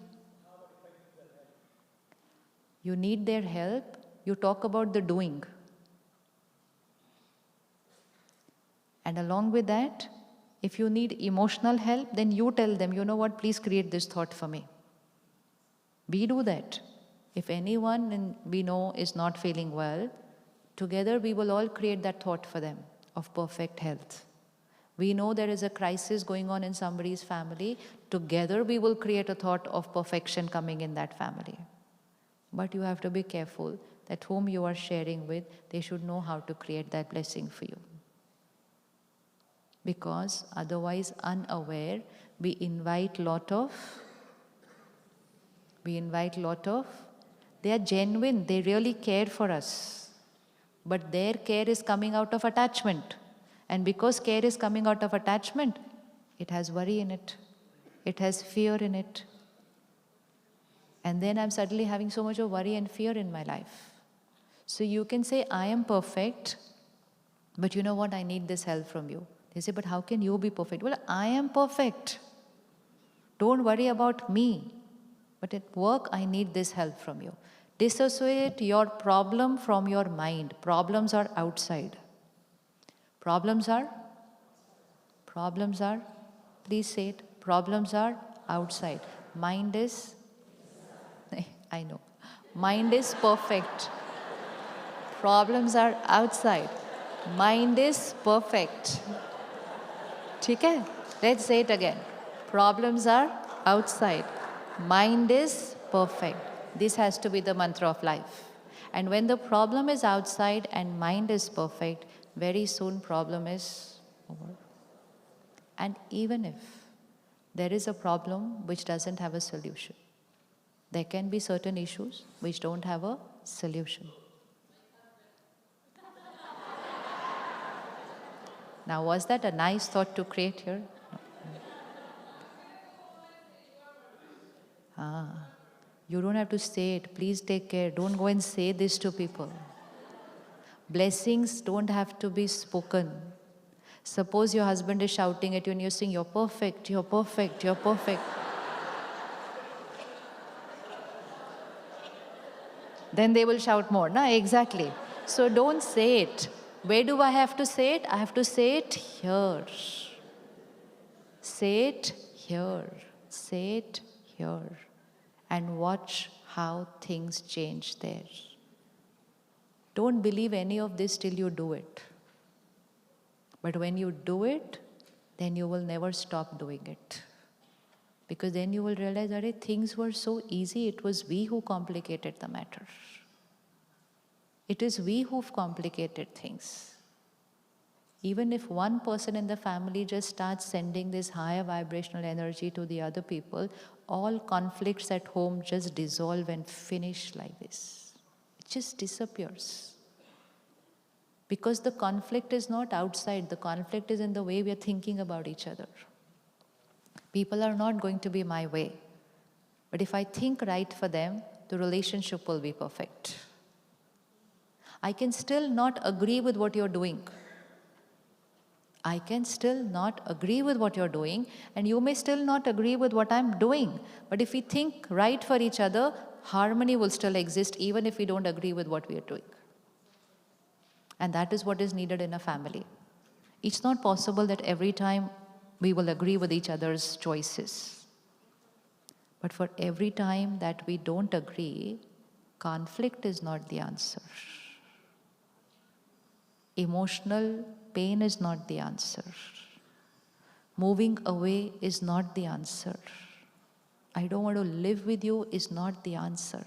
You need their help, you talk about the doing. And along with that, if you need emotional help, then you tell them, you know what, please create this thought for me. We do that. If anyone we know is not feeling well, together we will all create that thought for them of perfect health. We know there is a crisis going on in somebody's family, together we will create a thought of perfection coming in that family. But you have to be careful that whom you are sharing with, they should know how to create that blessing for you. Because otherwise, unaware, we invite lot of, they are genuine, they really care for us. But their care is coming out of attachment. And because care is coming out of attachment, it has worry in it. It has fear in it. And then I'm suddenly having so much of worry and fear in my life. So you can say, I am perfect, but you know what, I need this help from you. They say, but how can you be perfect? Well, I am perfect. Don't worry about me. But at work, I need this help from you. Dissociate your problem from your mind. Problems are outside. Problems are, please say it. Problems are outside. Mind is, I know. Mind is perfect. Problems are outside. Mind is perfect. Okay? Let's say it again. Problems are outside. Mind is perfect. This has to be the mantra of life. And when the problem is outside and mind is perfect, very soon problem is over. And even if there is a problem which doesn't have a solution, there can be certain issues which don't have a solution. Now, was that a nice thought to create here? You don't have to say it. Please take care. Don't go and say this to people. Blessings don't have to be spoken. Suppose your husband is shouting at you and you're saying, you're perfect, you're perfect, you're perfect. Then they will shout more. No, exactly. So don't say it. Where do I have to say it? I have to say it here. Say it here. Say it here. And watch how things change there. Don't believe any of this till you do it. But when you do it, then you will never stop doing it. Because then you will realize that things were so easy, it was we who complicated the matter. It is we who've complicated things. Even if one person in the family just starts sending this higher vibrational energy to the other people, all conflicts at home just dissolve and finish like this. It just disappears. Because the conflict is not outside, the conflict is in the way we are thinking about each other. People are not going to be my way. But if I think right for them, the relationship will be perfect. I can still not agree with what you're doing. I can still not agree with what you're doing, and you may still not agree with what I'm doing. But if we think right for each other, harmony will still exist even if we don't agree with what we are doing. And that is what is needed in a family. It's not possible that every time we will agree with each other's choices. But for every time that we don't agree, conflict is not the answer. Emotional pain is not the answer. Moving away is not the answer. I don't want to live with you is not the answer.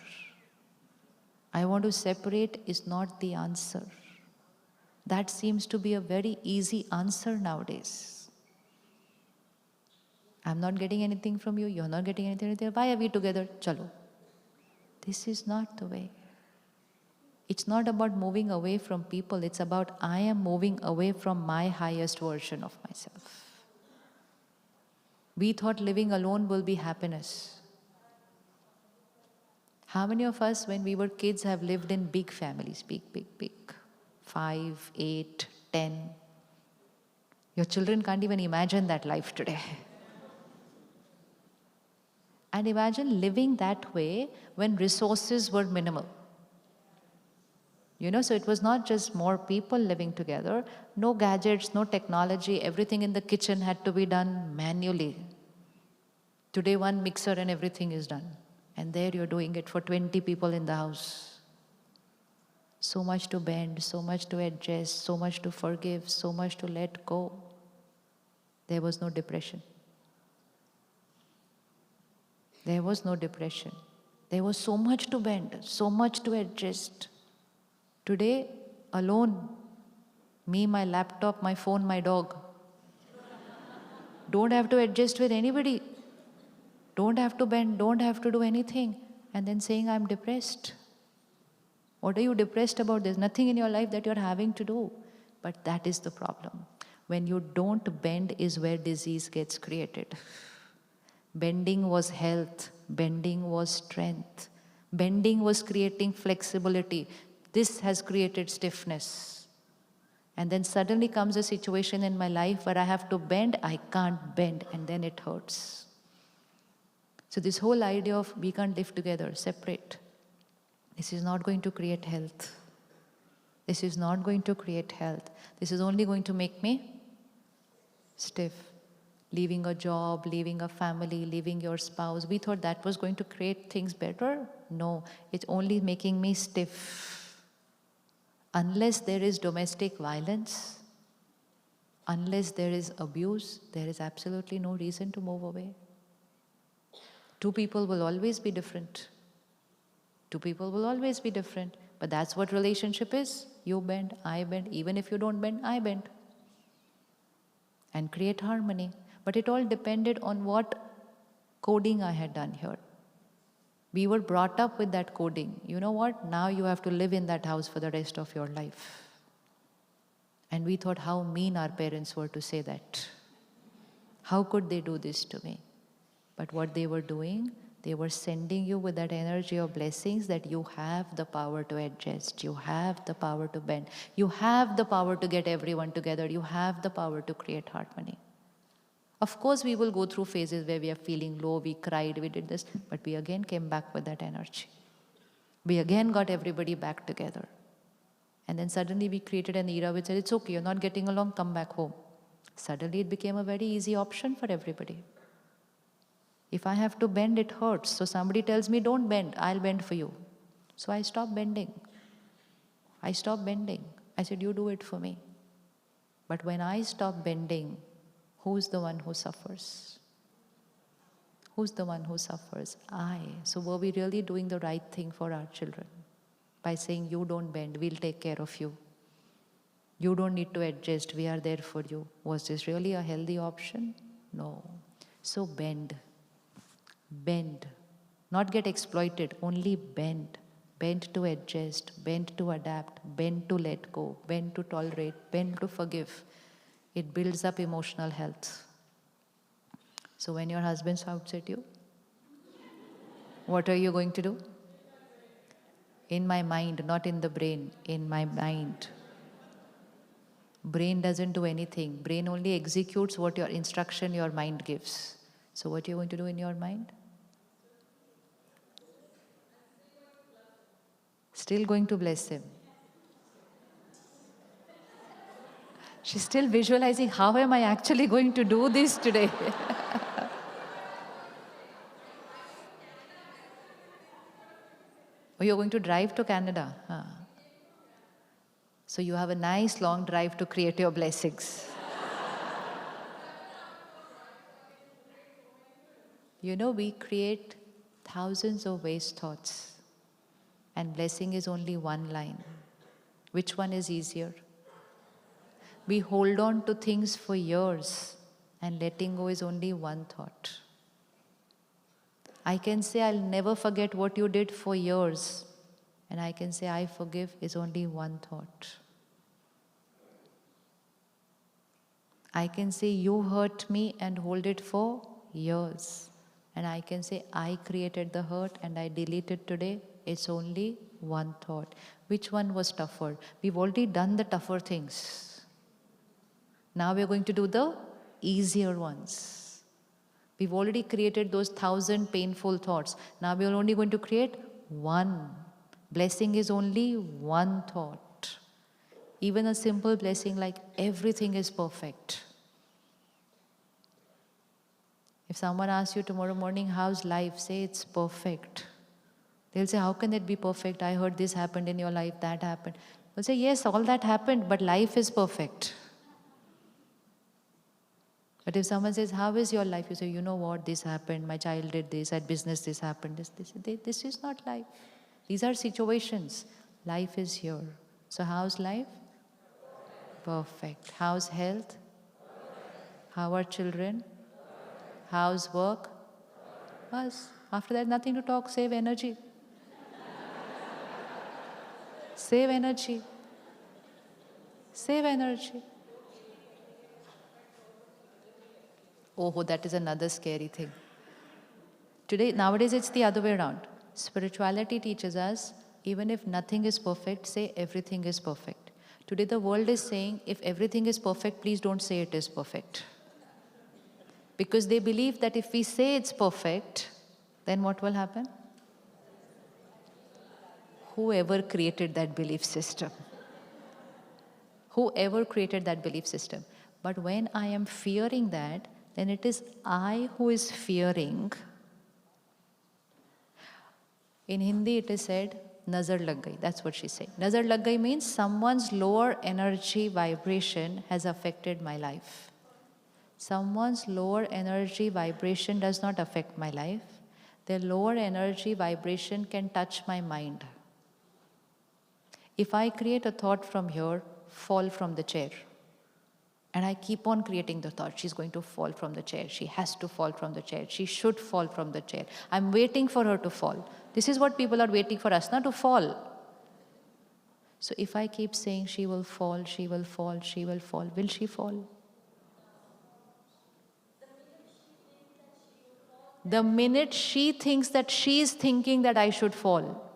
I want to separate is not the answer. That seems to be a very easy answer nowadays. I'm not getting anything from you, you're not getting anything. Why are we together? Chalo. This is not the way. It's not about moving away from people, it's about I am moving away from my highest version of myself. We thought living alone will be happiness. How many of us, when we were kids, have lived in big families? Big. 5, 8, 10. Your children can't even imagine that life today. And imagine living that way when resources were minimal. So it was not just more people living together, no gadgets, no technology, everything in the kitchen had to be done manually. Today, one mixer and everything is done. And there you're doing it for 20 people in the house. So much to bend, so much to adjust, so much to forgive, so much to let go. There was no depression. There was no depression. There was so much to bend, so much to adjust. Today, alone, me, my laptop, my phone, my dog. Don't have to adjust with anybody. Don't have to bend, don't have to do anything. And then saying, I'm depressed. What are you depressed about? There's nothing in your life that you're having to do. But that is the problem. When you don't bend is where disease gets created. Bending was health. Bending was strength. Bending was creating flexibility. This has created stiffness. And then suddenly comes a situation in my life where I have to bend, I can't bend, and then it hurts. So this whole idea of we can't live together, separate, this is not going to create health. This is not going to create health. This is only going to make me stiff. Leaving a job, leaving a family, leaving your spouse. We thought that was going to create things better. No, it's only making me stiff. Unless there is domestic violence, unless there is abuse, there is absolutely no reason to move away. Two people will always be different. Two people will always be different. But that's what relationship is. You bend, I bend. Even if you don't bend, I bend. And create harmony. But it all depended on what coding I had done here. We were brought up with that coding. You know what? Now you have to live in that house for the rest of your life. And we thought how mean our parents were to say that. How could they do this to me? But what they were doing, they were sending you with that energy of blessings that you have the power to adjust. You have the power to bend. You have the power to get everyone together. You have the power to create harmony. Of course, we will go through phases where we are feeling low, we cried, we did this, but we again came back with that energy. We again got everybody back together. And then suddenly we created an era which said, it's okay, you're not getting along, come back home. Suddenly it became a very easy option for everybody. If I have to bend, it hurts. So somebody tells me, don't bend, I'll bend for you. So I stop bending. I stopped bending. I said, you do it for me. But when I stop bending, who's the one who suffers? Who's the one who suffers? I. So were we really doing the right thing for our children? By saying, you don't bend, we'll take care of you. You don't need to adjust, we are there for you. Was this really a healthy option? No. So bend. Bend. Not get exploited, only bend. Bend to adjust, bend to adapt, bend to let go, bend to tolerate, bend to forgive. It builds up emotional health. So when your husband shouts at you, what are you going to do? In my mind, not in the brain, in my mind. Brain doesn't do anything. Brain only executes what your instruction your mind gives. So what are you going to do in your mind? Still going to bless him. She's still visualizing, how am I actually going to do this today? Oh, you're going to drive to Canada. Huh. So you have a nice long drive to create your blessings. You know, we create thousands of waste thoughts, and blessing is only one line. Which one is easier? We hold on to things for years, and letting go is only one thought. I can say, I'll never forget what you did for years, and I can say, I forgive is only one thought. I can say, you hurt me and hold it for years. And I can say, I created the hurt and I delete it today. It's only one thought. Which one was tougher? We've already done the tougher things. Now we're going to do the easier ones. We've already created those 1,000 painful thoughts. Now we're only going to create one. Blessing is only one thought. Even a simple blessing like everything is perfect. If someone asks you tomorrow morning, how's life? Say it's perfect. They'll say, how can it be perfect? I heard this happened in your life, that happened. We'll say, yes, all that happened, but life is perfect. But if someone says, how is your life? You say, you know what, this happened, my child did this, at business this happened, this is not life. These are situations. Life is here. So how's life? Perfect. How's health? How are children? How's work? Bas. After that, nothing to talk. Save energy. Save energy. Save energy. Oh, that is another scary thing. Nowadays, it's the other way around. Spirituality teaches us, even if nothing is perfect, say everything is perfect. Today, the world is saying, if everything is perfect, please don't say it is perfect. Because they believe that if we say it's perfect, then what will happen? Whoever created that belief system. Whoever created that belief system. But when I am fearing that, then it is I who is fearing. In Hindi it is said, nazar lag gayi. That's what she said. Nazar lag gayi means someone's lower energy vibration has affected my life. Someone's lower energy vibration does not affect my life. Their lower energy vibration can touch my mind. If I create a thought from here, fall from the chair. And I keep on creating the thought, she's going to fall from the chair. She has to fall from the chair. She should fall from the chair. I'm waiting for her to fall. This is what people are waiting for us, not to fall. So if I keep saying she will fall, she will fall, she will fall, will she fall? The minute she thinks that she is thinking that I should fall.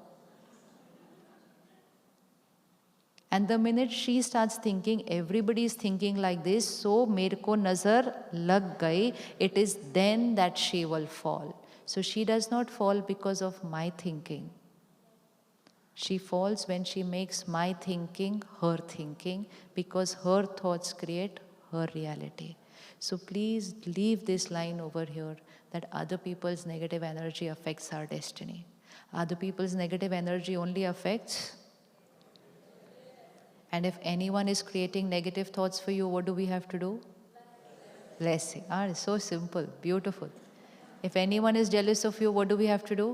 And the minute she starts thinking, everybody is thinking like this, so mere ko nazar lag gayi, it is then that she will fall. So she does not fall because of my thinking. She falls when she makes my thinking her thinking, because her thoughts create her reality. So please leave this line over here, that other people's negative energy affects our destiny. Other people's negative energy only affects And if anyone is creating negative thoughts for you, what do we have to do? Blessing. It's so simple, beautiful. If anyone is jealous of you, what do we have to do?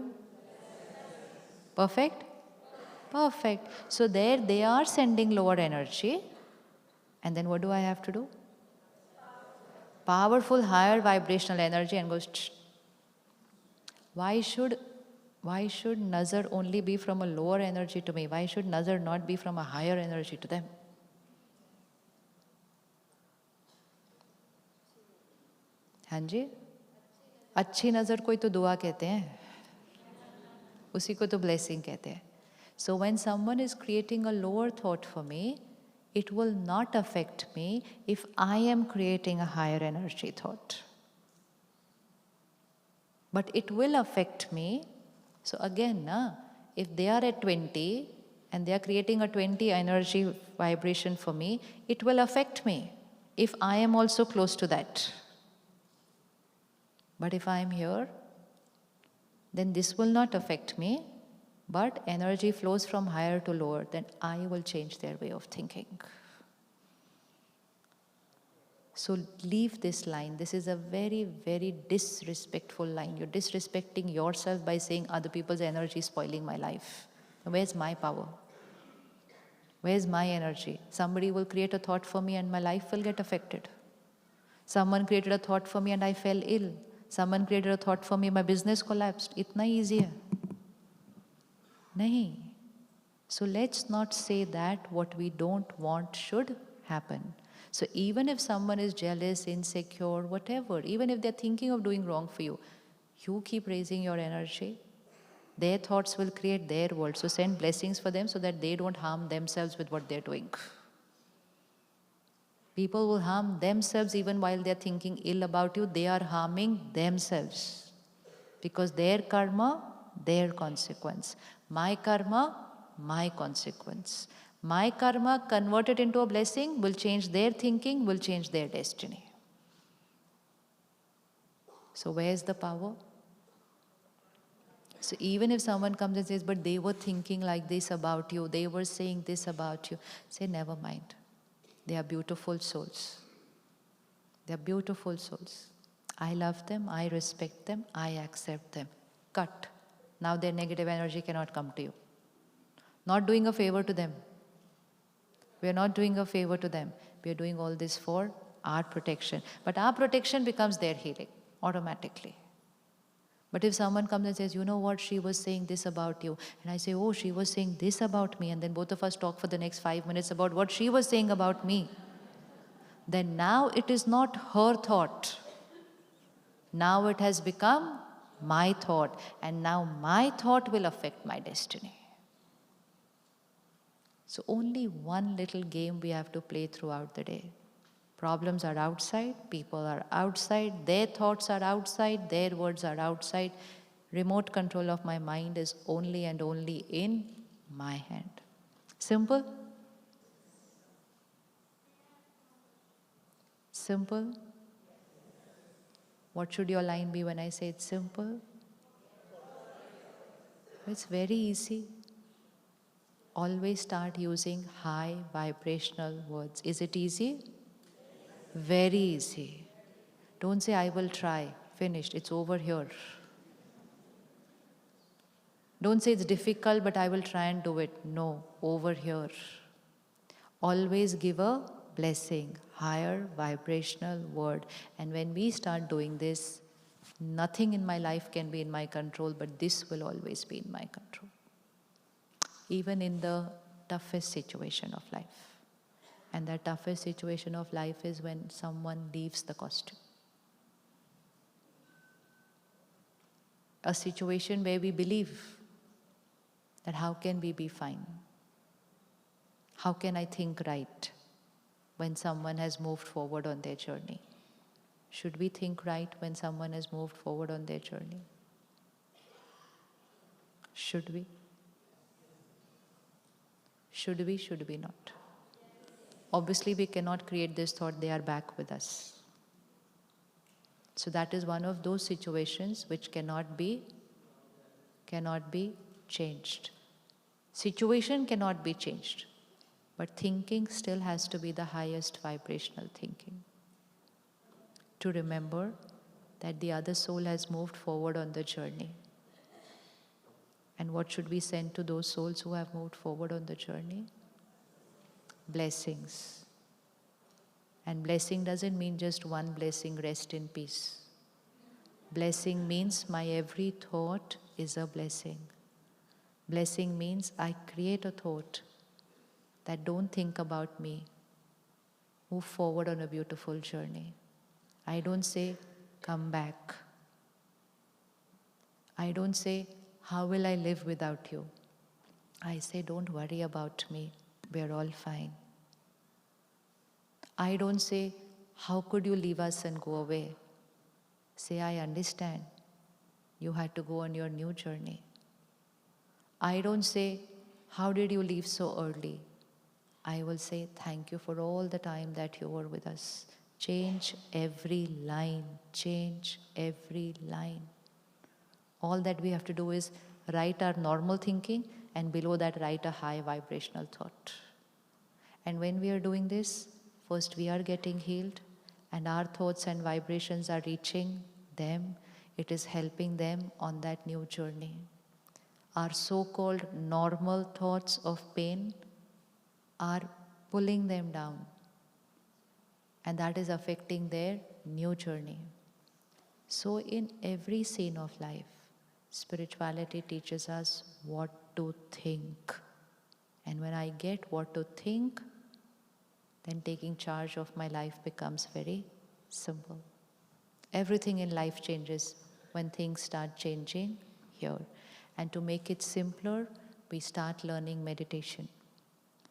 Perfect? Perfect. So there they are sending lower energy. And then what do I have to do? Powerful, higher vibrational energy, and goes, tsh. Why should nazar only be from a lower energy to me? Why should nazar not be from a higher energy to them? हाँ जी, अच्छी नज़र को ही तो दुआ कहते हैं, उसी को तो blessing कहते हैं. So when someone is creating a lower thought for me, it will not affect me if I am creating a higher energy thought. But it will affect me. So again, if they are at 20 and they are creating a 20 energy vibration for me, it will affect me if I am also close to that. But if I am here, then this will not affect me, but energy flows from higher to lower, then I will change their way of thinking. So leave this line. This is a very, very disrespectful line. You're disrespecting yourself by saying other people's energy is spoiling my life. Where's my power? Where's my energy? Somebody will create a thought for me and my life will get affected. Someone created a thought for me and I fell ill. Someone created a thought for me, my business collapsed. Itna easy hai. Nahi. So let's not say that what we don't want should happen. So even if someone is jealous, insecure, whatever, even if they're thinking of doing wrong for you, you keep raising your energy. Their thoughts will create their world. So send blessings for them so that they don't harm themselves with what they're doing. People will harm themselves even while they're thinking ill about you. They are harming themselves. Because their karma, their consequence. My karma, my consequence. My karma converted into a blessing will change their thinking, will change their destiny. So where's the power? So even if someone comes and says, but they were thinking like this about you, they were saying this about you, say, never mind. They are beautiful souls. They are beautiful souls. I love them, I respect them, I accept them. Cut. Now their negative energy cannot come to you. Not doing a favor to them. We are not doing a favor to them. We are doing all this for our protection. But our protection becomes their healing automatically. But if someone comes and says, you know what, she was saying this about you. And I say, oh, she was saying this about me. And then both of us talk for the next 5 minutes about what she was saying about me. Then now it is not her thought. Now it has become my thought. And now my thought will affect my destiny. So only one little game we have to play throughout the day. Problems are outside, people are outside, their thoughts are outside, their words are outside. Remote control of my mind is only and only in my hand. Simple? Simple? What should your line be when I say it's simple? It's very easy. Always start using high vibrational words. Is it easy? Very easy. Don't say, I will try. Finished. It's over here. Don't say it's difficult, but I will try and do it. No, over here. Always give a blessing, higher vibrational word. And when we start doing this, nothing in my life can be in my control, but this will always be in my control. Even in the toughest situation of life. And the toughest situation of life is when someone leaves the costume. A situation where we believe that how can we be fine? How can I think right when someone has moved forward on their journey? Should we think right when someone has moved forward on their journey? Should we? Should we? Should we not? Obviously, we cannot create this thought, they are back with us. So that is one of those situations which cannot be changed. Situation cannot be changed. But thinking still has to be the highest vibrational thinking. To remember that the other soul has moved forward on the journey. And what should we send to those souls who have moved forward on the journey? Blessings. And blessing doesn't mean just one blessing, rest in peace. Blessing means my every thought is a blessing. Blessing means I create a thought that don't think about me. Move forward on a beautiful journey. I don't say, come back. I don't say, how will I live without you? I say, don't worry about me. We're all fine. I don't say, how could you leave us and go away? Say, I understand. You had to go on your new journey. I don't say, how did you leave so early? I will say, thank you for all the time that you were with us. Change every line. Change every line. All that we have to do is write our normal thinking and below that write a high vibrational thought. And when we are doing this, first we are getting healed and our thoughts and vibrations are reaching them. It is helping them on that new journey. Our so-called normal thoughts of pain are pulling them down. And that is affecting their new journey. So in every scene of life, spirituality teaches us what to think. And when I get what to think, then taking charge of my life becomes very simple. Everything in life changes when things start changing here. And to make it simpler, we start learning meditation.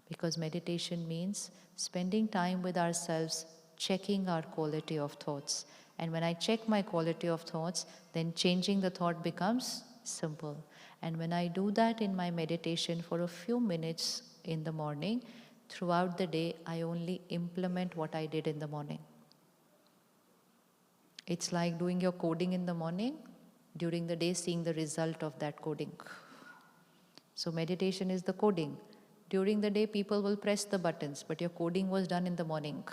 Because meditation means spending time with ourselves, checking our quality of thoughts. And when I check my quality of thoughts, then changing the thought becomes simple. And when I do that in my meditation for a few minutes in the morning, throughout the day, I only implement what I did in the morning. It's like doing your coding in the morning, during the day seeing the result of that coding. So meditation is the coding. During the day, people will press the buttons, but your coding was done in the morning.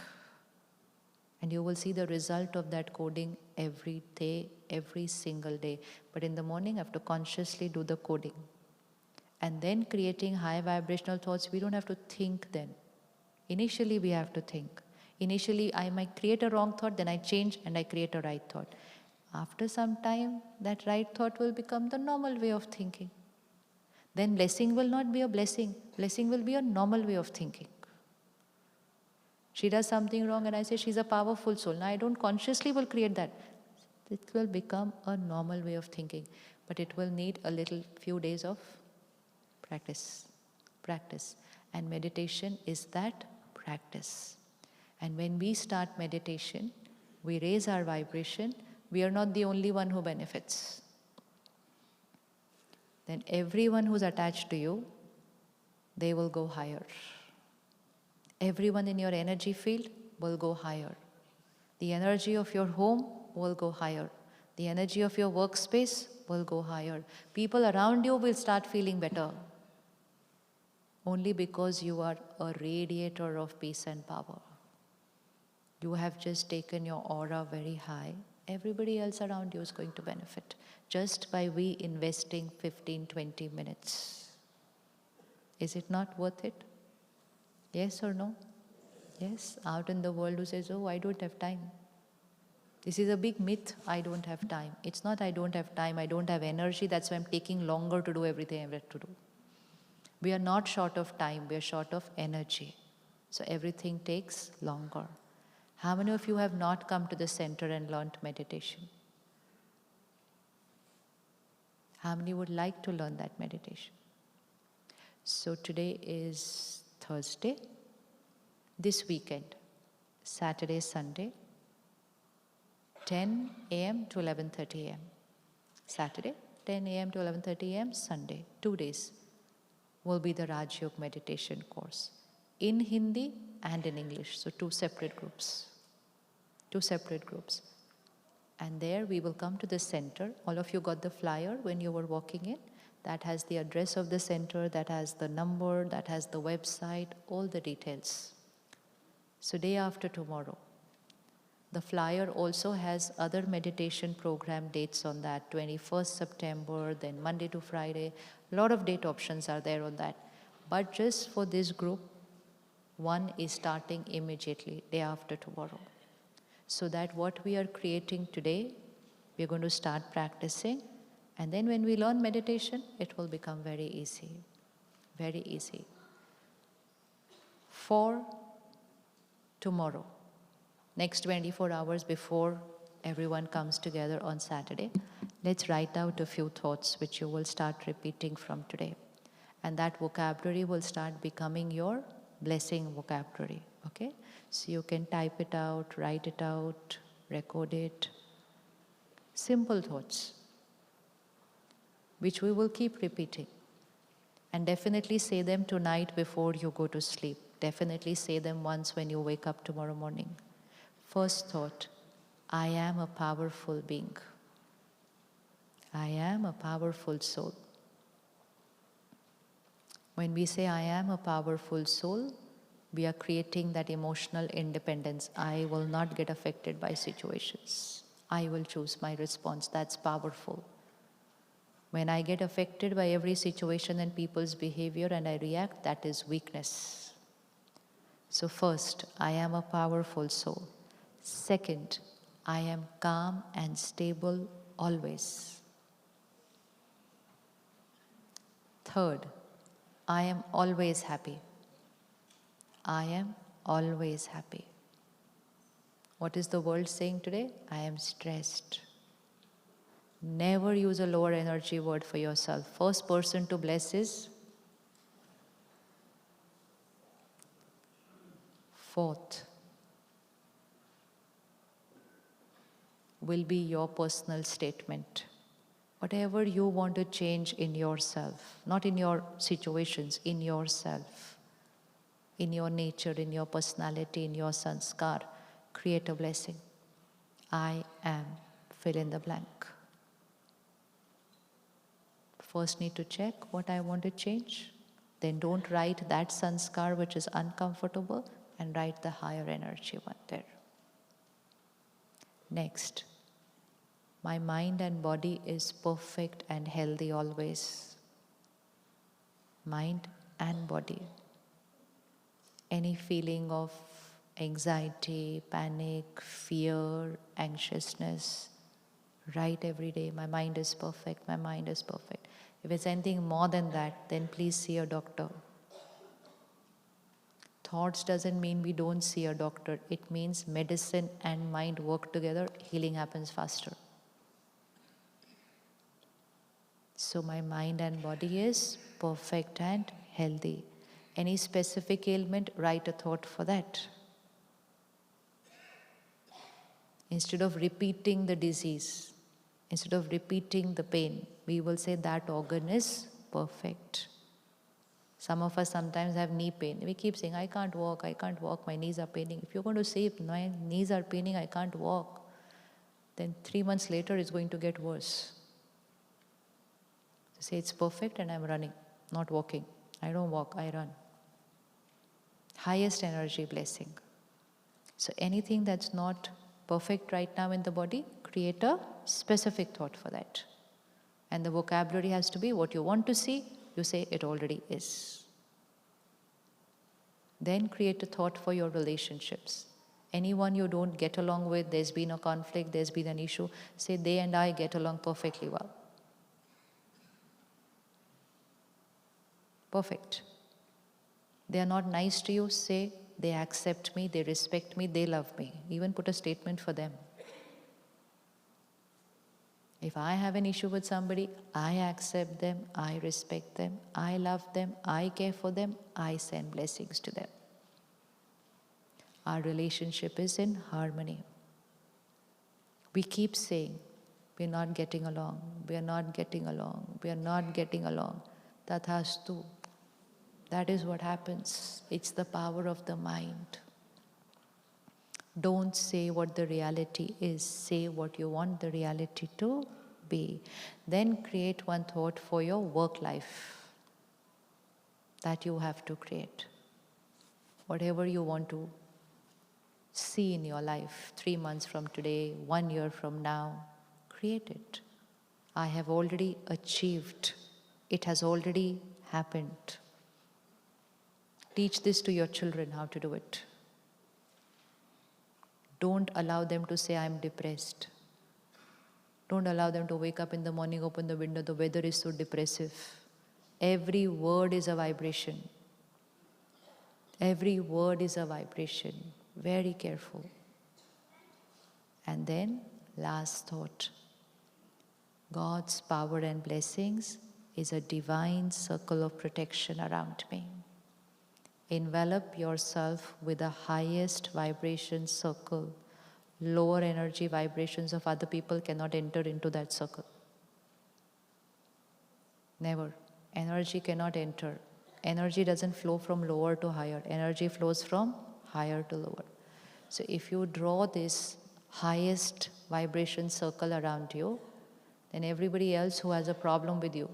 And you will see the result of that coding every day, every single day. But in the morning, you have to consciously do the coding. And then creating high vibrational thoughts, we don't have to think then. Initially, we have to think. Initially, I might create a wrong thought, then I change and I create a right thought. After some time, that right thought will become the normal way of thinking. Then blessing will not be a blessing. Blessing will be a normal way of thinking. She does something wrong and I say she's a powerful soul. Now I don't consciously will create that. It will become a normal way of thinking. But it will need a little few days of practice. Practice. And meditation is that practice. And when we start meditation, we raise our vibration. We are not the only one who benefits. Then everyone who's attached to you, they will go higher. Everyone in your energy field will go higher. The energy of your home will go higher. The energy of your workspace will go higher. People around you will start feeling better. Only because you are a radiator of peace and power. You have just taken your aura very high. Everybody else around you is going to benefit just by we investing 15-20 minutes. Is it not worth it? Yes or no? Yes, out in the world who says, oh, I don't have time. This is a big myth, I don't have time. It's not I don't have time, I don't have energy, that's why I'm taking longer to do everything I have to do. We are not short of time, we are short of energy. So everything takes longer. How many of you have not come to the center and learned meditation? How many would like to learn that meditation? So today is Thursday. This weekend, Saturday, Sunday, 10 a.m. to 11:30 a.m. Saturday, 10 a.m. to 11:30 a.m. Sunday, 2 days will be the Raj Yoga meditation course in Hindi and in English. So 2 separate groups. 2 separate groups. And there we will come to the center. All of you got the flyer when you were walking in. That has the address of the center, that has the number, that has the website, all the details. So day after tomorrow. The flyer also has other meditation program dates on that, 21st September, then Monday to Friday. A lot of date options are there on that. But just for this group, one is starting immediately, day after tomorrow. So that what we are creating today, we are going to start practicing. And then when we learn meditation, it will become very easy. Very easy. For tomorrow, next 24 hours before everyone comes together on Saturday, let's write out a few thoughts which you will start repeating from today. And that vocabulary will start becoming your blessing vocabulary, okay? So you can type it out, write it out, record it. Simple thoughts, which we will keep repeating. And definitely say them tonight before you go to sleep. Definitely say them once when you wake up tomorrow morning. First thought, I am a powerful being. I am a powerful soul. When we say I am a powerful soul, we are creating that emotional independence. I will not get affected by situations. I will choose my response. That's powerful. When I get affected by every situation and people's behavior and I react, that is weakness. So first, I am a powerful soul. Second, I am calm and stable always. Third, I am always happy. I am always happy. What is the world saying today? I am stressed. Never use a lower energy word for yourself. First person to bless is fourth. Will be your personal statement. Whatever you want to change in yourself, not in your situations, in yourself, in your nature, in your personality, in your sanskar, create a blessing. I am, fill in the blank. First need to check what I want to change. Then don't write that sanskar which is uncomfortable and write the higher energy one there. Next, my mind and body is perfect and healthy always. Mind and body. Any feeling of anxiety, panic, fear, anxiousness, write every day, my mind is perfect, my mind is perfect. If it's anything more than that, then please see a doctor. Thoughts doesn't mean we don't see a doctor. It means medicine and mind work together, healing happens faster. So my mind and body is perfect and healthy. Any specific ailment, write a thought for that. Instead of repeating the disease, instead of repeating the pain, we will say that organ is perfect. Some of us sometimes have knee pain. We keep saying, I can't walk, my knees are paining. If you're going to say, my knees are paining, I can't walk, then 3 months later it's going to get worse. So say it's perfect and I'm running, not walking. I don't walk, I run. Highest energy blessing. So anything that's not perfect right now in the body, create a specific thought for that. And the vocabulary has to be what you want to see, you say it already is. Then create a thought for your relationships. Anyone you don't get along with, there's been a conflict, there's been an issue, say they and I get along perfectly well. Perfect. They are not nice to you, say they accept me, they respect me, they love me. Even put a statement for them. If I have an issue with somebody, I accept them, I respect them, I love them, I care for them, I send blessings to them. Our relationship is in harmony. We keep saying, we're not getting along, we're not getting along, we're not getting along. Tathastu. That is what happens. It's the power of the mind. Don't say what the reality is. Say what you want the reality to be. Then create one thought for your work life that you have to create. Whatever you want to see in your life, 3 months from today, 1 year from now, create it. I have already achieved. It has already happened. Teach this to your children how to do it. Don't allow them to say, I'm depressed. Don't allow them to wake up in the morning, open the window, the weather is so depressive. Every word is a vibration. Every word is a vibration. Very careful. And then, last thought. God's power and blessings is a divine circle of protection around me. Envelop yourself with the highest vibration circle. Lower energy vibrations of other people cannot enter into that circle. Never. Energy cannot enter. Energy doesn't flow from lower to higher. Energy flows from higher to lower. So if you draw this highest vibration circle around you, then everybody else who has a problem with you,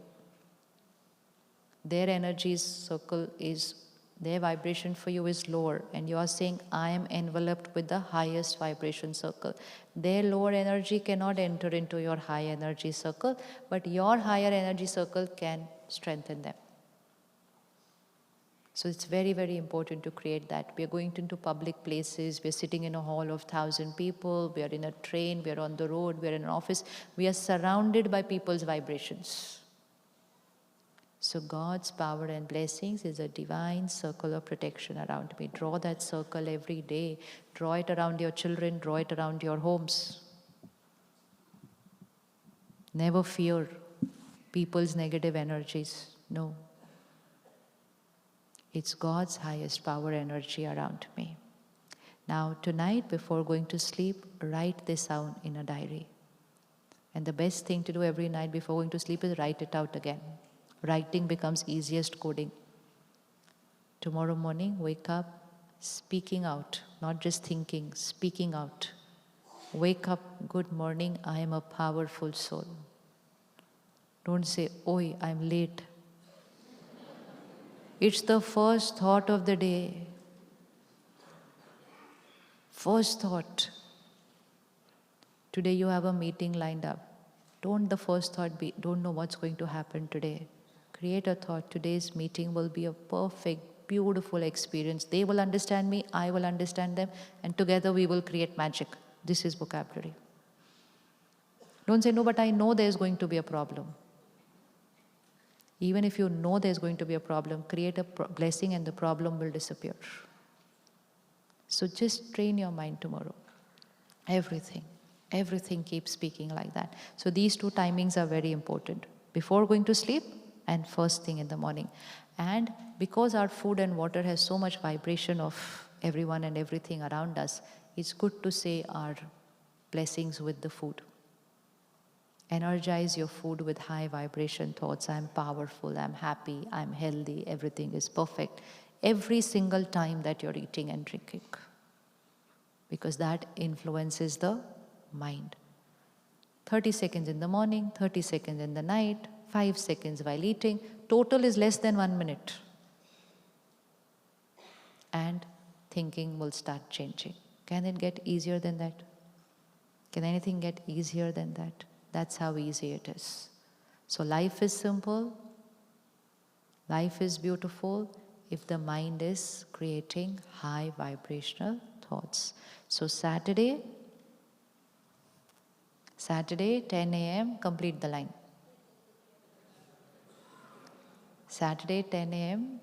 their energy circle is, their vibration for you is lower, and you are saying, I am enveloped with the highest vibration circle. Their lower energy cannot enter into your high energy circle, but your higher energy circle can strengthen them. So it's very, very important to create that. We are going into public places, we are sitting in a hall of 1,000 people, we are in a train, we are on the road, we are in an office, we are surrounded by people's vibrations. So God's power and blessings is a divine circle of protection around me. Draw that circle every day. Draw it around your children, draw it around your homes. Never fear people's negative energies. No. It's God's highest power energy around me. Now tonight, before going to sleep, write this out in a diary. And the best thing to do every night before going to sleep is write it out again. Writing becomes easiest coding. Tomorrow morning, wake up speaking out, not just thinking, speaking out. Wake up, good morning, I am a powerful soul. Don't say, oi, I'm late. It's the first thought of the day. First thought. Today you have a meeting lined up. Don't the first thought be, don't know what's going to happen today. Create a thought, today's meeting will be a perfect, beautiful experience. They will understand me, I will understand them, and together we will create magic. This is vocabulary. Don't say, no, but I know there's going to be a problem. Even if you know there's going to be a problem, create a blessing and the problem will disappear. So just train your mind tomorrow. Everything keeps speaking like that. So these two timings are very important. Before going to sleep and first thing in the morning. And because our food and water has so much vibration of everyone and everything around us, it's good to say our blessings with the food. Energize your food with high vibration thoughts. I'm powerful, I'm happy, I'm healthy, everything is perfect. Every single time that you're eating and drinking. Because that influences the mind. 30 seconds in the morning, 30 seconds in the night, 5 seconds while eating. Total is less than 1 minute. And thinking will start changing. Can it get easier than that? Can anything get easier than that? That's how easy it is. So life is simple. Life is beautiful if the mind is creating high vibrational thoughts. So Saturday, 10 a.m., complete the line. Saturday, 10 a.m.,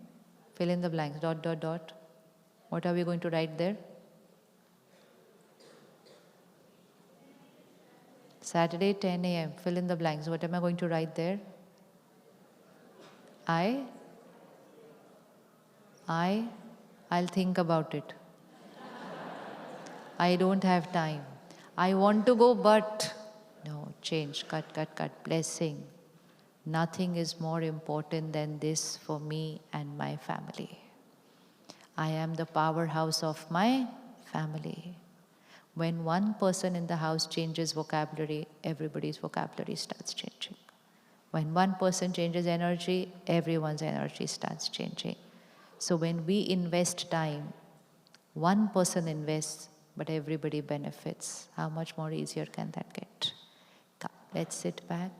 fill in the blanks, ... What are we going to write there? Saturday, 10 a.m., fill in the blanks. What am I going to write there? I'll think about it. I don't have time. I want to go, but no, change, cut, blessing. Nothing is more important than this for me and my family. I am the powerhouse of my family. When one person in the house changes vocabulary, everybody's vocabulary starts changing. When one person changes energy, everyone's energy starts changing. So when we invest time, one person invests, but everybody benefits. How much more easier can that get? Come, let's sit back,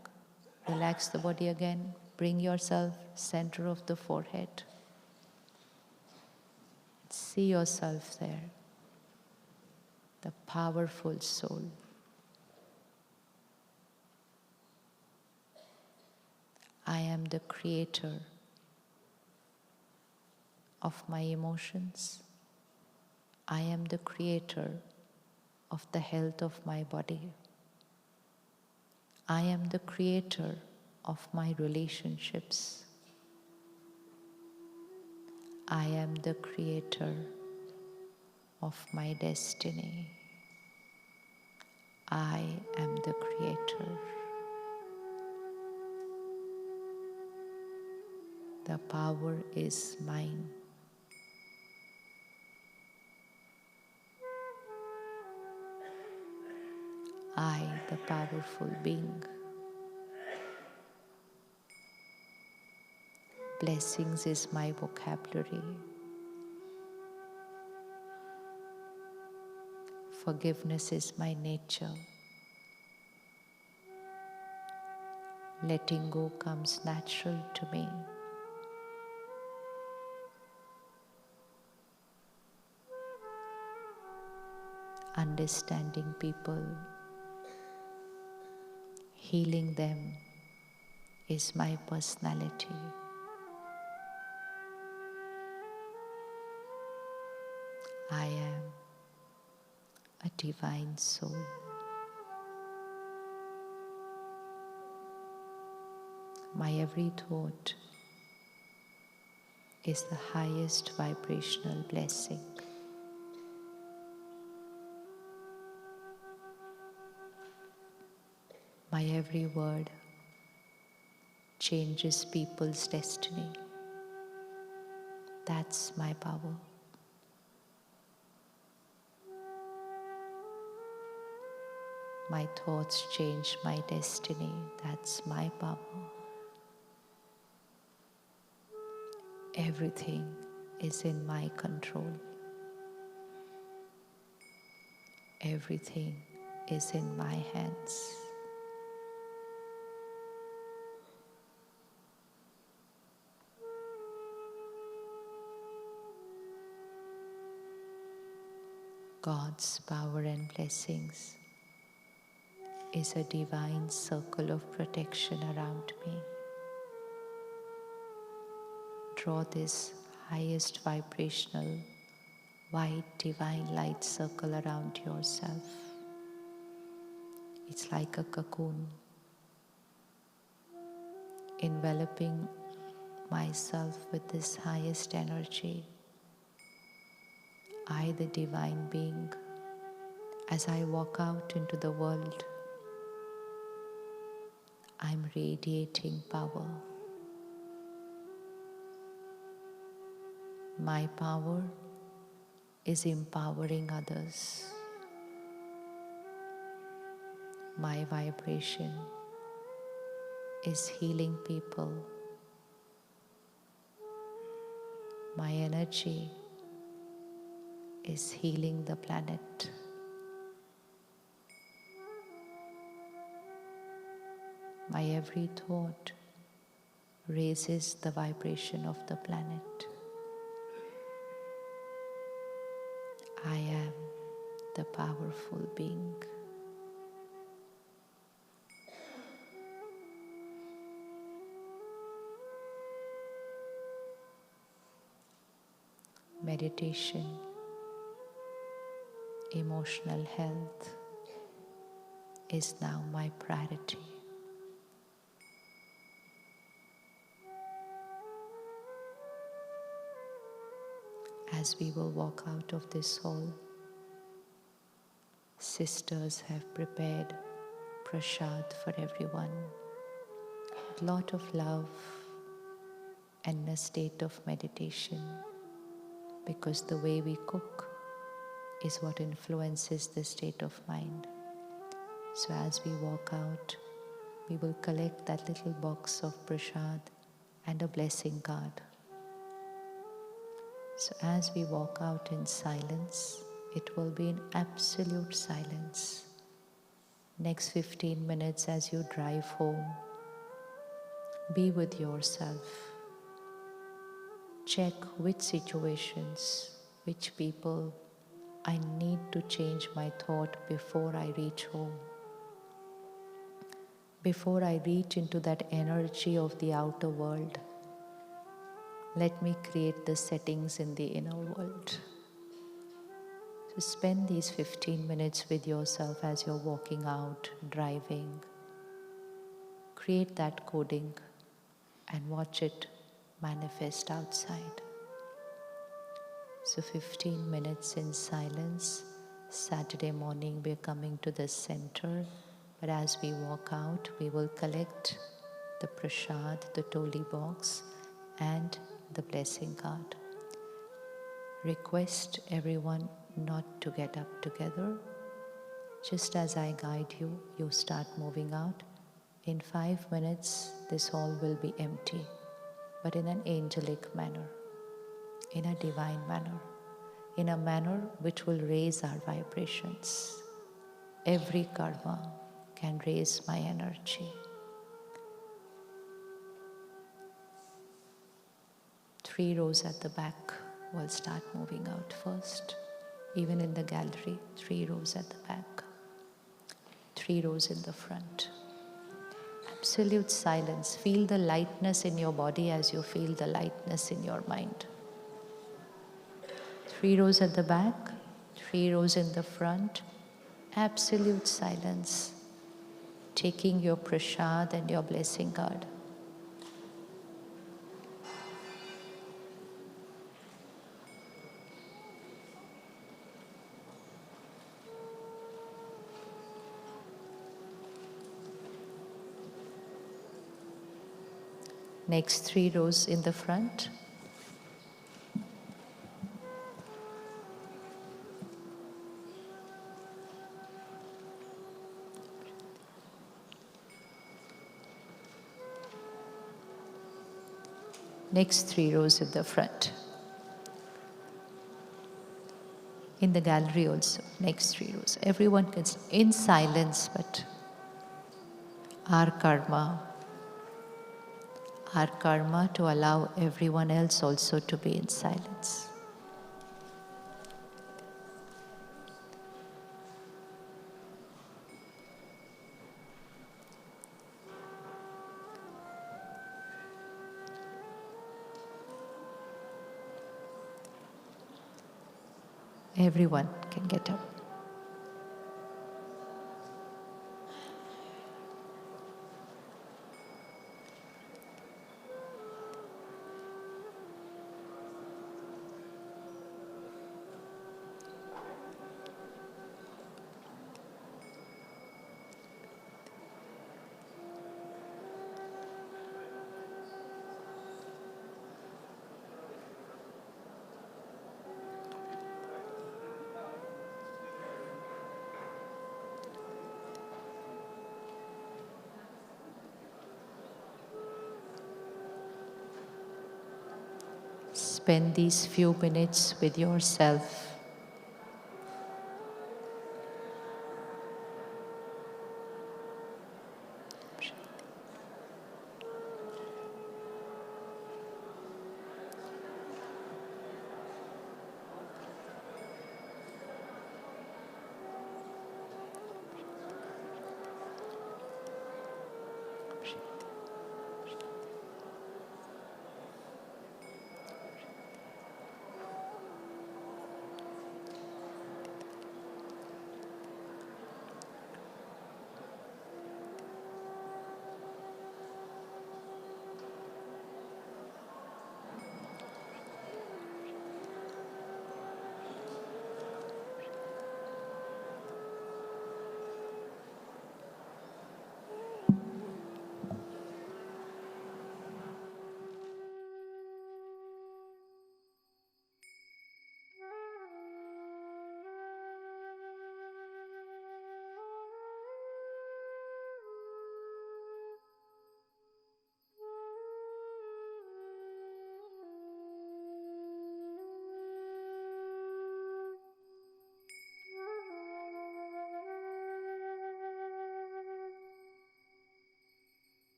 relax the body again, bring yourself center of the forehead. See yourself there, the powerful soul. I am the creator of my emotions. I am the creator of the health of my body. I am the creator of my relationships. I am the creator of my destiny. I am the creator. The power is mine. I, the powerful being. Blessings is my vocabulary. Forgiveness is my nature. Letting go comes natural to me. Understanding people, healing them is my personality. I am a divine soul. My every thought is the highest vibrational blessing. My every word changes people's destiny. That's my power. My thoughts change my destiny. That's my power. Everything is in my control. Everything is in my hands. God's power and blessings is a divine circle of protection around me. Draw this highest vibrational, white divine light circle around yourself. It's like a cocoon, enveloping myself with this highest energy. I, the divine being, as I walk out into the world, I'm radiating power. My power is empowering others. My vibration is healing people. My energy is healing the planet. My every thought raises the vibration of the planet. I am the powerful being. Meditation, emotional health is now my priority. As we will walk out of this hall, sisters have prepared prasad for everyone. A lot of love and a state of meditation, because the way we cook is what influences the state of mind. So as we walk out, we will collect that little box of prasad and a blessing card. So as we walk out in silence, it will be in absolute silence. Next 15 minutes as you drive home, be with yourself. Check which situations, which people I need to change my thought before I reach home. Before I reach into that energy of the outer world, let me create the settings in the inner world. So spend these 15 minutes with yourself as you're walking out, driving. Create that coding and watch it manifest outside. So 15 minutes in silence. Saturday morning we're coming to the center, but as we walk out, we will collect the prasad, the toli box, and the blessing card. Request everyone not to get up together. Just as I guide you, you start moving out. In 5 minutes, this hall will be empty, but in an angelic manner, in a divine manner, in a manner which will raise our vibrations. Every karma can raise my energy. 3 rows at the back will start moving out first. Even in the gallery, 3 rows at the back, 3 rows in the front. Absolute silence. Feel the lightness in your body as you feel the lightness in your mind. 3 rows at the back, 3 rows in the front. Absolute silence. Taking your prasad and your blessing card. Next 3 rows in the front. Next 3 rows in the front. In the gallery also, next 3 rows. Everyone can, in silence, but our karma to allow everyone else also to be in silence. Everyone can get up. Spend these few minutes with yourself.